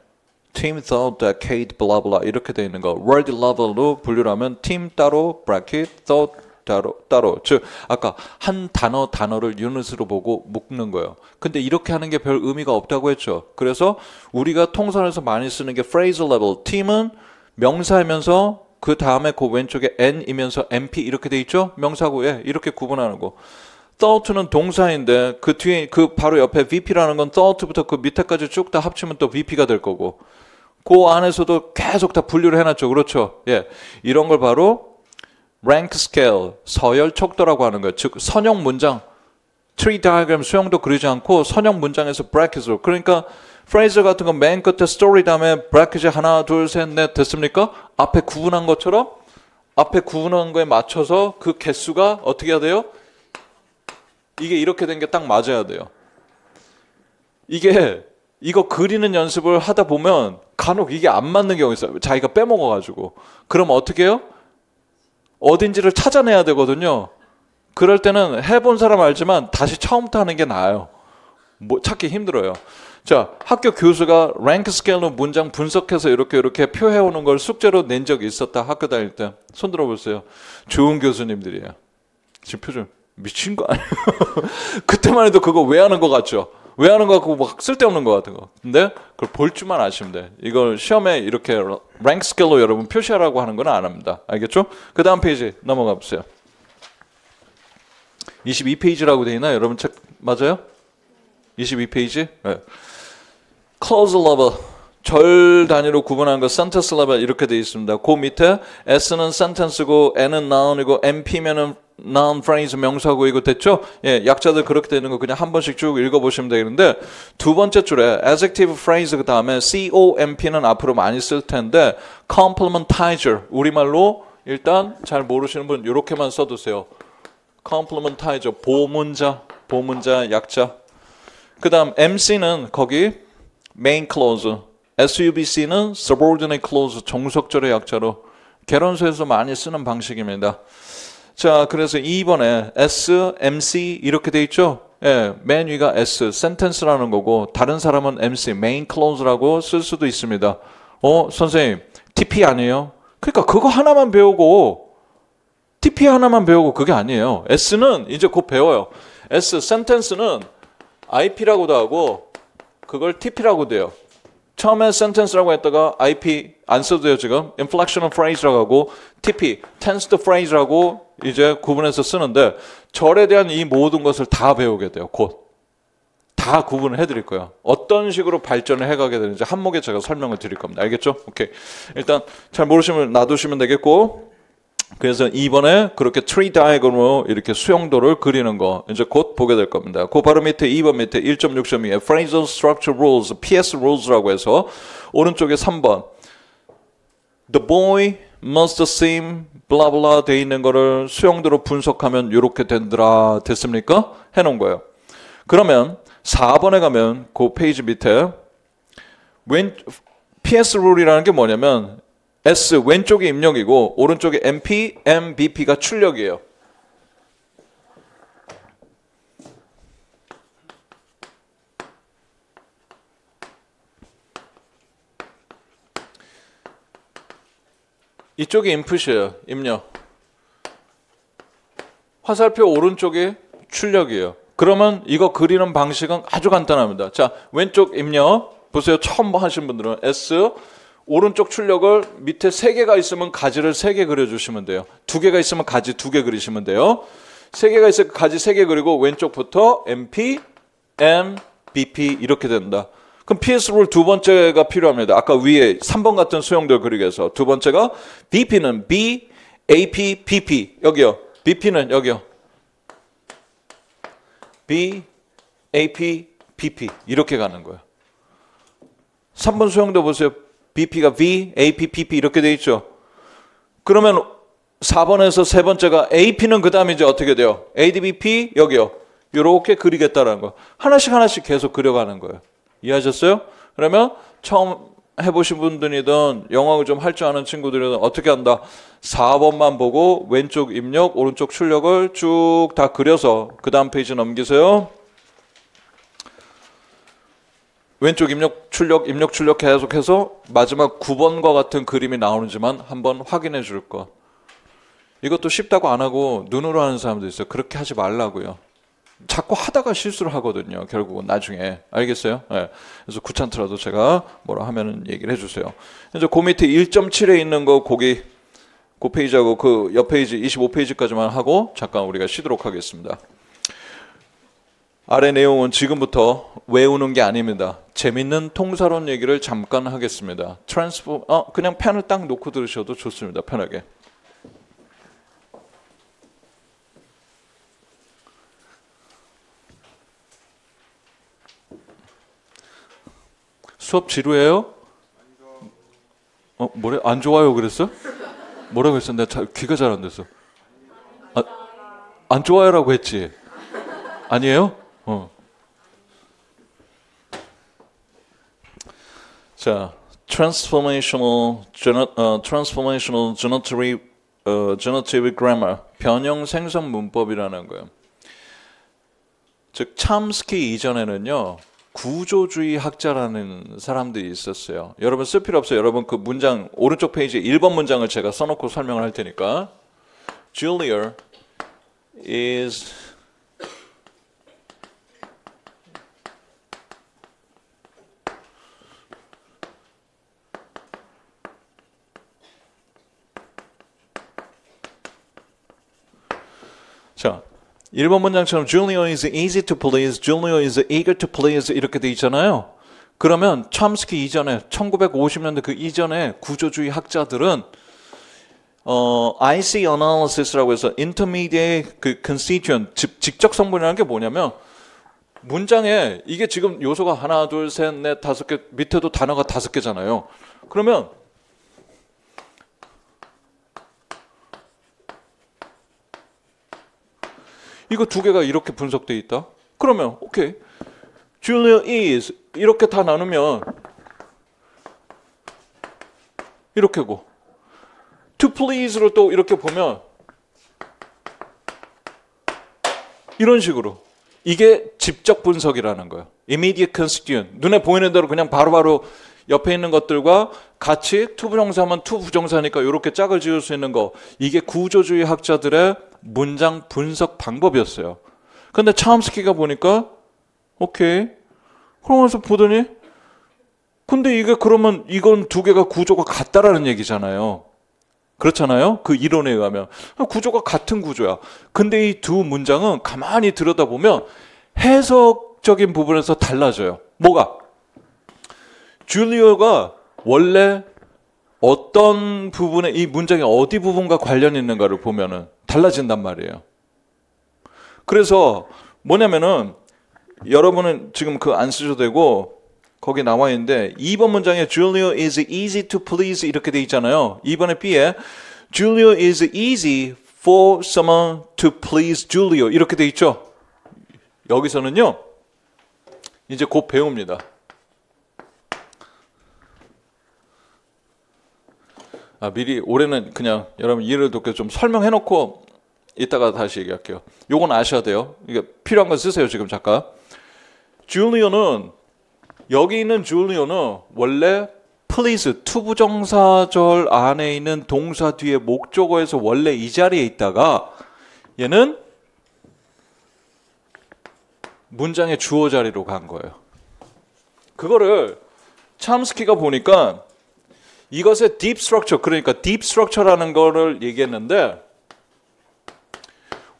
team thought that Kate blah blah 이렇게 돼 있는 거 word level로 분류를 하면 team 따로 bracket thought 따로 즉 아까 한 단어를 유닛으로 보고 묶는 거예요. 근데 이렇게 하는 게 별 의미가 없다고 했죠. 그래서 우리가 통선에서 많이 쓰는 게 phrasal level team은 명사이면서 그 다음에 그 왼쪽에 n이면서 mp 이렇게 돼 있죠? 명사고 예, 이렇게 구분하는 거. thought는 동사인데 그 뒤에 그 바로 옆에 VP라는 건 thought부터 그 밑에까지 쭉 다 합치면 또 VP가 될 거고. 그 안에서도 계속 다 분류를 해놨죠. 그렇죠? 예, 이런 걸 바로 rank scale 서열 척도라고 하는 거예요. 즉 선형 문장, tree diagram 수형도 그리지 않고 선형 문장에서 bracket으로. 그러니까 프레이즈 같은 건 맨 끝에 스토리 다음에 브래킷이 하나 둘 셋 넷 됐습니까? 앞에 구분한 것처럼 앞에 구분한 거에 맞춰서 그 개수가 어떻게 해야 돼요? 이게 이렇게 된 게 딱 맞아야 돼요. 이거 그리는 연습을 하다 보면 간혹 이게 안 맞는 경우 있어요. 자기가 빼먹어가지고. 그럼 어떻게 해요? 어딘지를 찾아내야 되거든요. 그럴 때는 해본 사람 알지만 다시 처음부터 하는 게 나아요. 뭐 찾기 힘들어요. 자, 학교 교수가 랭크 스케일로 문장 분석해서 이렇게 표해오는 걸 숙제로 낸 적이 있었다. 학교 다닐 때. 손 들어보세요. 좋은 교수님들이에요. 지금 표정 미친 거 아니에요? 그때만 해도 그거 왜 하는 거 같죠? 왜 하는 거 같고 막 쓸데없는 거 같은 거. 근데 그걸 볼 줄만 아시면 돼. 이걸 시험에 이렇게 랭크 스케일로 여러분 표시하라고 하는 건 안 합니다. 알겠죠? 그 다음 페이지 넘어가 보세요. 22페이지라고 돼 있나? 여러분 책 맞아요? 22페이지? 네. clause level 절 단위로 구분한 거 sentence level 이렇게 돼 있습니다. 그 밑에 S는 sentence고 N은 noun이고 NP면은 noun phrase 명사고 이거 됐죠? 예, 약자들 그렇게 되는 거 그냥 한 번씩 쭉 읽어보시면 되는데 두 번째 줄에 adjective phrase 그 다음에 COMP는 앞으로 많이 쓸 텐데 complementizer 우리말로 일단 잘 모르시는 분 이렇게만 써두세요. complementizer 보문자 약자. 그 다음 MC는 거기 main clause, SUBC는 subordinate clause, 종속절의 약자로 개론서에서 많이 쓰는 방식입니다. 자, 그래서 2번에 S, MC 이렇게 돼 있죠? 예, 맨 위가 S, sentence라는 거고 다른 사람은 MC, main clause라고 쓸 수도 있습니다. 선생님, TP 아니에요? 그러니까 그거 하나만 배우고 TP 하나만 배우고 그게 아니에요. S는 이제 곧 배워요. S, sentence는 IP라고도 하고 그걸 TP라고 돼요. 처음에 sentence라고 했다가 IP 안 써도 돼요 지금. inflectional phrase라고 하고 TP, tensed phrase라고 이제 구분해서 쓰는데 절에 대한 이 모든 것을 다 배우게 돼요. 곧. 다 구분을 해드릴 거예요. 어떤 식으로 발전을 해가게 되는지 한목에 제가 설명을 드릴 겁니다. 알겠죠? 오케이. 일단 잘 모르시면 놔두시면 되겠고 그래서 이번에 그렇게 트리 다이어그램으로 이렇게 수용도를 그리는 거 이제 곧 보게 될 겁니다. 그 바로 밑에 2번 밑에 1.6.2에 Phrasal Structure Rules, PS Rules라고 해서 오른쪽에 3번 The boy must seem blah blah 돼 있는 거를 수용도로 분석하면 이렇게 된더라 됐습니까? 해놓은 거예요. 그러면 4번에 가면 그 페이지 밑에 PS Rule이라는 게 뭐냐면 S 왼쪽이 입력이고 오른쪽에 MP, MBP가 출력이에요. 이쪽이 인풋이에요. 입력. 화살표 오른쪽이 출력이에요. 그러면 이거 그리는 방식은 아주 간단합니다. 자, 왼쪽 입력 보세요. 처음 하신 분들은 S 오른쪽 출력을 밑에 3개가 있으면 가지를 3개 그려주시면 돼요. 2개가 있으면 가지 2개 그리시면 돼요. 3개가 있으면 가지 3개 그리고 왼쪽부터 MP, M, BP 이렇게 된다. 그럼 PS 룰 두 번째가 필요합니다. 아까 위에 3번 같은 수형들 그리기 위해서 두 번째가 BP는 B, AP, BP 여기요. BP는 여기요. B, AP, BP 이렇게 가는 거예요. 3번 수형도 보세요. BP가 V, AP, PP 이렇게 돼 있죠. 그러면 4번에서 세 번째가 AP는 그 다음에 이제 어떻게 돼요? ADBP 여기요. 이렇게 그리겠다라는 거. 하나씩 계속 그려가는 거예요. 이해하셨어요? 그러면 처음 해보신 분들이든 영어를 좀 할 줄 아는 친구들이든 어떻게 한다? 4번만 보고 왼쪽 입력, 오른쪽 출력을 쭉 다 그려서 그 다음 페이지 넘기세요. 왼쪽 입력, 출력 계속해서 마지막 9번과 같은 그림이 나오는지만 한번 확인해 줄 것. 이것도 쉽다고 안 하고 눈으로 하는 사람도 있어요. 그렇게 하지 말라고요. 자꾸 하다가 실수를 하거든요. 결국은 나중에. 알겠어요? 네. 그래서 귀찮더라도 제가 뭐라 하면은 얘기를 해주세요. 이제 그 밑에 1.7에 있는 거 거기 그 페이지하고 그 옆 페이지 25페이지까지만 하고 잠깐 우리가 쉬도록 하겠습니다. 아래 내용은 지금부터 외우는 게 아닙니다. 재밌는 통사론 얘기를 잠깐 하겠습니다. 그냥 펜을 딱 놓고 들으셔도 좋습니다. 편하게. 수업 지루해요? 뭐래? 안 좋아요 그랬어? 뭐라고 했어? 내가 귀가 잘 안 됐어. 안 좋아요라고 했지? 아니에요? 자, transformational generative grammar 변형 생성 문법이라는 거예요. 즉 참스키 이전에는요. 구조주의 학자라는 사람들이 있었어요. 여러분 쓸 필요 없어요. 여러분 그 문장 오른쪽 페이지에 1번 문장을 제가 써놓고 설명을 할 테니까 Julia is 자 1번 문장처럼 Julia is easy to please, Julia is eager to please 이렇게 돼 있잖아요. 그러면 첨스키 이전에 1950년대 그 이전에 구조주의 학자들은 IC analysis라고 해서 intermediate 그 constituent 직접 성분이라는 게 뭐냐면 문장에 이게 지금 요소가 하나, 둘, 셋, 넷, 다섯 개 밑에도 단어가 5개잖아요. 그러면 이거 2개가 이렇게 분석돼 있다. 그러면 오케이. Julia is 이렇게 다 나누면 이렇게고 to please로 또 이렇게 보면 이런 식으로 이게 직접 분석이라는 거예요. Immediate constituent 눈에 보이는 대로 그냥 바로바로 옆에 있는 것들과 같이 투부정사면 투부정사니까 이렇게 짝을 지을 수 있는 거 이게 구조주의 학자들의 문장 분석 방법이었어요. 근데 첨스키가 보니까 오케이 그러면서 보더니 근데 이게 그러면 이건 2개가 구조가 같다라는 얘기잖아요. 그렇잖아요. 그 이론에 의하면 구조가 같은 구조야. 근데 이 두 문장은 가만히 들여다보면 해석적인 부분에서 달라져요. 뭐가? 줄리오가 원래 어떤 부분에 이 문장의 어디 부분과 관련이 있는가를 보면은 달라진단 말이에요. 그래서 뭐냐면은 여러분은 지금 그 안 쓰셔도 되고 거기 나와 있는데 2번 문장에 Julia is easy to please 이렇게 돼 있잖아요. 2번에 B에 Julia is easy for someone to please Julia 이렇게 돼 있죠. 여기서는요. 이제 곧 배웁니다. 미리 올해는 그냥 여러분 이해를 돕게 좀 설명해놓고 이따가 다시 얘기할게요. 요건 아셔야 돼요. 이게 필요한 건 쓰세요. 지금 잠깐. 줄리오는 여기 있는 줄리오는 원래 please 투부정사절 안에 있는 동사 뒤에 목적어에서 원래 이 자리에 있다가 얘는 문장의 주어 자리로 간 거예요. 그거를 참스키가 보니까 이것의 deep structure, 그러니까 deep structure라는 거를 얘기했는데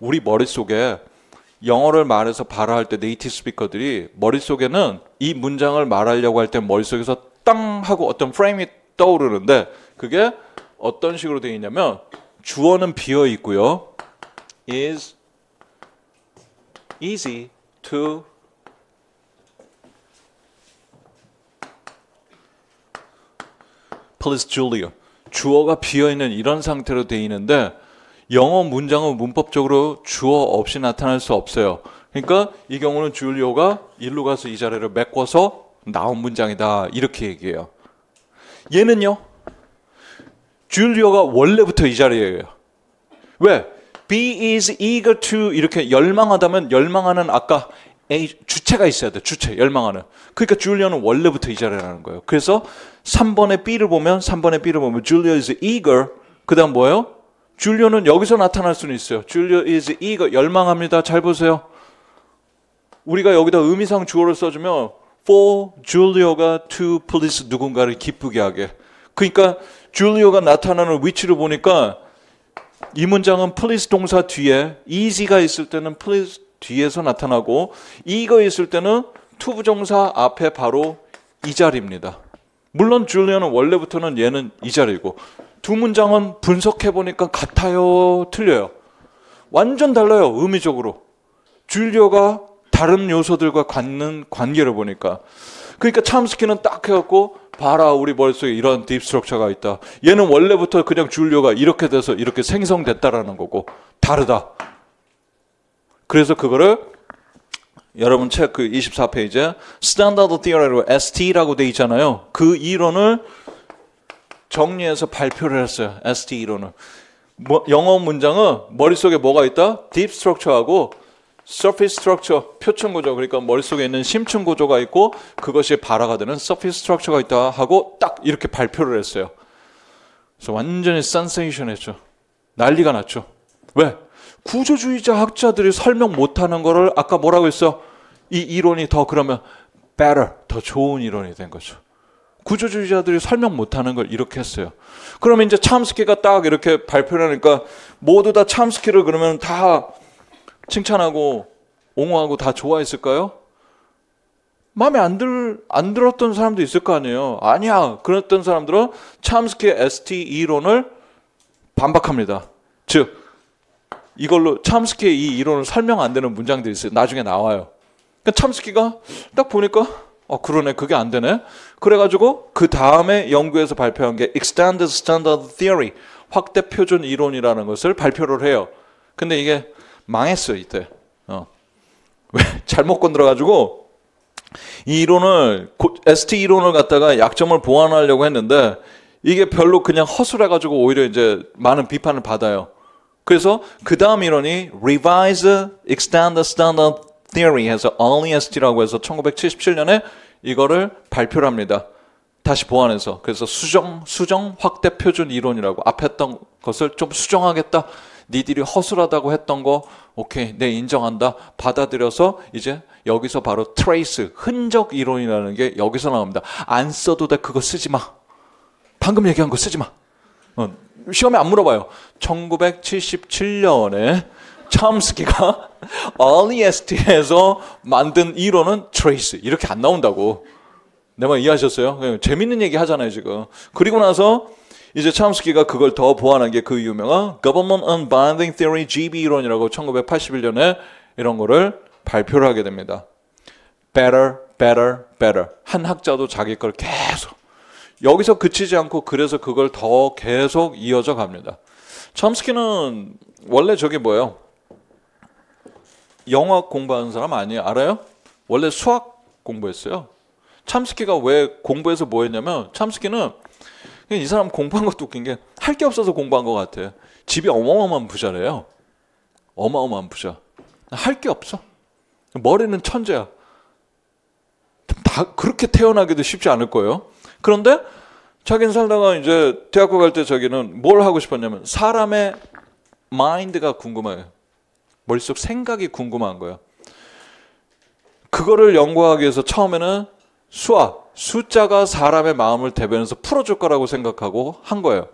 우리 머릿속에 영어를 말해서 발화할 때 네이티브 스피커들이 머릿속에는 이 문장을 말하려고 할 때 머릿속에서 땅 하고 어떤 프레임이 떠오르는데 그게 어떤 식으로 되어 있냐면 주어는 비어 있고요. is easy to please Julia. 주어가 비어 있는 이런 상태로 되어 있는데 영어 문장은 문법적으로 주어 없이 나타날 수 없어요. 그러니까 이 경우는 줄리오가 일로 가서 이 자리를 메꿔서 나온 문장이다 이렇게 얘기해요. 얘는요. 줄리오가 원래부터 이 자리예요. 왜? Be is eager to 이렇게 열망하다면 열망하는 아까 A, 주체가 있어야 돼. 주체, 열망하는. 그러니까 줄리오는 원래부터 이 자리라는 거예요. 그래서 3번의 B를 보면 Julia is eager. 그 다음 뭐예요? 줄리오는 여기서 나타날 수는 있어요. Julia is eager. 열망합니다. 잘 보세요. 우리가 여기다 의미상 주어를 써주면 for Julia가 to please 누군가를 기쁘게 하게. 그러니까 줄리오가 나타나는 위치를 보니까 이 문장은 please 동사 뒤에 easy가 있을 때는 please 뒤에서 나타나고 eager 있을 때는 to 부정사 앞에 바로 이 자리입니다. 물론 줄리아는 원래부터는 얘는 이 자리고 두 문장은 분석해 보니까 같아요, 틀려요. 완전 달라요, 의미적으로. 줄리아가 다른 요소들과 갖는 관계를 보니까. 그러니까 참스키는 딱 해갖고 봐라, 우리 머릿속에 이런 딥 스트럭처가 있다. 얘는 원래부터 그냥 줄리아가 이렇게 돼서 이렇게 생성됐다라는 거고 다르다. 그래서 그거를 여러분 책 그 24페이지에 스탠다드 티어리로 ST라고 돼 있잖아요. 그 이론을 정리해서 발표를 했어요. ST 이론을. 영어 문장은 머릿속에 뭐가 있다? 딥 스트럭처하고 surface structure, 표층 구조. 그러니까 머릿속에 있는 심층 구조가 있고 그것이 발화가 되는 surface structure가 있다 하고 딱 이렇게 발표를 했어요. 그래서 완전히 센세이션했죠. 난리가 났죠. 왜? 구조주의자 학자들이 설명 못하는 거를 아까 뭐라고 했어? 이 이론이 더 그러면 better, 더 좋은 이론이 된 거죠. 구조주의자들이 설명 못하는 걸 이렇게 했어요. 그러면 이제 참스키가 딱 이렇게 발표를 하니까 모두 다 참스키를 그러면 다 칭찬하고 옹호하고 다 좋아했을까요? 마음에 안 들었던 사람도 있을 거 아니에요. 아니야. 그랬던 사람들은 참스키의 ST 이론을 반박합니다. 즉 이걸로 참스키의 이 이론을 설명 안 되는 문장들이 있어요. 나중에 나와요. 그러니까 참스키가 딱 보니까 그러네, 그게 안 되네. 그래가지고 그 다음에 연구에서 발표한 게 Extended Standard Theory, 확대 표준 이론이라는 것을 발표를 해요. 근데 이게 망했어요 이때. 왜? 잘못 건드려가지고 이 이론을 ST 이론을 갖다가 약점을 보완하려고 했는데 이게 별로 그냥 허술해가지고 오히려 이제 많은 비판을 받아요. 그래서 그 다음 이론이 Revise Extended Standard Theory 해서 Only ST라고 해서 1977년에 이거를 발표를 합니다. 다시 보완해서. 그래서 수정 확대 표준 이론이라고 앞에 했던 것을 좀 수정하겠다. 니들이 허술하다고 했던 거 오케이, 내 인정한다. 받아들여서 이제 여기서 바로 트레이스, 흔적 이론이라는 게 여기서 나옵니다. 안 써도 돼, 그거 쓰지 마. 방금 얘기한 거 쓰지 마. 시험에 안 물어봐요. 1977년에 참스키가 Only ST에서 만든 이론은 트레이스, 이렇게 안 나온다고. 내 말 이해하셨어요? 재밌는 얘기 하잖아요 지금. 그리고 나서 이제 참스키가 그걸 더 보완한 게 그 유명한 Government Unbinding Theory GB 이론이라고 1981년에 이런 거를 발표를 하게 됩니다. Better, better, better. 한 학자도 자기 걸 계속 여기서 그치지 않고 그래서 그걸 더 계속 이어져 갑니다. 참스키는 원래 저게 뭐예요? 영어 공부하는 사람 아니에요? 알아요? 원래 수학 공부했어요. 참스키가 왜 공부해서 뭐 했냐면 참스키는 이 사람 공부한 것도 웃긴 게 할 게 없어서 공부한 것 같아. 집이 어마어마한 부자래요. 어마어마한 부자. 할 게 없어. 머리는 천재야. 다 그렇게 태어나기도 쉽지 않을 거예요. 그런데 자기는 살다가 이제 대학교 갈 때 자기는 뭘 하고 싶었냐면 사람의 마인드가 궁금해요. 머릿속 생각이 궁금한 거예요. 그거를 연구하기 위해서 처음에는 수학, 숫자가 사람의 마음을 대변해서 풀어줄 거라고 생각하고 한 거예요.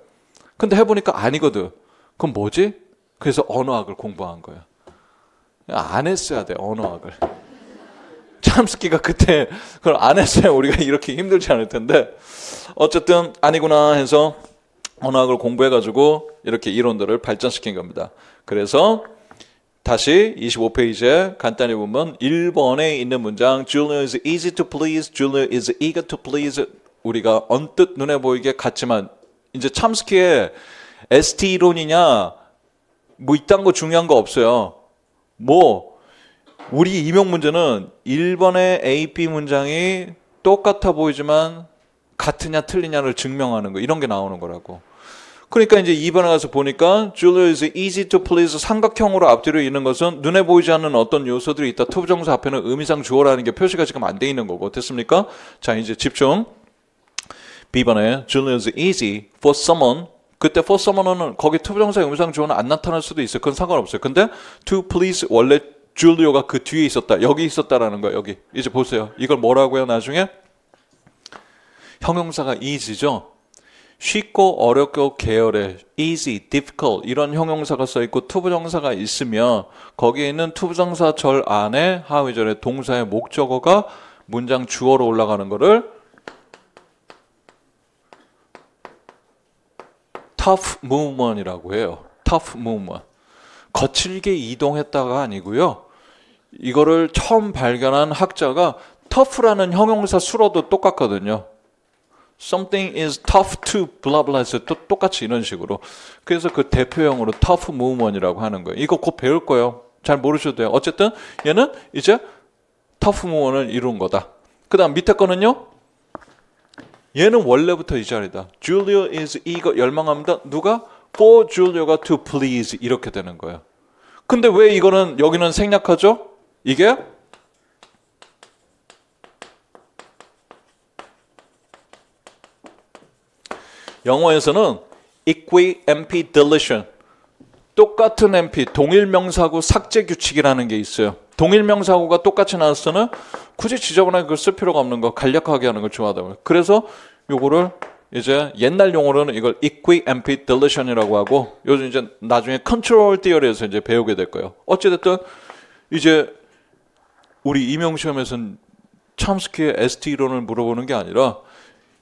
근데 해보니까 아니거든. 그럼 뭐지? 그래서 언어학을 공부한 거예요. 안 했어야 돼, 언어학을. 참스키가 그때 그걸 안 했어요. 우리가 이렇게 힘들지 않을 텐데. 어쨌든 아니구나 해서 언어학을 공부해가지고 이렇게 이론들을 발전시킨 겁니다. 그래서 다시 25페이지에 간단히 보면 1번에 있는 문장 Julia is easy to please, Julia is eager to please 우리가 언뜻 눈에 보이게 같지만 이제 참스키의 ST 이론이냐 뭐 이딴 거 중요한 거 없어요. 뭐 우리 임용 문제는 1번의 A, B 문장이 똑같아 보이지만 같으냐 틀리냐를 증명하는 거 이런 게 나오는 거라고. 그러니까 이제 2번에 가서 보니까 Julia is easy to please 삼각형으로 앞뒤로 있는 것은 눈에 보이지 않는 어떤 요소들이 있다. 투부정사 앞에는 의미상 주어라는 게 표시가 지금 안 돼 있는 거고. 됐습니까? 자 이제 집중. B번에 Julia is easy for someone 그때 for someone은 거기 투부정사 의미상 주어는 안 나타날 수도 있어요. 그건 상관없어요. 근데 to please 원래 줄리오가 그 뒤에 있었다. 여기 있었다라는 거예요. 여기. 이제 보세요. 이걸 뭐라고요? 나중에 형용사가 easy죠. 쉽고 어렵고 계열의 easy, difficult 이런 형용사가 써있고 투부정사가 있으면 거기에 있는 투부정사절 안에 하위절의 동사의 목적어가 문장 주어로 올라가는 거를 tough movement이라고 해요. tough movement. 거칠게 이동했다가 아니고요. 이거를 처음 발견한 학자가 tough라는 형용사 수로도 똑같거든요. Something is tough to blah blah 해서 또 똑같이 이런 식으로. 그래서 그 대표형으로 tough movement이라고 하는 거예요. 이거 곧 배울 거예요. 잘 모르셔도 돼요. 어쨌든 얘는 이제 tough movement을 이룬 거다. 그 다음 밑에 거는요. 얘는 원래부터 이 자리다. Julia is eager 열망합니다. 누가? For Julia가 to please 이렇게 되는 거예요. 근데 왜 이거는 여기는 생략하죠? 이게 영어에서는 equi-MP deletion 똑같은 MP 동일명사구 삭제 규칙이라는 게 있어요. 동일명사구가 똑같이 나왔을 때는 굳이 지저분하게 그걸 쓸 필요가 없는 거 간략하게 하는 걸 좋아하다. 그래서 요거를 이제 옛날 용어로는 이걸 equi-MP deletion이라고 하고 요즘 이제 나중에 control theory에서 이제 배우게 될 거예요. 어찌됐든 이제 우리 임용시험에서는 참스키의 ST 이론을 물어보는 게 아니라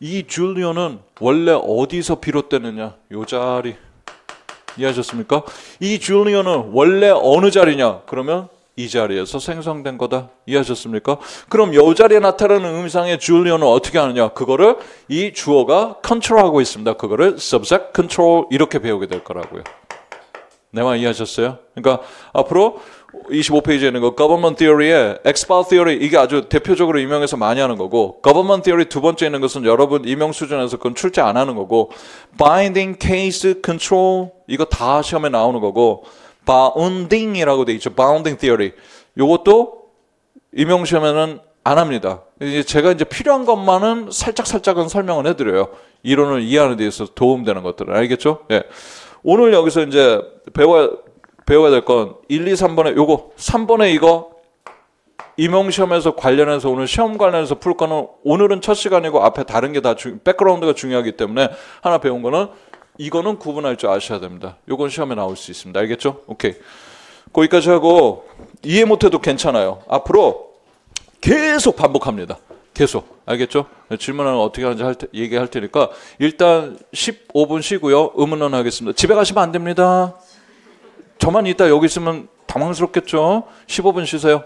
이 줄리오는 원래 어디서 비롯되느냐? 요 자리. 이해하셨습니까? 이 줄리오는 원래 어느 자리냐? 그러면 이 자리에서 생성된 거다. 이해하셨습니까? 그럼 요 자리에 나타나는 의미상의 줄리오는 어떻게 하느냐? 그거를 이 주어가 컨트롤하고 있습니다. 그거를 subject control 이렇게 배우게 될 거라고요. 내 말 이해하셨어요? 그러니까 앞으로 25페이지에 있는 거 government theory에 expert theory 이게 아주 대표적으로 임용에서 많이 하는 거고 government theory 두 번째 있는 것은 여러분 임용 수준에서 그건 출제 안 하는 거고 binding case control 이거 다 시험에 나오는 거고 bounding이라고 돼 있죠. bounding theory 요것도 임용 시험에는 안 합니다. 이제 제가 이제 필요한 것만은 살짝은 설명을 해드려요. 이론을 이해하는 데 있어서 도움되는 것들은 알겠죠? 예. 오늘 여기서 이제 배워야 될 건 1, 2, 3번에 요거 3번에 이거 임용시험에서 관련해서 오늘 시험 관련해서 풀 거는 오늘은 첫 시간이고 앞에 다른 게 다 백그라운드가 중요하기 때문에 하나 배운 거는 이거는 구분할 줄 아셔야 됩니다. 요건 시험에 나올 수 있습니다. 알겠죠? 오케이. 거기까지 하고 이해 못해도 괜찮아요. 앞으로 계속 반복합니다. 계속. 알겠죠? 질문은 어떻게 하는지 얘기할 테니까 일단 15분 쉬고요. 의문론 하겠습니다. 집에 가시면 안 됩니다. 저만 이따 여기 있으면 당황스럽겠죠? 15분 쉬세요.